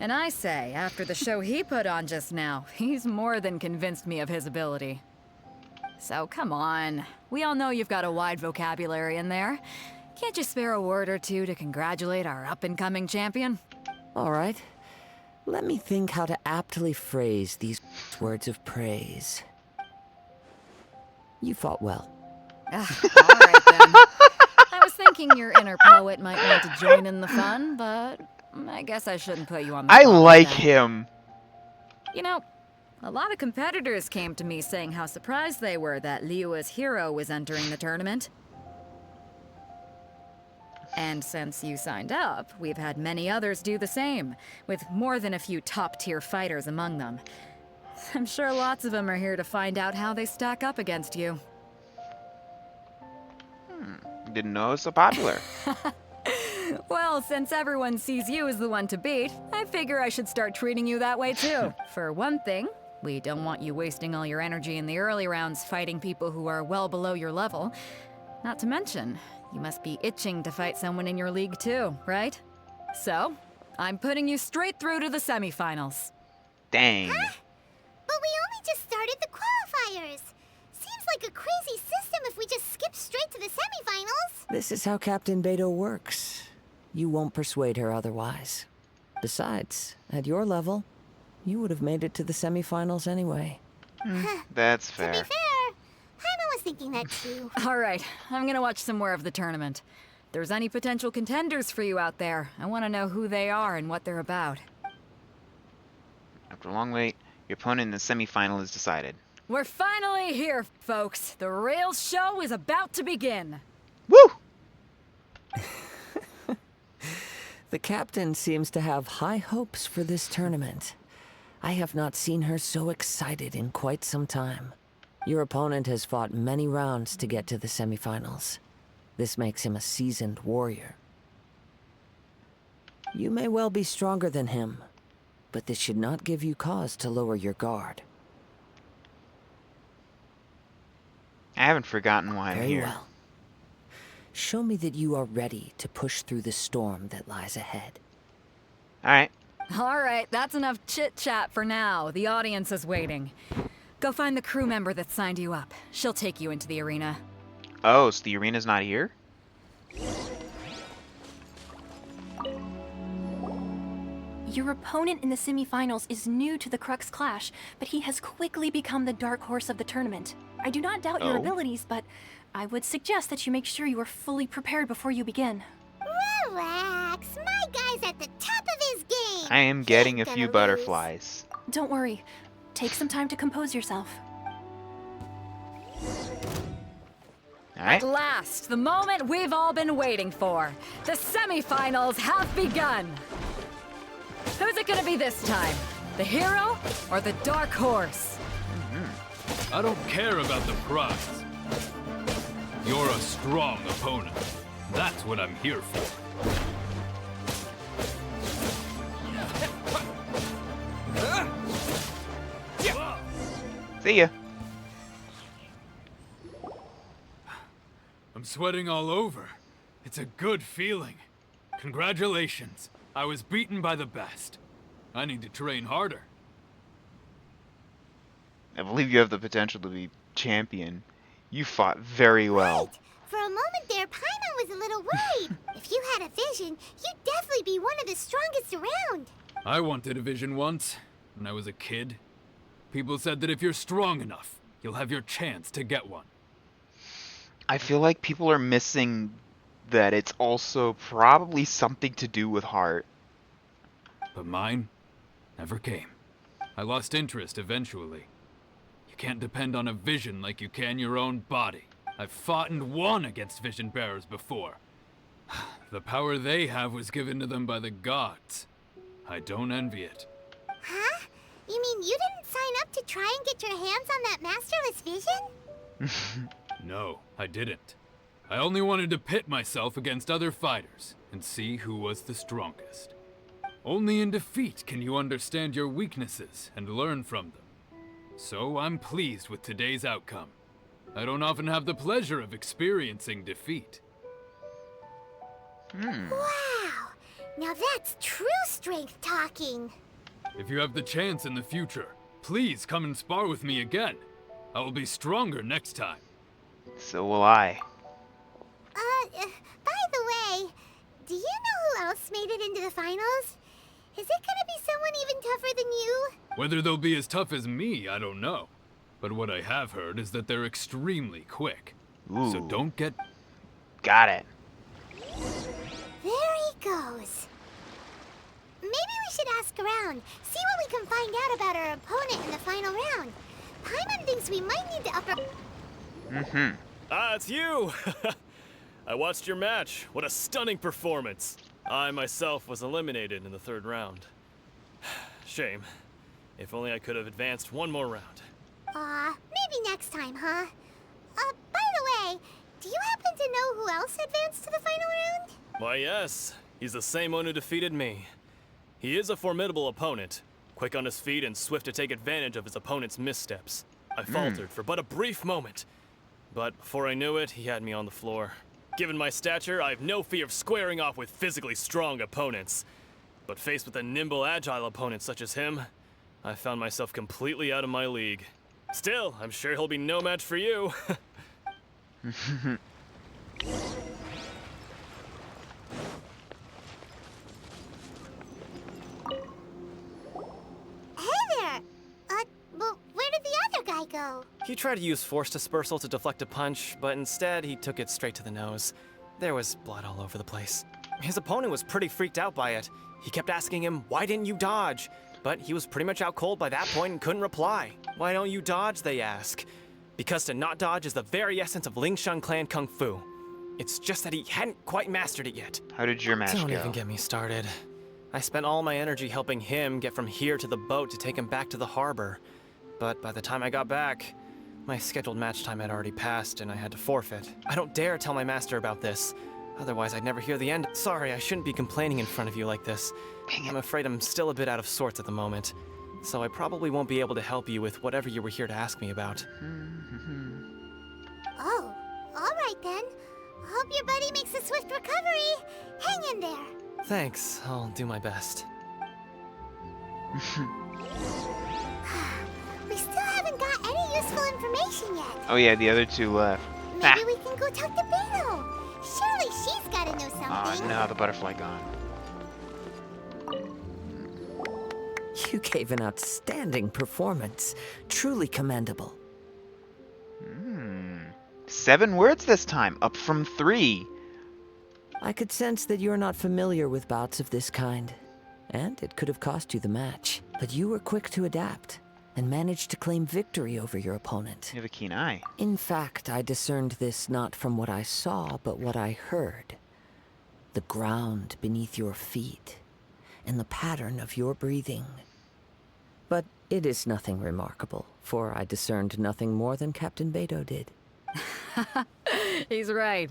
And I say, after the show he put on just now, he's more than convinced me of his ability. So come on, we all know you've got a wide vocabulary in there. Can't you spare a word or two to congratulate our up-and-coming champion? All right. Let me think how to aptly phrase these words of praise. You fought well. All right then. I was thinking your inner poet might want to join in the fun, but I guess I shouldn't put you on the I spot like that. him. You know, a lot of competitors came to me saying how surprised they were that Liyue's hero was entering the tournament. And since you signed up, we've had many others do the same, with more than a few top-tier fighters among them. I'm sure lots of them are here to find out how they stack up against you. Didn't know it was so popular. Well, since everyone sees you as the one to beat, I figure I should start treating you that way too. For one thing, we don't want you wasting all your energy in the early rounds fighting people who are well below your level. Not to mention, you must be itching to fight someone in your league too, right? So, I'm putting you straight through to the semifinals. Dang. But we only just started the qualifiers. Seems like a crazy system if we just skip straight to the semifinals. This is how Captain Beto works. You won't persuade her otherwise. Besides, at your level, you would have made it to the semifinals anyway. That's To fair. be fair, Paimon was thinking that too. All right, I'm gonna watch some more of the tournament. If there's any potential contenders for you out there, I want to know who they are and what they're about. After a long wait, your opponent in the semifinal is decided. We're finally here, folks. The real show is about to begin. Woo! The captain seems to have high hopes for this tournament. I have not seen her so excited in quite some time. Your opponent has fought many rounds to get to the semifinals. This makes him a seasoned warrior. You may well be stronger than him, but this should not give you cause to lower your guard. I haven't forgotten why I'm Very here. well. Show me that you are ready to push through the storm that lies ahead. Alright. All right, that's enough chit-chat for now. The audience is waiting. Go find the crew member that signed you up. She'll take you into the arena. Oh, so the arena's not here? Your opponent in the semifinals is new to the Crux Clash, but he has quickly become the dark horse of the tournament. I do not doubt your Oh. abilities, but I would suggest that you make sure you are fully prepared before you begin. Relax, my guy's at the top of his game. I am getting a Gonna few lose. butterflies. Don't worry. take some time to compose yourself. Alright. At last, the moment we've all been waiting for. The semifinals have begun. Who's it gonna be this time? The hero or the dark horse? I don't care about the prize. You're a strong opponent. That's what I'm here for. See ya. I'm sweating all over. It's a good feeling. Congratulations. I was beaten by the best. I need to train harder. I believe you have the potential to be champion. You fought very well. Right. For a moment there, Paimon was a little worried. If you had a vision, you'd definitely be one of the strongest around. I wanted a vision once, when I was a kid. People said that if you're strong enough, you'll have your chance to get one. I feel like people are missing that it's also probably something to do with heart. But mine never came. I lost interest eventually. You can't depend on a vision like you can your own body. I've fought and won against vision bearers before. The power they have was given to them by the gods. I don't envy it. Huh? You mean you didn't sign up to try and get your hands on that masterless vision? No, I didn't. I only wanted to pit myself against other fighters and see who was the strongest. Only in defeat can you understand your weaknesses and learn from them. So I'm pleased with today's outcome. I don't often have the pleasure of experiencing defeat. Wow! Now that's true strength talking. If you have the chance in the future, please come and spar with me again. I will be stronger next time. So will I. By the way, do you know who else made it into the finals? Is it gonna be someone even tougher than you? Whether they'll be as tough as me, I don't know. But what I have heard is that they're extremely quick. Ooh. So don't get... Got it. There he goes. Maybe we should ask around, see what we can find out about our opponent in the final round. Paimon thinks we might need to up our... Ah, it's you! I watched your match. What a stunning performance. I myself was eliminated in the third round. Shame. If only I could have advanced one more round. Maybe next time, huh? By the way, do you happen to know who else advanced to the final round? Why, yes. He's the same one who defeated me. He is a formidable opponent, quick on his feet and swift to take advantage of his opponent's missteps. I faltered for but a brief moment, but before I knew it, he had me on the floor. Given my stature, I have no fear of squaring off with physically strong opponents. But faced with a nimble, agile opponent such as him, I found myself completely out of my league. Still, I'm sure he'll be no match for you. Hey there! Well, where did the other guy go? He tried to use force dispersal to deflect a punch, but instead he took it straight to the nose. There was blood all over the place. His opponent was pretty freaked out by it. He kept asking him, "Why didn't you dodge?" But he was pretty much out cold by that point and couldn't reply. "Why don't you dodge?" they ask. Because to not dodge is the very essence of Ling Shun Clan Kung Fu. It's just that he hadn't quite mastered it yet. How did your match Don't go? even get me started. I spent all my energy helping him get from here to the boat to take him back to the harbor. But by the time I got back, my scheduled match time had already passed and I had to forfeit. I don't dare tell my master about this. Otherwise, I'd never hear the end. Sorry, I shouldn't be complaining in front of you like this. I'm afraid I'm still a bit out of sorts at the moment. So I probably won't be able to help you with whatever you were here to ask me about. Oh, alright then. Hope your buddy makes a swift recovery. Hang in there. Thanks, I'll do my best. We still haven't got any useful information yet. Oh yeah, the other two left. Maybe we can go talk to Beto. Surely she's gotta know something. Oh no, the butterfly gone. You gave an outstanding performance. Truly commendable. 7 words this time, up from 3. I could sense that you're not familiar with bouts of this kind, and it could have cost you the match. But you were quick to adapt. and managed to claim victory over your opponent. You have a keen eye. In fact, I discerned this not from what I saw, but what I heard. The ground beneath your feet, and the pattern of your breathing. But it is nothing remarkable, for I discerned nothing more than Captain Beto did. He's right.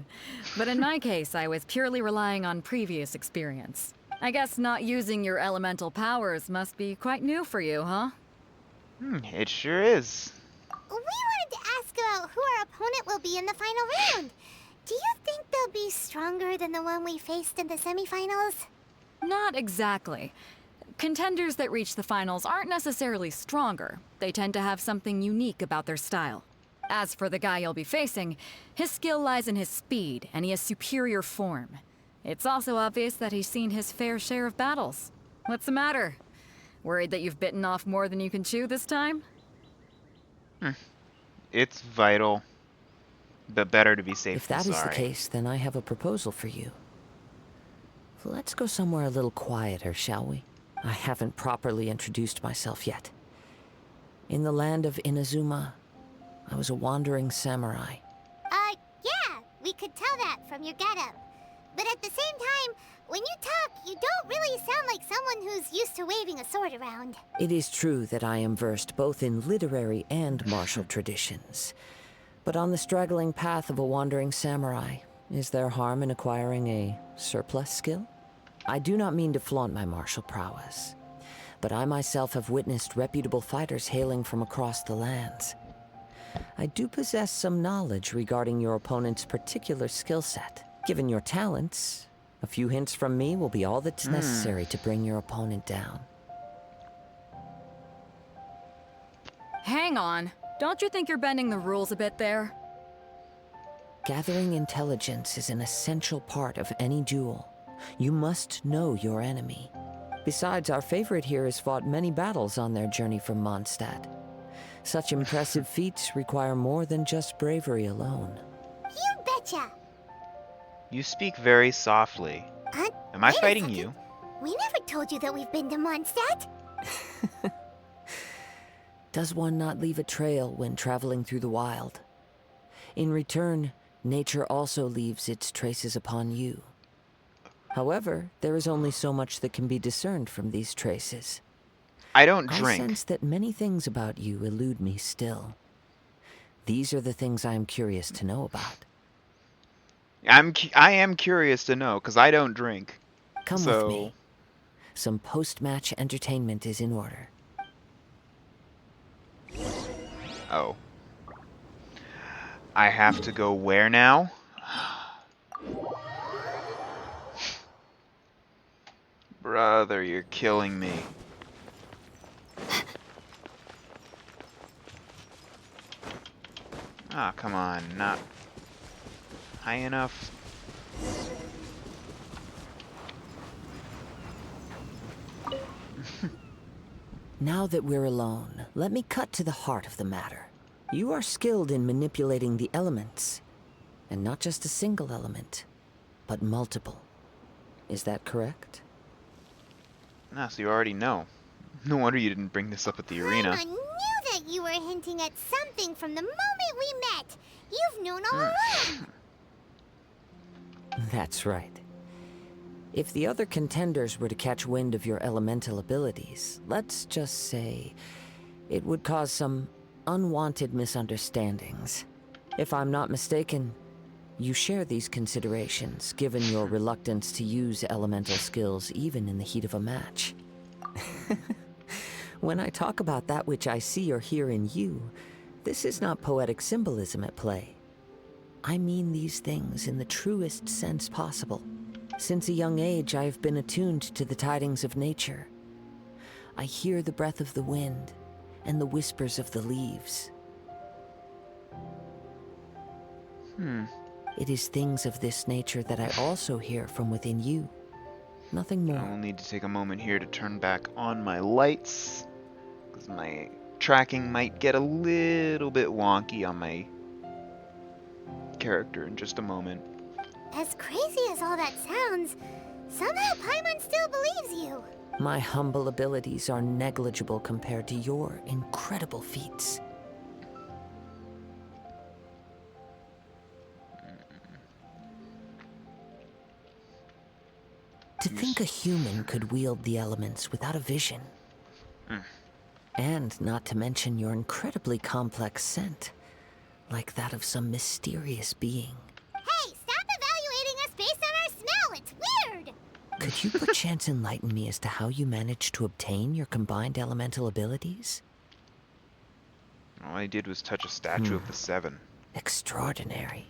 But in my case, I was purely relying on previous experience. I guess not using your elemental powers must be quite new for you, huh? It sure is. We wanted to ask about who our opponent will be in the final round. Do you think they'll be stronger than the one we faced in the semifinals? Not exactly. Contenders that reach the finals aren't necessarily stronger. They tend to have something unique about their style. As for the guy you'll be facing, his skill lies in his speed, and he has superior form. It's also obvious that he's seen his fair share of battles. What's the matter? Worried that you've bitten off more than you can chew this time? It's vital, but better to be safe If than that is sorry. the case, then I have a proposal for you. Let's go somewhere a little quieter, shall we? I haven't properly introduced myself yet. In the land of Inazuma, I was a wandering samurai. Yeah, we could tell that from your getup. But at the same time, when you talk, you don't really sound like someone who's used to waving a sword around. It is true that I am versed both in literary and martial traditions. But on the straggling path of a wandering samurai, is there harm in acquiring a surplus skill? I do not mean to flaunt my martial prowess, but I myself have witnessed reputable fighters hailing from across the lands. I do possess some knowledge regarding your opponent's particular skill set. Given your talents, a few hints from me will be all that's necessary to bring your opponent down. Hang on. Don't you think you're bending the rules a bit there? Gathering intelligence is an essential part of any duel. You must know your enemy. Besides, our favorite here has fought many battles on their journey from Mondstadt. Such impressive feats require more than just bravery alone. You betcha! You speak very softly. Am I fighting you? We never told you that we've been to Mondstadt. Does one not leave a trail when traveling through the wild? In return, nature also leaves its traces upon you. However, there is only so much that can be discerned from these traces. I don't drink. I sense that many things about you elude me still. These are the things I am curious to know about. I am curious to know, because I don't drink. Come with me. Some post-match entertainment is in order. Oh. I have to go where now? Brother, you're killing me. Ah, come on, not high enough. Now that we're alone, let me cut to the heart of the matter. You are skilled in manipulating the elements, and not just a single element, but multiple. Is that correct? Ah, so you already know. No wonder you didn't bring this up at the arena. I knew that you were hinting at something from the moment we met. You've known all along. That's right. If the other contenders were to catch wind of your elemental abilities, let's just say it would cause some unwanted misunderstandings. If I'm not mistaken, you share these considerations, given your reluctance to use elemental skills even in the heat of a match. When I talk about that which I see or hear in you, this is not poetic symbolism at play. I mean these things in the truest sense possible. Since a young age, I have been attuned to the tidings of nature. I hear the breath of the wind and the whispers of the leaves. It is things of this nature that I also hear from within you. Nothing more. I'll need to take a moment here to turn back on my lights, because my tracking might get a little bit wonky on my character in just a moment. As crazy as all that sounds, somehow Paimon still believes you. My humble abilities are negligible compared to your incredible feats. To think a human could wield the elements without a vision. And not to mention your incredibly complex scent, like that of some mysterious being. Hey, stop evaluating us based on our smell! It's weird! Could you perchance enlighten me as to how you managed to obtain your combined elemental abilities? All I did was touch a statue of the Seven. Extraordinary.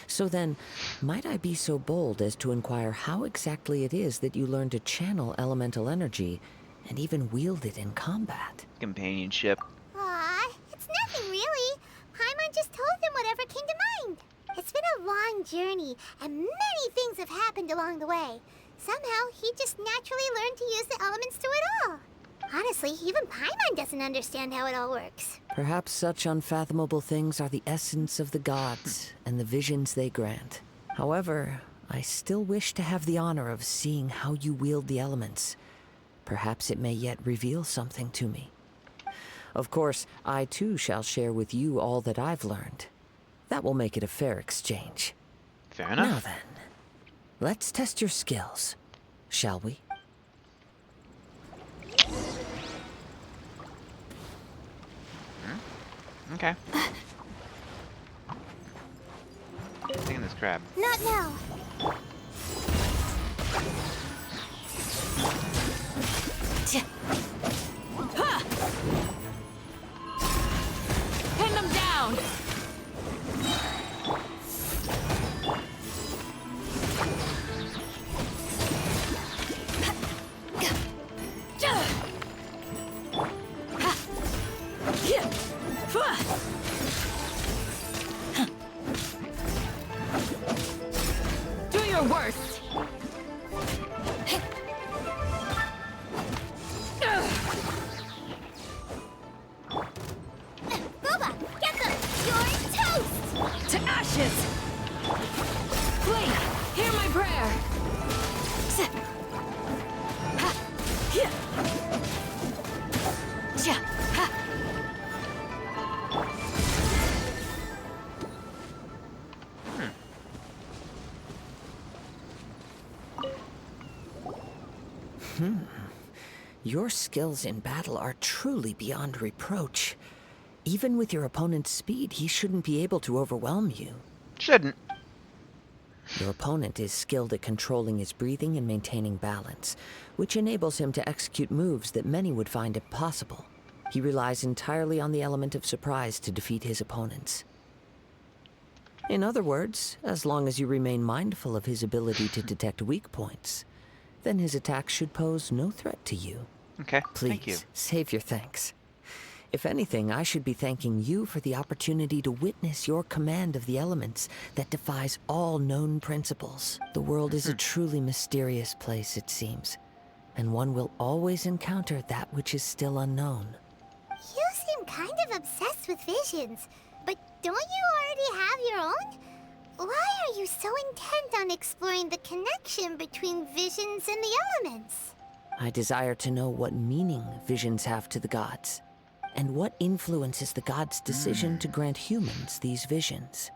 So then, might I be so bold as to inquire how exactly it is that you learn to channel elemental energy and even wield it in combat? Companionship. Aw, it's nothing really. Paimon just told him whatever came to mind. It's been a long journey, and many things have happened along the way. Somehow, he just naturally learned to use the elements through it all. Honestly, even Paimon doesn't understand how it all works. Perhaps such unfathomable things are the essence of the gods and the visions they grant. However, I still wish to have the honor of seeing how you wield the elements. Perhaps it may yet reveal something to me. Of course, I too shall share with you all that I've learned. That will make it a fair exchange. Fair enough. Now then, let's test your skills, shall we? Okay. Taking this crab. Not now. Pin them down! Do your worst! Boba, get them! You're toast! To ashes! Wait, hear my prayer! Your skills in battle are truly beyond reproach. Even with your opponent's speed, he shouldn't be able to overwhelm you. Shouldn't. Your opponent is skilled at controlling his breathing and maintaining balance, which enables him to execute moves that many would find impossible. He relies entirely on the element of surprise to defeat his opponents. In other words, as long as you remain mindful of his ability to detect weak points, then his attacks should pose no threat to you. Okay, Please, thank you. save your thanks. If anything, I should be thanking you for the opportunity to witness your command of the elements that defies all known principles. The world is a truly mysterious place, it seems, and one will always encounter that which is still unknown. You seem kind of obsessed with visions, but don't you already have your own? Why are you so intent on exploring the connection between visions and the elements? I desire to know what meaning visions have to the gods, and what influences the gods' decision to grant humans these visions.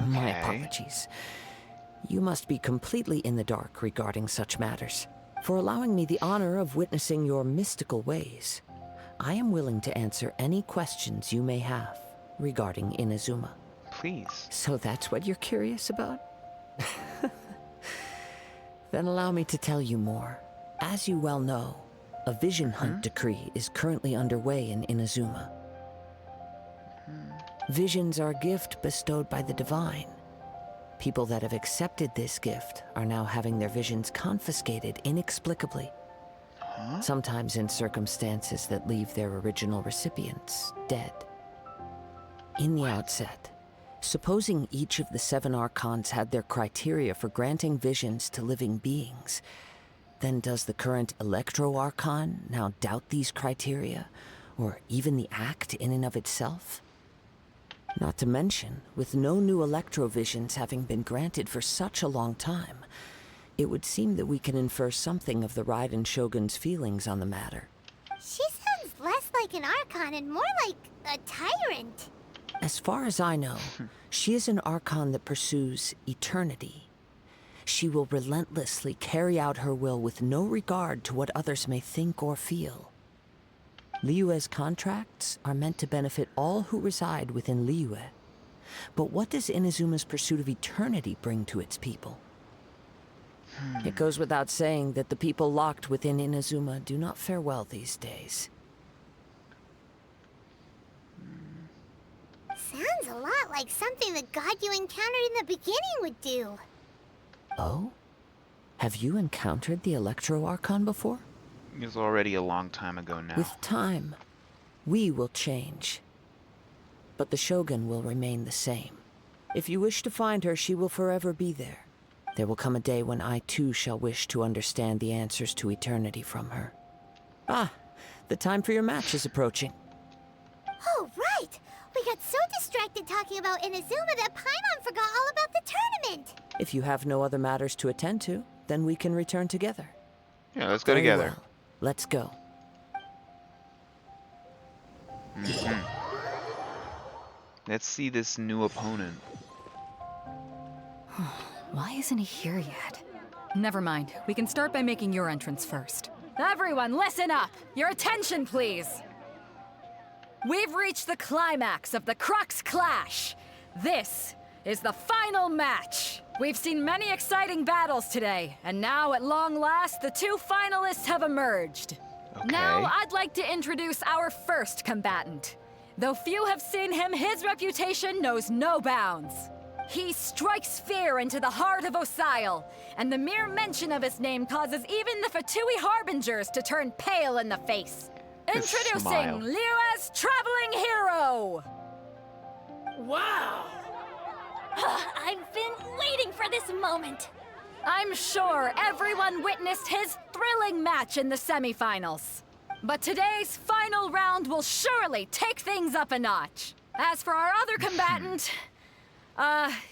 My apologies. You must be completely in the dark regarding such matters. For allowing me the honor of witnessing your mystical ways, I am willing to answer any questions you may have regarding Inazuma. Please. So that's what you're curious about? Then allow me to tell you more. As you well know, a vision hunt decree is currently underway in Inazuma. Visions are a gift bestowed by the divine. People that have accepted this gift are now having their visions confiscated inexplicably. Sometimes in circumstances that leave their original recipients dead. In the outset, supposing each of the 7 archons had their criteria for granting visions to living beings, then does the current Electro-Archon now doubt these criteria, or even the act in and of itself? Not to mention, with no new Electro-visions having been granted for such a long time, it would seem that we can infer something of the Raiden Shogun's feelings on the matter. She sounds less like an Archon and more like a tyrant. As far as I know, she is an Archon that pursues eternity. She will relentlessly carry out her will with no regard to what others may think or feel. Liyue's contracts are meant to benefit all who reside within Liyue. But what does Inazuma's pursuit of eternity bring to its people? It goes without saying that the people locked within Inazuma do not fare well these days. Sounds a lot like something the god you encountered in the beginning would do. Oh? Have you encountered the Electro Archon before? It was already a long time ago now. With time, we will change. But the Shogun will remain the same. If you wish to find her, she will forever be there. There will come a day when I too shall wish to understand the answers to eternity from her. Ah, the time for your match is approaching. Oh, right! We got so distracted talking about Inazuma that Paimon forgot all about the tournament! If you have no other matters to attend to, then we can return together. Yeah, let's go Very together. well. Let's go. Let's see this new opponent. Why isn't he here yet? Never mind. We can start by making your entrance first. Everyone, listen up! Your attention, please! We've reached the climax of the Crux Clash. This is the final match. We've seen many exciting battles today, and now at long last, the two finalists have emerged. Okay. Now, I'd like to introduce our first combatant. Though few have seen him, his reputation knows no bounds. He strikes fear into the heart of Osile, and the mere mention of his name causes even the Fatui Harbingers to turn pale in the face. Introducing smile. Liyue's traveling hero! Wow! I've been waiting for this moment. I'm sure everyone witnessed his thrilling match in the semifinals. But today's final round will surely take things up a notch. As for our other combatant,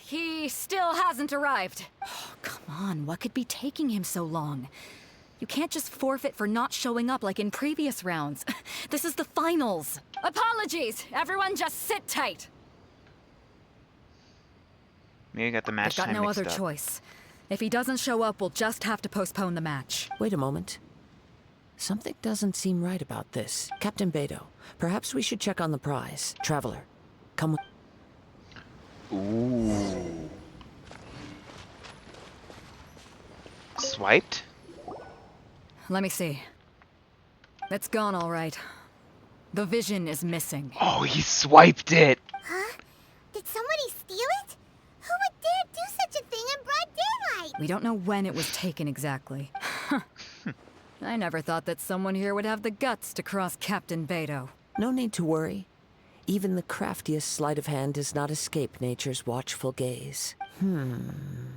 he still hasn't arrived. Oh, come on, what could be taking him so long? You can't just forfeit for not showing up like in previous rounds. This is the finals. Apologies, everyone just sit tight. Maybe I got the match I've got time no mixed other up. choice. If he doesn't show up, we'll just have to postpone the match. Wait a moment. Something doesn't seem right about this. Captain Beto, perhaps we should check on the prize. Traveler, come with... Ooh. Swiped? Let me see. It's gone all right. The vision is missing. Oh, he swiped it! Huh? Did somebody steal it? Who would dare do such a thing in broad daylight? We don't know when it was taken exactly. I never thought that someone here would have the guts to cross Captain Beto. No need to worry. Even the craftiest sleight of hand does not escape nature's watchful gaze. The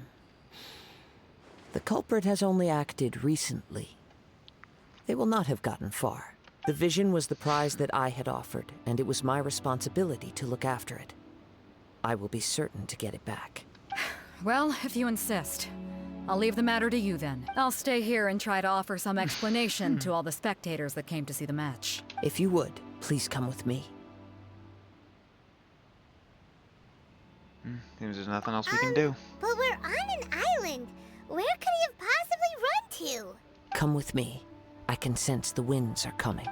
culprit has only acted recently. They will not have gotten far. The vision was the prize that I had offered, and it was my responsibility to look after it. I will be certain to get it back. Well, if you insist. I'll leave the matter to you then. I'll stay here and try to offer some explanation to all the spectators that came to see the match. If you would, please come with me. Seems there's nothing else we can do. But we're on an island. Where could he have possibly run to? Come with me. I can sense the winds are coming.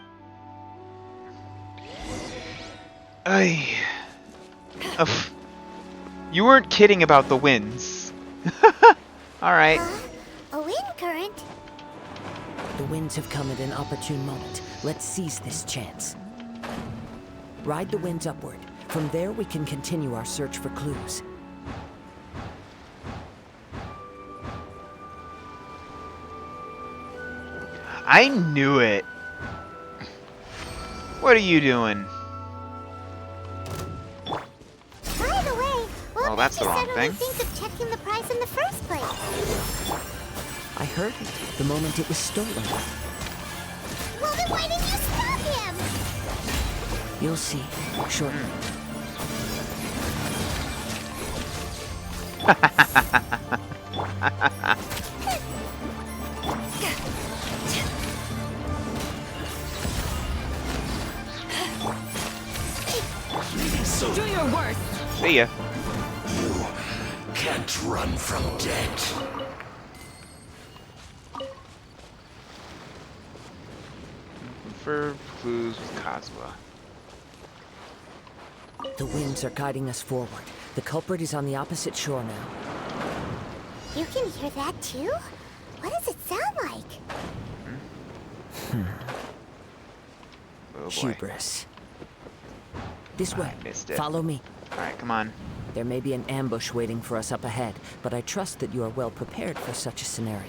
You weren't kidding about the winds. Alright. A wind current? The winds have come at an opportune moment. Let's seize this chance. Ride the winds upward. From there, we can continue our search for clues. I knew it. What are you doing? By the way, what Oh, that's made the you wrong suddenly thing. think of checking the price in the first place? I heard it the moment it was stolen. Well, then why didn't you stop him? You'll see shortly. See ya. You can't run from death. For clues with Kazuha. The winds are guiding us forward. The culprit is on the opposite shore now. You can hear that too? What does it sound like? Oh boy. Hubris. This way. I missed it. Follow me. Alright, come on. There may be an ambush waiting for us up ahead, but I trust that you are well prepared for such a scenario.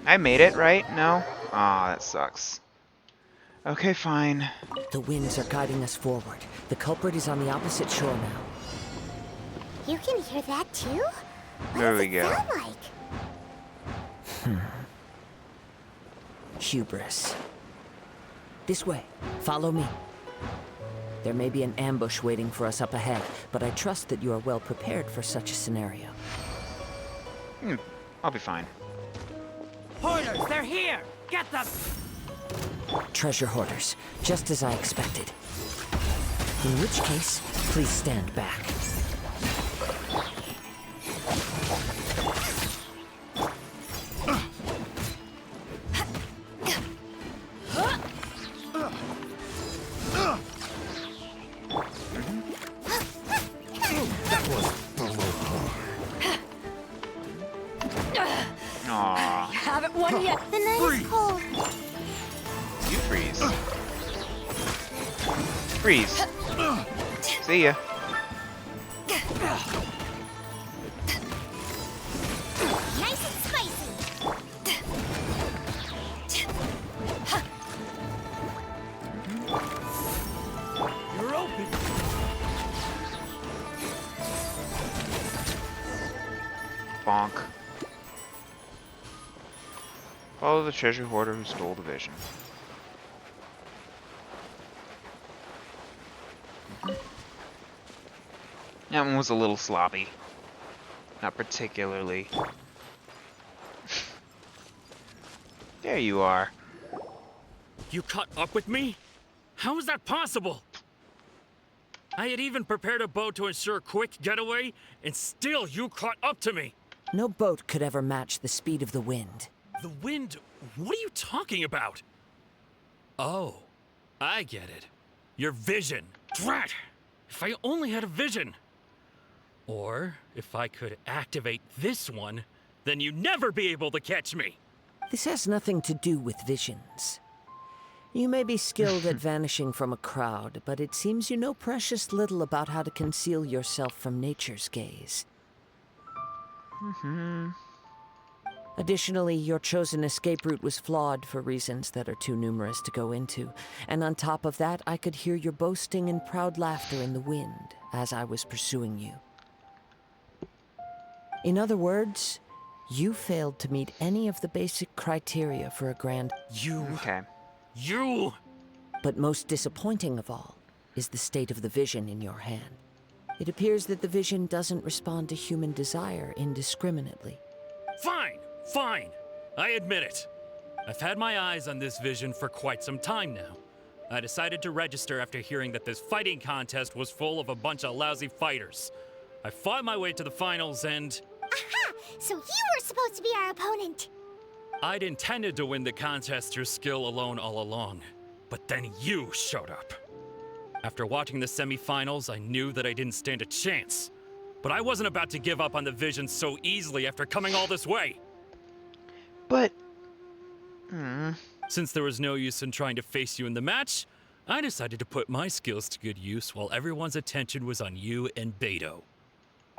I made it, right? No? Aw, that sucks. Okay, fine. The winds are guiding us forward. The culprit is on the opposite shore now. You can hear that too? There we go. Sound like? Hubris. This way. Follow me. There may be an ambush waiting for us up ahead, but I trust that you are well prepared for such a scenario. I'll be fine. Hoarders, they're here! Get them! Treasure hoarders, just as I expected. In which case, please stand back. Aww. Haven't won yet. The night is cold. You freeze. Freeze. See ya. Nice and spicy. You're open! Bonk. Follow the treasure hoarder who stole the vision. That one was a little sloppy. Not particularly. There you are. You caught up with me? How is that possible? I had even prepared a boat to ensure a quick getaway, and still you caught up to me. No boat could ever match the speed of the wind. The wind? What are you talking about? Oh, I get it. Your vision. Drat! If I only had a vision. Or if I could activate this one, then you'd never be able to catch me. This has nothing to do with visions. You may be skilled at vanishing from a crowd, but it seems you know precious little about how to conceal yourself from nature's gaze. Additionally, your chosen escape route was flawed for reasons that are too numerous to go into. And on top of that, I could hear your boasting and proud laughter in the wind as I was pursuing you. In other words, you failed to meet any of the basic criteria for a grand... Okay. You! But most disappointing of all is the state of the vision in your hand. It appears that the vision doesn't respond to human desire indiscriminately. Fine, fine. I admit it. I've had my eyes on this vision for quite some time now. I decided to register after hearing that this fighting contest was full of a bunch of lousy fighters. I fought my way to the finals and... Aha! So you were supposed to be our opponent. I'd intended to win the contest through skill alone all along. But then you showed up. After watching the semifinals, I knew that I didn't stand a chance. But I wasn't about to give up on the vision so easily after coming all this way. But... Since there was no use in trying to face you in the match, I decided to put my skills to good use while everyone's attention was on you and Beto.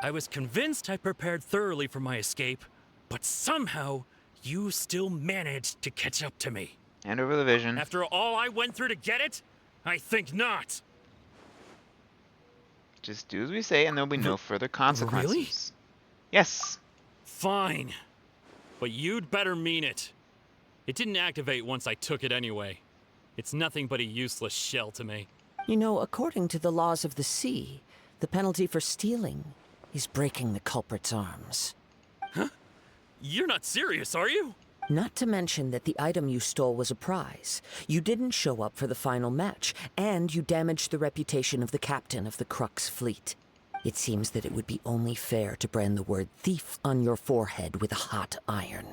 I was convinced I prepared thoroughly for my escape, but somehow you still managed to catch up to me. Hand over the vision. After all I went through to get it? I think not. Just do as we say and there'll be no further consequences. Really? Yes. Fine. But you'd better mean it. It didn't activate once I took it anyway. It's nothing but a useless shell to me. You know, according to the laws of the sea, the penalty for stealing is breaking the culprit's arms. Huh? You're not serious, are you? Not to mention that the item you stole was a prize. You didn't show up for the final match, and you damaged the reputation of the captain of the Crux fleet. It seems that it would be only fair to brand the word thief on your forehead with a hot iron.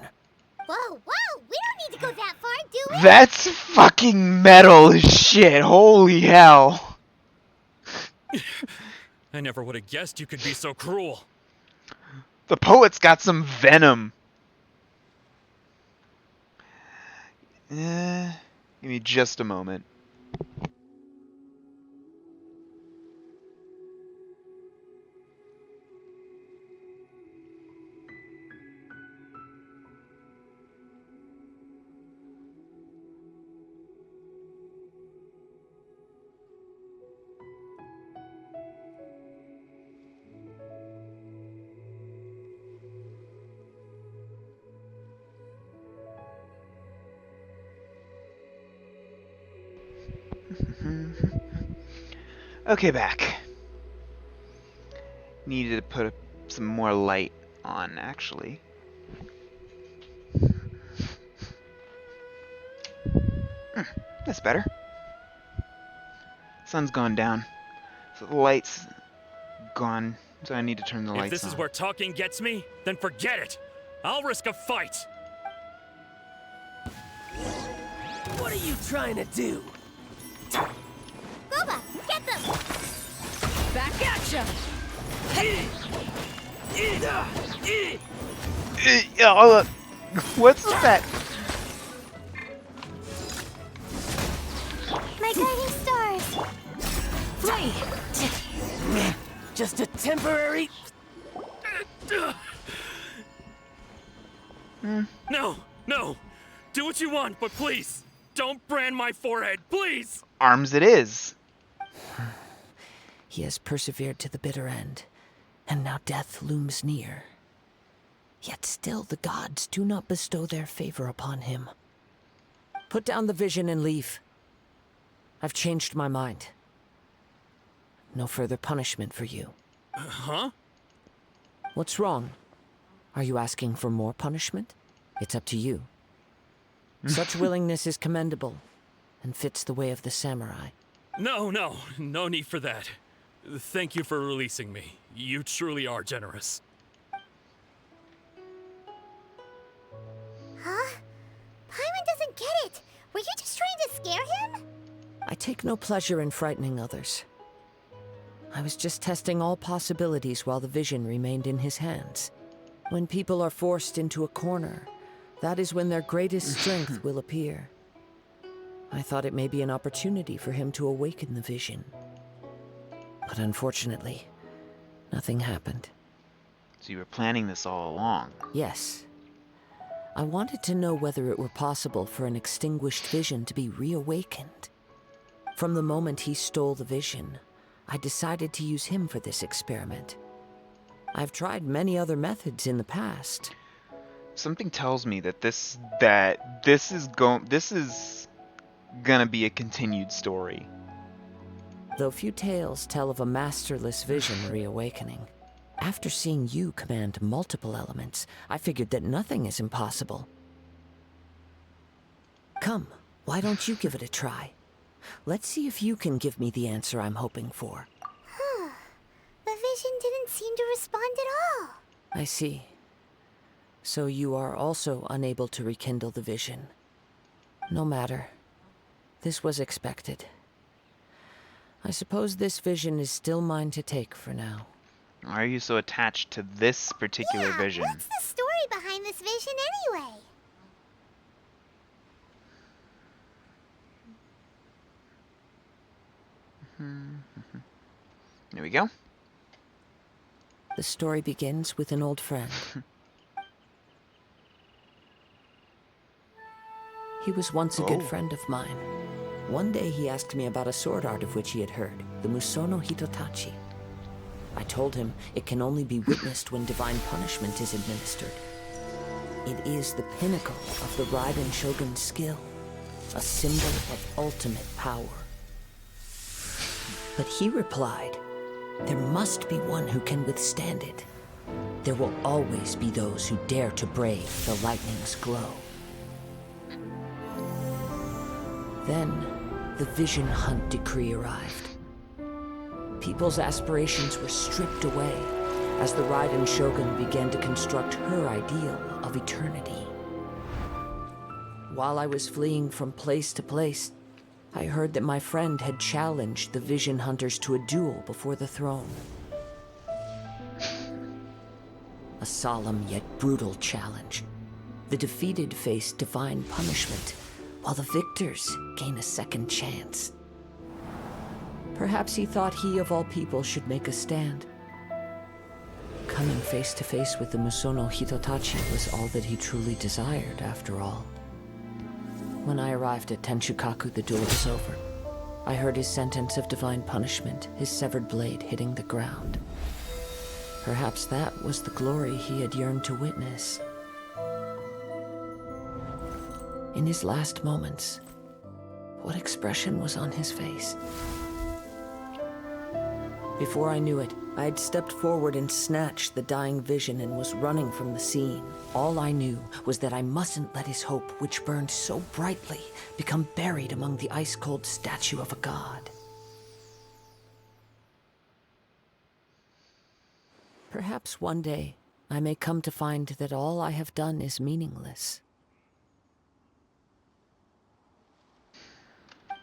Whoa, whoa! We don't need to go that far, do we? That's fucking metal as shit. Holy hell. I never would have guessed you could be so cruel. The poet's got some venom. Give me just a moment. Okay, back. Needed to put some more light on, actually. That's better. Sun's gone down, so the light's gone, so I need to turn the lights on. If this is where talking gets me, then forget it. I'll risk a fight. What are you trying to do? Boba, get them! Back at ya! What's that? My guiding stars! Flee! Just a temporary... No, no. Do what you want, but please, don't brand my forehead, please! Arms it is. He has persevered to the bitter end, and now death looms near. Yet still the gods do not bestow their favor upon him. Put down the vision and leave. I've changed my mind. No further punishment for you. Huh? What's wrong? Are you asking for more punishment? It's up to you. Such willingness is commendable, and fits the way of the samurai. No need for that. Thank you for releasing me. You truly are generous. Huh? Paimon doesn't get it. Were you just trying to scare him? I take no pleasure in frightening others. I was just testing all possibilities while the vision remained in his hands. When people are forced into a corner, that is when their greatest strength will appear. I thought it may be an opportunity for him to awaken the vision. But unfortunately, nothing happened. So you were planning this all along? Yes. I wanted to know whether it were possible for an extinguished vision to be reawakened. From the moment he stole the vision, I decided to use him for this experiment. I've tried many other methods in the past. Something tells me that this is gonna be a continued story. Though few tales tell of a masterless vision reawakening. After seeing you command multiple elements, I figured that nothing is impossible. Come, why don't you give it a try? Let's see if you can give me the answer I'm hoping for. Huh. The vision didn't seem to respond at all. I see. So you are also unable to rekindle the vision. No matter. This was expected. I suppose this vision is still mine to take for now. Why are you so attached to this particular vision? What's the story behind this vision anyway? There we go. The story begins with an old friend. He was once a good friend of mine. One day he asked me about a sword art of which he had heard, the Musono Hitotachi. I told him it can only be witnessed when divine punishment is administered. It is the pinnacle of the Raiden Shogun's skill, a symbol of ultimate power. But he replied, there must be one who can withstand it. there will always be those who dare to brave the lightning's glow. Then, the Vision Hunt decree arrived. People's aspirations were stripped away as the Raiden Shogun began to construct her ideal of eternity. While I was fleeing from place to place, I heard that my friend had challenged the Vision Hunters to a duel before the throne. A solemn yet brutal challenge. The defeated face divine punishment, while the victors gain a second chance. Perhaps he thought he of all people should make a stand. Coming face to face with the Musono Hitotachi was all that he truly desired, after all. When I arrived at Tenshukaku, the duel was over. I heard his sentence of divine punishment, his severed blade hitting the ground. Perhaps that was the glory he had yearned to witness. In his last moments, what expression was on his face? Before I knew it, I had stepped forward and snatched the dying vision and was running from the scene. All I knew was that I mustn't let his hope, which burned so brightly, become buried among the ice-cold statue of a god. Perhaps one day, I may come to find that all I have done is meaningless.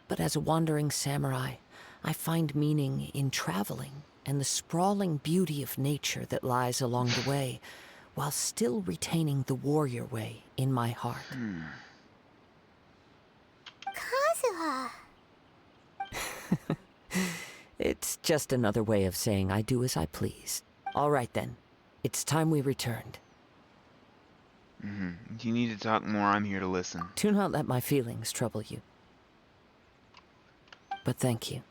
But as a wandering samurai, I find meaning in traveling and the sprawling beauty of nature that lies along the way, while still retaining the warrior way in my heart. Kazuha! It's just another way of saying I do as I please. All right then, it's time we returned. If you need to talk more, I'm here to listen. Do not let my feelings trouble you. But thank you.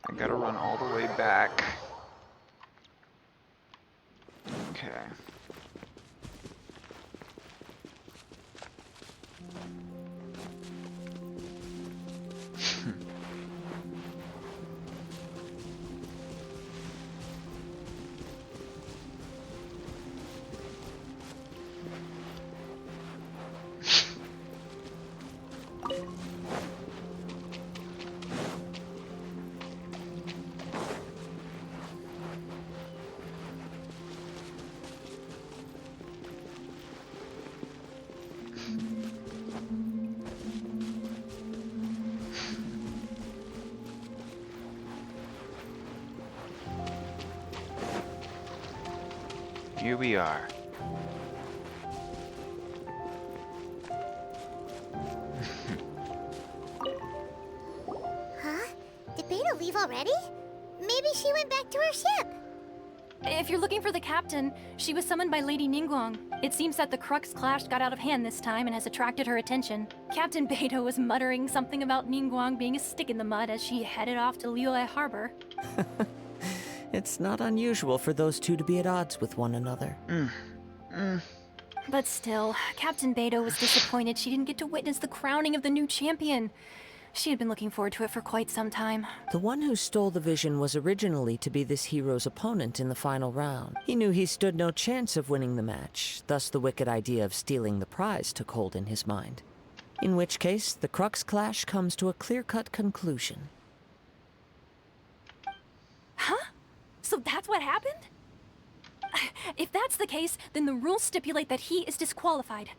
I gotta run all the way back. Okay. Here we are. Huh? Did Beta leave already? Maybe she went back to her ship. If you're looking for the captain, she was summoned by Lady Ningguang. It seems that the Crux clash got out of hand this time and has attracted her attention. Captain Beto was muttering something about Ningguang being a stick in the mud as she headed off to Liyue Harbor. It's not unusual for those two to be at odds with one another. But still, Captain Beto was disappointed she didn't get to witness the crowning of the new champion. She had been looking forward to it for quite some time. The one who stole the vision was originally to be this hero's opponent in the final round. He knew he stood no chance of winning the match, thus the wicked idea of stealing the prize took hold in his mind. In which case, the Crux clash comes to a clear-cut conclusion. Huh? So that's what happened? If that's the case, then the rules stipulate that he is disqualified,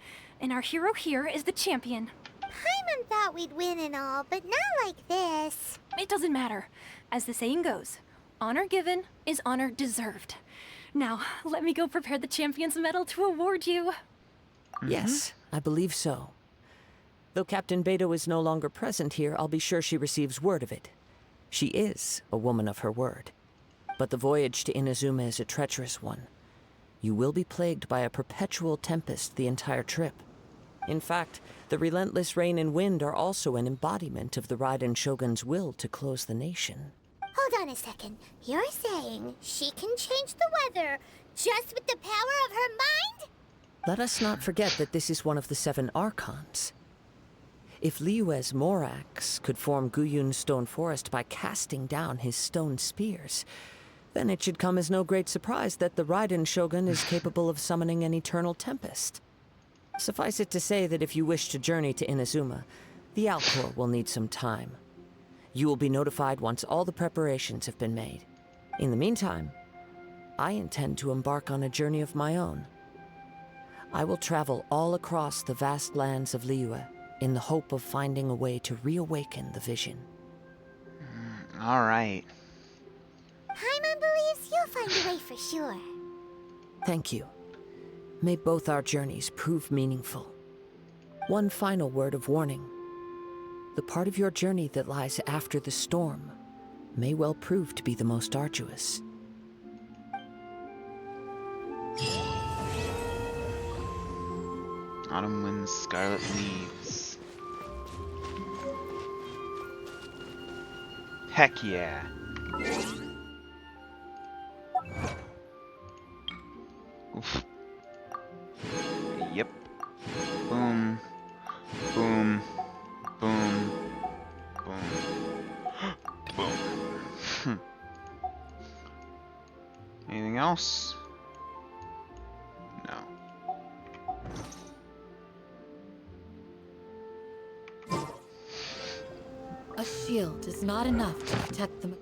and our hero here is the champion. Paimon thought we'd win and all, but not like this. It doesn't matter. As the saying goes, honor given is honor deserved. Now, let me go prepare the champion's medal to award you. Yes, I believe so. Though Captain Beto is no longer present here, I'll be sure she receives word of it. She is a woman of her word. But the voyage to Inazuma is a treacherous one. You will be plagued by a perpetual tempest the entire trip. In fact, the relentless rain and wind are also an embodiment of the Raiden Shogun's will to close the nation. Hold on a second. You're saying she can change the weather just with the power of her mind? Let us not forget that this is one of the 7 Archons. If Liyue's Morax could form Guyun's stone forest by casting down his stone spears, then it should come as no great surprise that the Raiden Shogun is capable of summoning an eternal tempest. Suffice it to say that if you wish to journey to Inazuma, the Alcor will need some time. You will be notified once all the preparations have been made. In the meantime, I intend to embark on a journey of my own. I will travel all across the vast lands of Liyue in the hope of finding a way to reawaken the vision. All right. Paimon believes you'll find a way for sure. Thank you. May both our journeys prove meaningful. One final word of warning. The part of your journey that lies after the storm may well prove to be the most arduous. Autumn winds, scarlet leaves. Heck yeah. Oof. Yep. Boom. Boom. Boom. Boom. Boom. Anything else? No. A shield is not enough to protect them.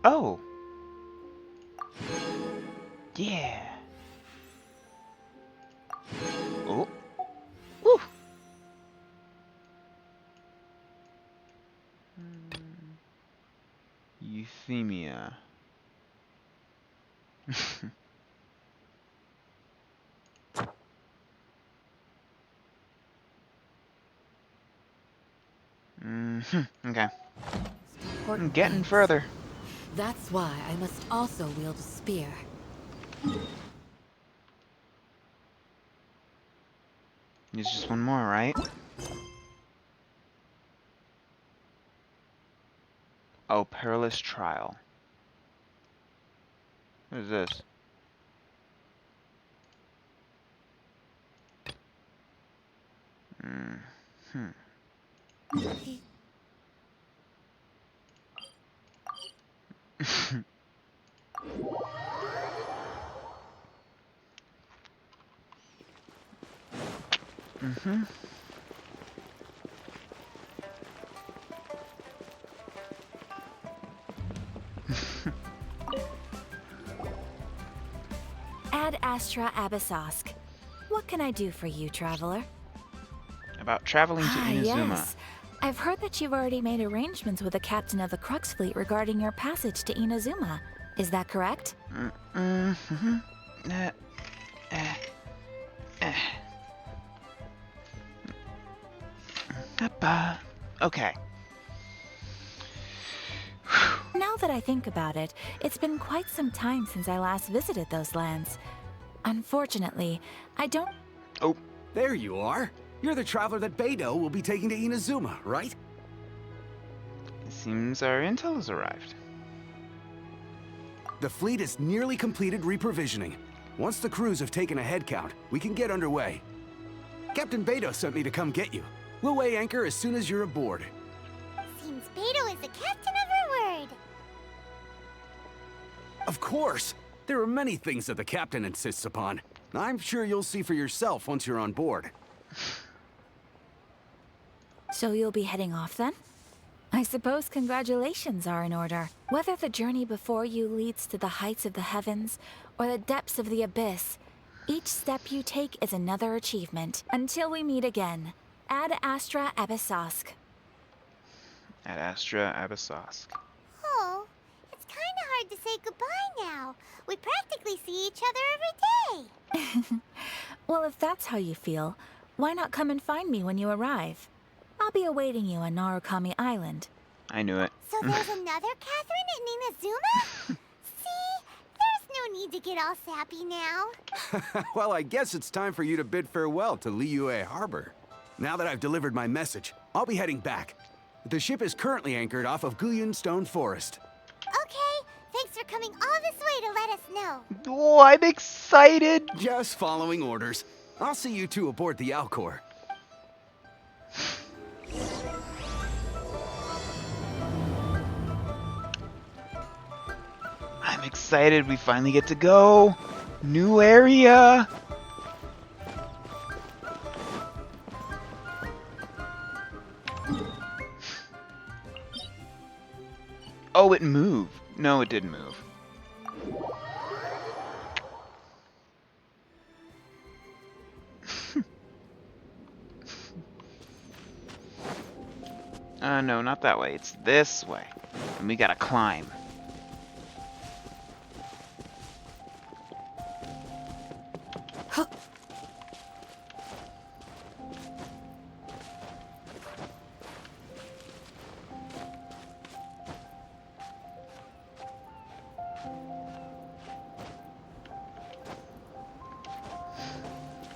Oh. Yeah. Oh. Woo. Euthymia. Okay. I'm getting further. That's why I must also wield a spear. There's just one more, right? Oh, perilous trial. What is this? Ad Astra Abyssosk. What can I do for you, traveler? About traveling to Inazuma. Yes. I've heard that you've already made arrangements with the captain of the Crux Fleet regarding your passage to Inazuma. Is that correct? Okay. Now that I think about it, it's been quite some time since I last visited those lands. Unfortunately, I don't... Oh. There you are. You're the traveler that Beidou will be taking to Inazuma, right? It seems our intel has arrived. The fleet is nearly completed reprovisioning. Once the crews have taken a head count, we can get underway. Captain Beidou sent me to come get you. We'll weigh anchor as soon as you're aboard. Seems Beidou is the captain of her word. Of course! There are many things that the captain insists upon. I'm sure you'll see for yourself once you're on board. So you'll be heading off then? I suppose congratulations are in order. Whether the journey before you leads to the heights of the heavens or the depths of the abyss, each step you take is another achievement. Until we meet again, Ad Astra Abyssosk. Ad Astra Abyssosk. Oh, it's kind of hard to say goodbye now. We practically see each other every day. Well, if that's how you feel, why not come and find me when you arrive? I'll be awaiting you on Narukami Island. I knew it. So there's another Catherine in Inazuma? See? There's no need to get all sappy now. Well, I guess it's time for you to bid farewell to Liyue Harbor. Now that I've delivered my message, I'll be heading back. The ship is currently anchored off of Guyun Stone Forest. Okay, Thanks for coming all this way to let us know. Oh, I'm excited. Just following orders. I'll see you two aboard the Alcor. I'm excited. We finally get to go. New area. Oh, it moved. No, it didn't move. No, not that way. It's this way. And we gotta climb.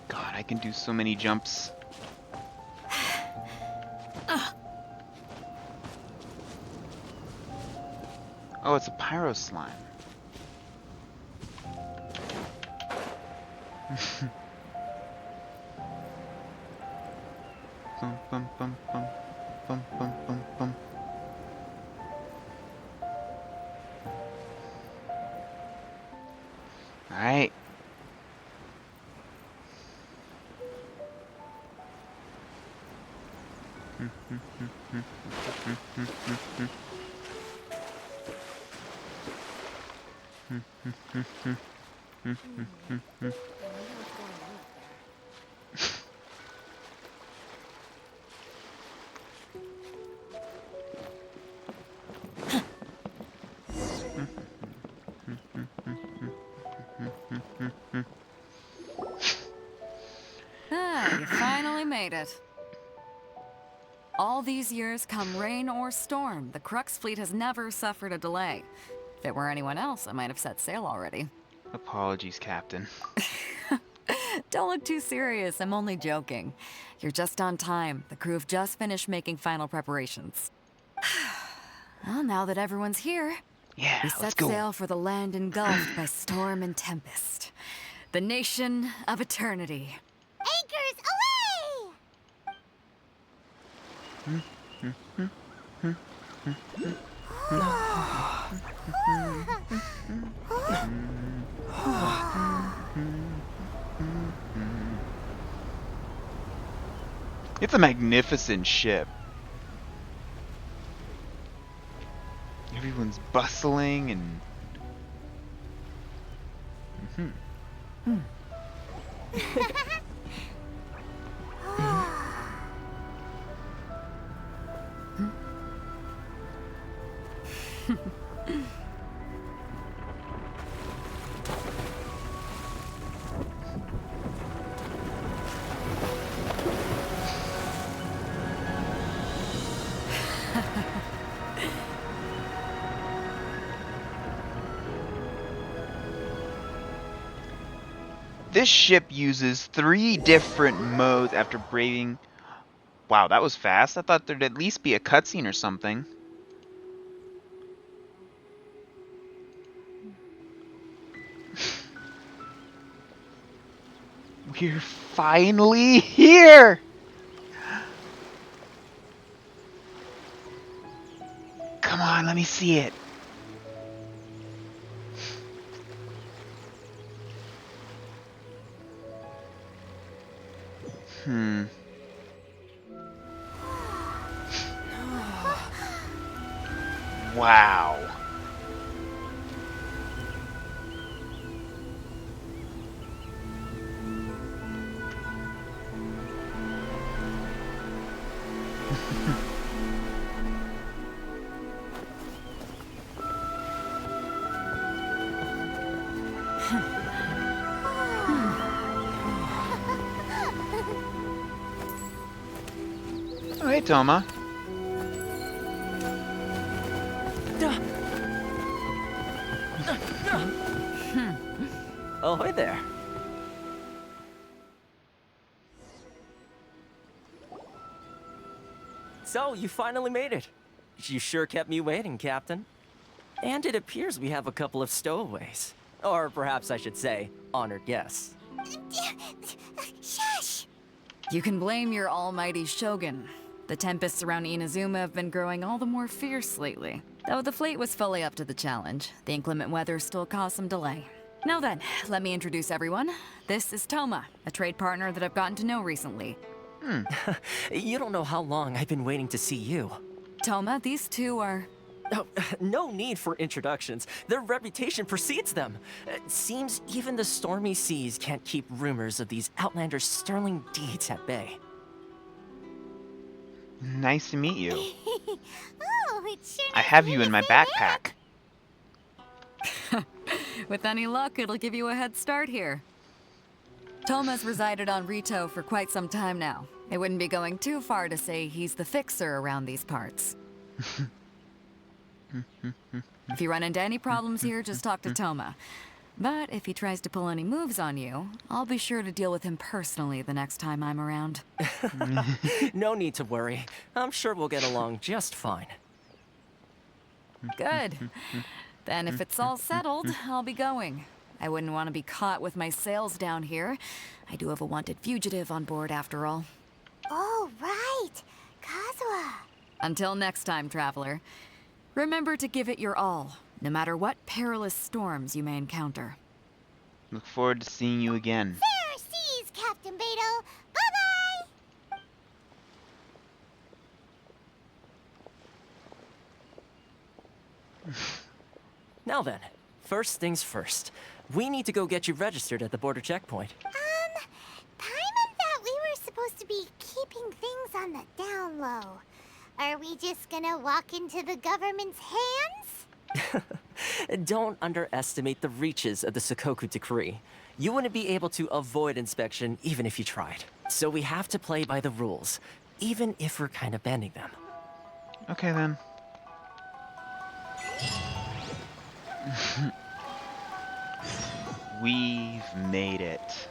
God, I can do so many jumps. Oh, it's a pyro slime. Bum, bum, bum, bum, bum, bum, bum, bum. All right. Ah, you finally made it. All these years, come rain or storm, the Crux fleet has never suffered a delay. If it were anyone else, I might have set sail already. Apologies, Captain. Don't look too serious, I'm only joking. You're just on time. The crew have just finished making final preparations. Well, now that everyone's here, yeah, we set sail for the land engulfed by storm and tempest. The nation of eternity. Anchors It's a magnificent ship. Everyone's bustling and... This ship uses 3 different modes after braving... Wow, that was fast. I thought there'd at least be a cutscene or something. We're finally here! Come on, let me see it. Wow. Oh, hey, Toma. Oh, hi there. So, you finally made it. You sure kept me waiting, Captain. And it appears we have a couple of stowaways. Or perhaps I should say, honored guests. Shush! You can blame your almighty shogun. The tempests around Inazuma have been growing all the more fierce lately. Though the fleet was fully up to the challenge, the inclement weather still caused some delay. Now then, let me introduce everyone. This is Toma, a trade partner that I've gotten to know recently. You don't know how long I've been waiting to see you. Toma, these two are... Oh, no need for introductions. Their reputation precedes them. It seems even the stormy seas can't keep rumors of these Outlanders' sterling deeds at bay. Nice to meet you. Oh, it's sure I have you in my backpack. With any luck, it'll give you a head start here. Toma's resided on Rito for quite some time now. It wouldn't be going too far to say he's the fixer around these parts. If you run into any problems here, just talk to Toma. But if he tries to pull any moves on you, I'll be sure to deal with him personally the next time I'm around. No need to worry. I'm sure we'll get along just fine. Good. Then if it's all settled, I'll be going. I wouldn't want to be caught with my sails down here. I do have a wanted fugitive on board after all. Oh, right. Kazuha. Until next time, traveler. Remember to give it your all, no matter what perilous storms you may encounter. Look forward to seeing you again. Fair seas, Captain Beto. Bye-bye! Now then, first things first. We need to go get you registered at the border checkpoint. Paimon thought we were supposed to be keeping things on the down low. Are we just gonna walk into the government's hands? Don't underestimate the reaches of the Sakoku Decree. You wouldn't be able to avoid inspection even if you tried. So we have to play by the rules, even if we're kind of bending them. Okay then. We've made it.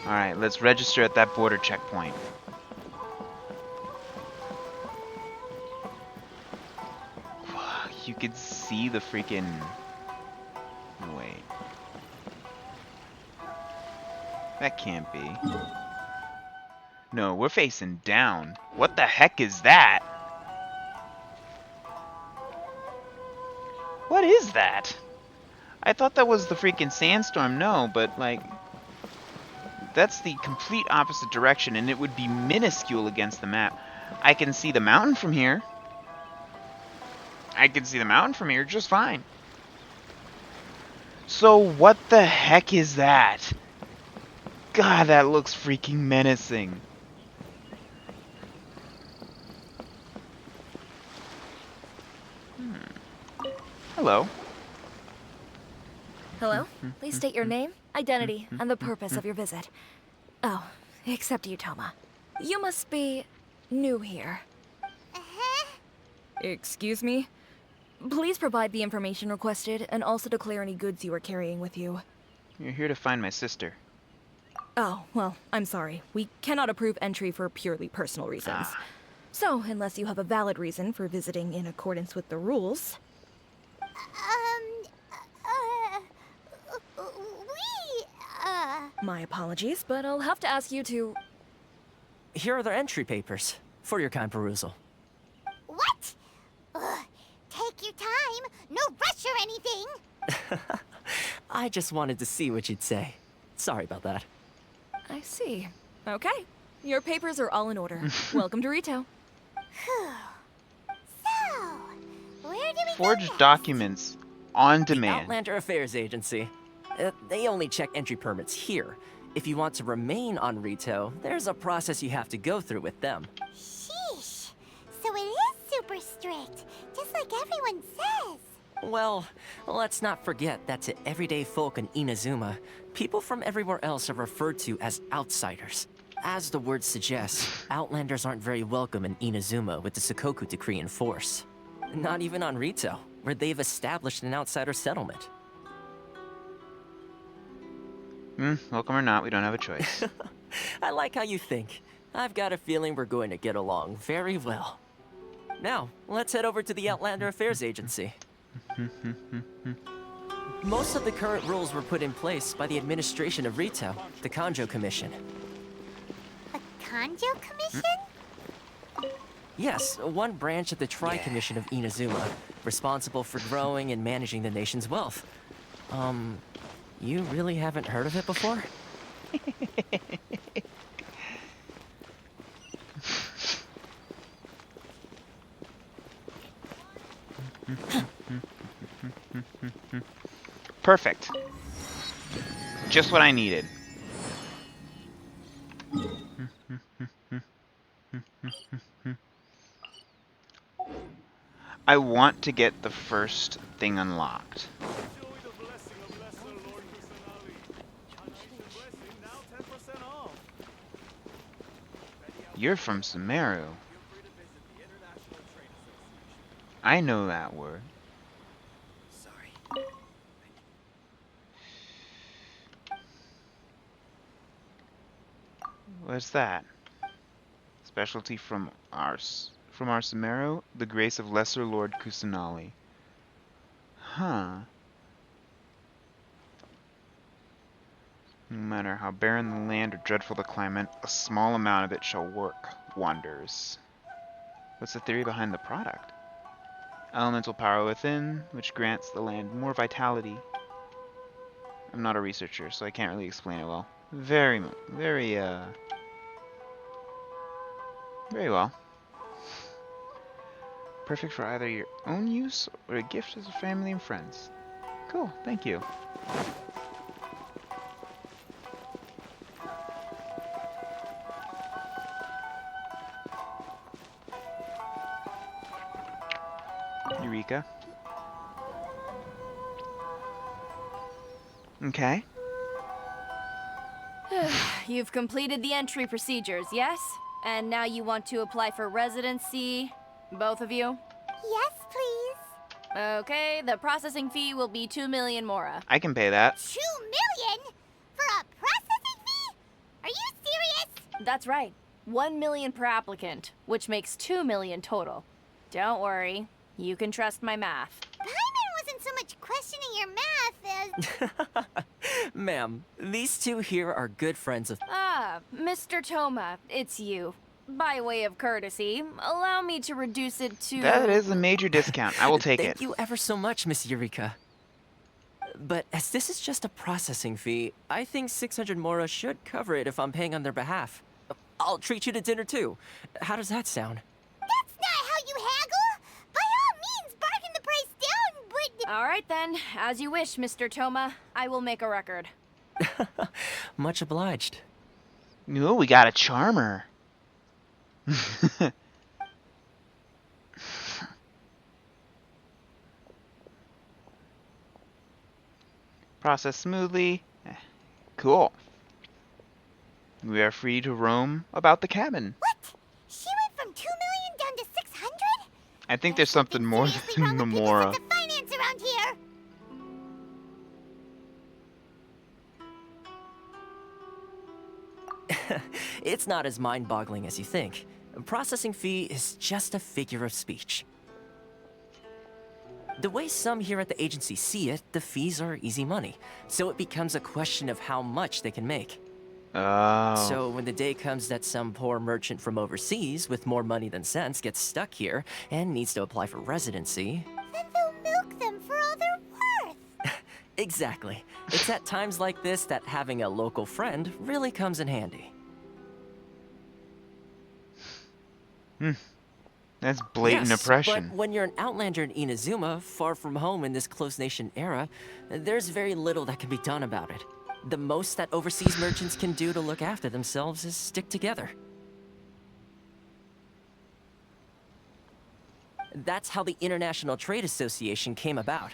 Alright, let's register at that border checkpoint. You could see the freaking... Wait. That can't be. No, we're facing down. What the heck is that? What is that? I thought that was the freaking sandstorm. No, but like... That's the complete opposite direction, and it would be minuscule against the map. I can see the mountain from here. I can see the mountain from here just fine. So what the heck is that? God, that looks freaking menacing. Hello. Hello? Please state your name, identity, and the purpose of your visit. Oh, except you, Toma. You must be new here. Excuse me? Please provide the information requested and also declare any goods you are carrying with you. You're here to find my sister. Oh, well, I'm sorry. We cannot approve entry for purely personal reasons. So, unless you have a valid reason for visiting in accordance with the rules... My apologies, but I'll have to ask you to... Here are their entry papers, for your kind perusal. What? Take your time. No rush or anything. I just wanted to see what you'd say. Sorry about that. I see. Okay. Your papers are all in order. Welcome to Rito. So, where do we Forged documents on The demand. Outlander Affairs Agency. They only check entry permits here. If you want to remain on Rito, there's a process you have to go through with them. Sheesh. So it is super strict, just like everyone says. Well, let's not forget that to everyday folk in Inazuma, people from everywhere else are referred to as outsiders. As the word suggests, Outlanders aren't very welcome in Inazuma with the Sakoku Decree in force. Not even on Rito, where they've established an outsider settlement. Welcome or not, we don't have a choice. I like how you think. I've got a feeling we're going to get along very well. Now, let's head over to the Outlander Affairs Agency. Most of the current rules were put in place by the administration of Rito, the Kanjo Commission. A Kanjo Commission? Yes, one branch of the Tri-Commission of Inazuma, responsible for growing and managing the nation's wealth. You really haven't heard of it before? Perfect. Just what I needed. I want to get the first thing unlocked. You're from Sumeru. I know that word. What's that? Specialty from our Sumeru, the grace of Lesser Lord Kusanali. Huh. No matter how barren the land or dreadful the climate, a small amount of it shall work wonders. What's the theory behind the product? Elemental power within, which grants the land more vitality. I'm not a researcher, so I can't really explain it well. Very well. Perfect for either your own use or a gift as a family and friends. Cool, thank you. Eureka. Okay. You've completed the entry procedures, yes? And now you want to apply for residency? Both of you? Yes, please. Okay, the processing fee will be 2 million mora. I can pay that. 2 million? For a processing fee? Are you serious? That's right. 1 million per applicant, which makes 2 million total. Don't worry, you can trust my math. Paimon wasn't so much questioning your math as... Ma'am, these two here are good friends of... Ah, Mr. Toma, it's you. By way of courtesy, allow me to reduce it to... That is a major discount. I will take it. Thank you ever so much, Miss Eureka. But as this is just a processing fee, I think 600 mora should cover it if I'm paying on their behalf. I'll treat you to dinner too. How does that sound? That's not how you haggle! By all means, bargain the price down, but... All right then, as you wish, Mr. Toma. I will make a record. Much obliged. No, we got a charmer. Process smoothly. Cool. We are free to roam about the cabin. What? She went from 2 million down to 600? I think there's something more than Nomura. The finance around here. It's not as mind-boggling as you think. A processing fee is just a figure of speech. The way some here at the agency see it, the fees are easy money, so it becomes a question of how much they can make. Oh. So when the day comes that some poor merchant from overseas with more money than sense gets stuck here and needs to apply for residency... Then they'll milk them for all they're worth. Exactly. It's at times like this that having a local friend really comes in handy. That's blatant oppression. But when you're an outlander in Inazuma, far from home in this closed nation era, there's very little that can be done about it. The most that overseas merchants can do to look after themselves is stick together. That's how the International Trade Association came about.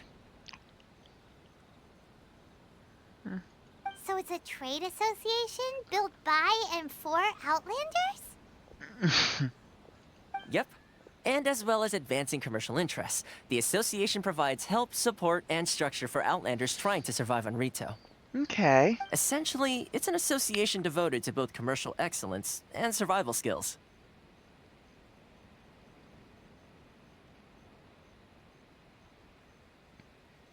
So it's a trade association built by and for Outlanders? Yep. And as well as advancing commercial interests, the association provides help, support, and structure for Outlanders trying to survive on Rito. Okay. Essentially, it's an association devoted to both commercial excellence and survival skills.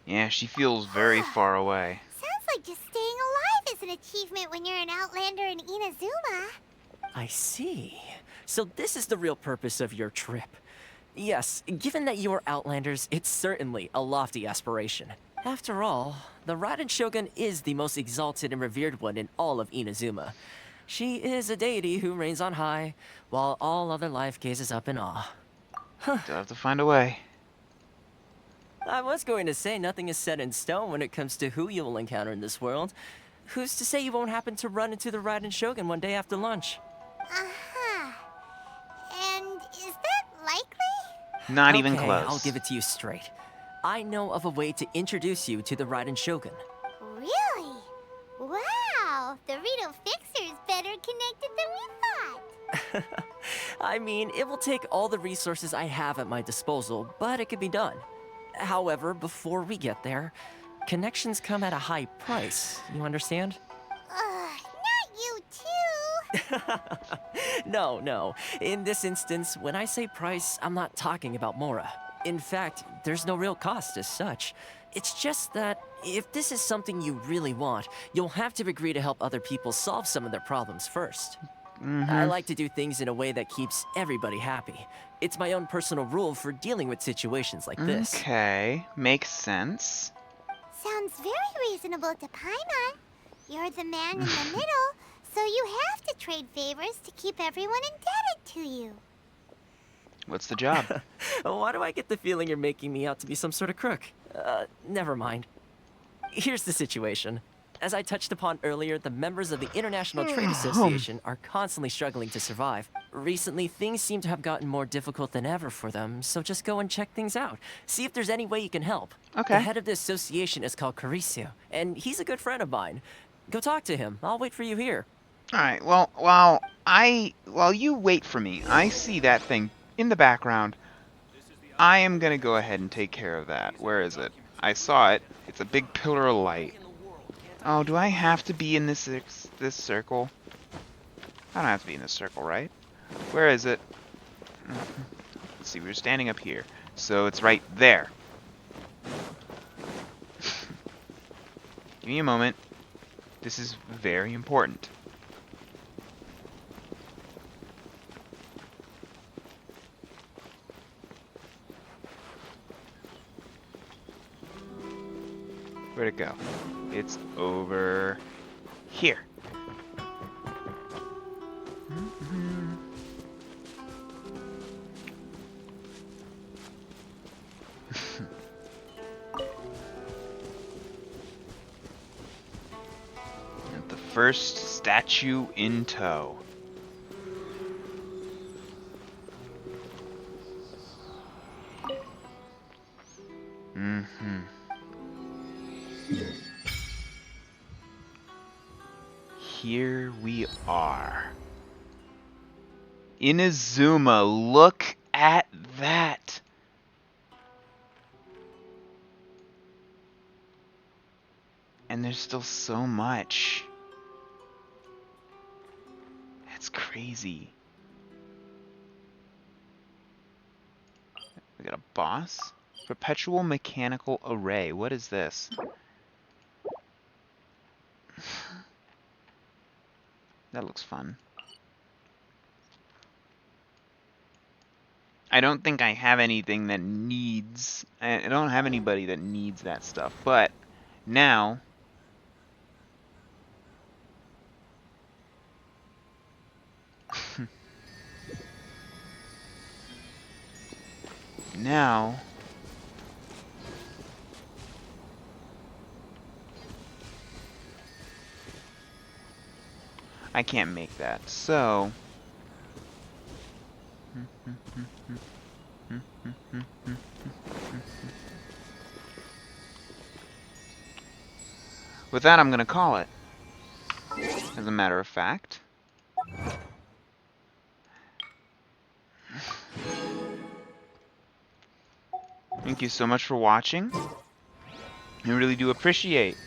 Yeah, she feels very far away. Sounds like just staying alive is an achievement when you're an Outlander in Inazuma. I see. So this is the real purpose of your trip. Yes, given that you are Outlanders, it's certainly a lofty aspiration. After all, the Raiden Shogun is the most exalted and revered one in all of Inazuma. She is a deity who reigns on high, while all other life gazes up in awe. Still have to find a way. I was going to say nothing is set in stone when it comes to who you will encounter in this world. Who's to say you won't happen to run into the Raiden Shogun one day after lunch? Uh-huh. And is that likely? Not even Okay, close. I'll give it to you straight. I know of a way to introduce you to the Raiden Shogun. Really? Wow, the Rito Fixer is better connected than we thought. I mean, it will take all the resources I have at my disposal, but it could be done. However, before we get there, connections come at a high price. You understand? Not you too. No. In this instance, when I say price, I'm not talking about Mora. In fact, there's no real cost as such. It's just that if this is something you really want, you'll have to agree to help other people solve some of their problems first. I like to do things in a way that keeps everybody happy. It's my own personal rule for dealing with situations like this. Okay, makes sense. Sounds very reasonable to Paimon. You're the man in the middle, so you have to trade favors to keep everyone indebted to you. What's the job? Why do I get the feeling you're making me out to be some sort of crook? Never mind. Here's the situation. As I touched upon earlier, the members of the International Trade Association are constantly struggling to survive. Recently, things seem to have gotten more difficult than ever for them, so just go and check things out. See if there's any way you can help. Okay. The head of the association is called Caricio, and he's a good friend of mine. Go talk to him. I'll wait for you here. Alright, well, while you wait for me, I see that thing in the background. I am gonna go ahead and take care of that. Where is it? I saw it. It's a big pillar of light. Oh, do I have to be in this circle? I don't have to be in this circle, right? Where is it? Let's see, we're standing up here. So it's right there. Give me a moment. This is very important. Where'd it go? It's over here. The first statue in tow. Here we are. Inazuma, look at that. And there's still so much. That's crazy. We got a boss? Perpetual mechanical array. What is this? That looks fun. I don't think I have anything that needs... I don't have anybody that needs that stuff, but now... now... I can't make that, so... With that, I'm gonna call it. As a matter of fact. Thank you so much for watching. I really do appreciate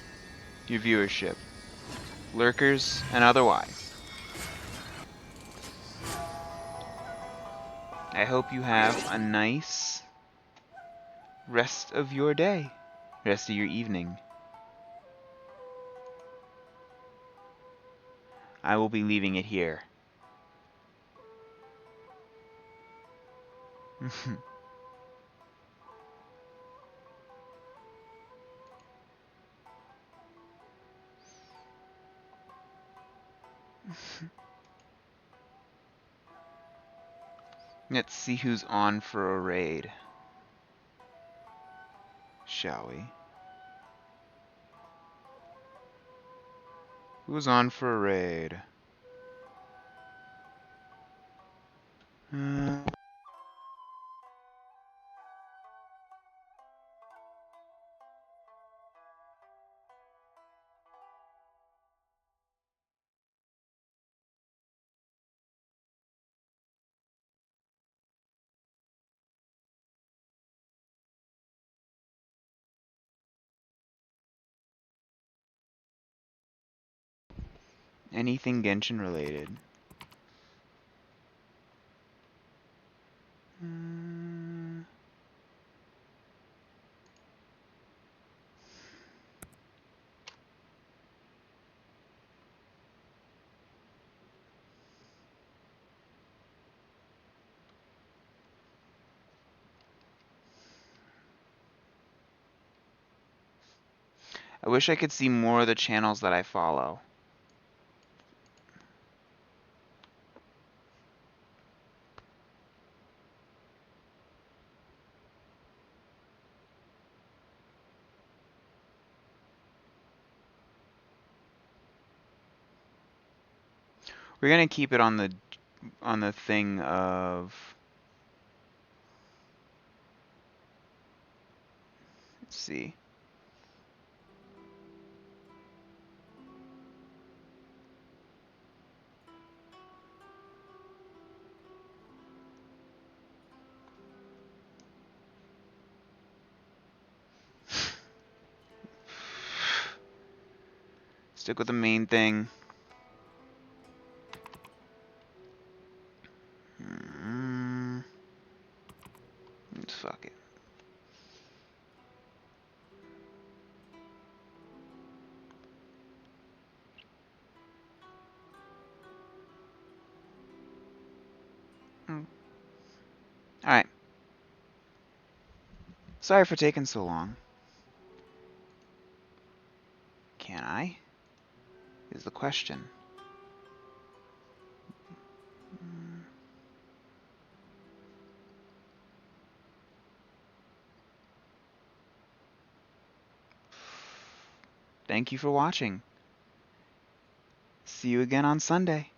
your viewership, lurkers and otherwise. I hope you have a nice rest of your day, rest of your evening. I will be leaving it here. Let's see who's on for a raid. Shall we? Who's on for a raid? Anything Genshin related? I wish I could see more of the channels that I follow. We're gonna keep it on the thing of, let's see. Stick with the main thing. Fuck it. Alright. Sorry for taking so long. Can I? Is the question. Thank you for watching. See you again on Sunday.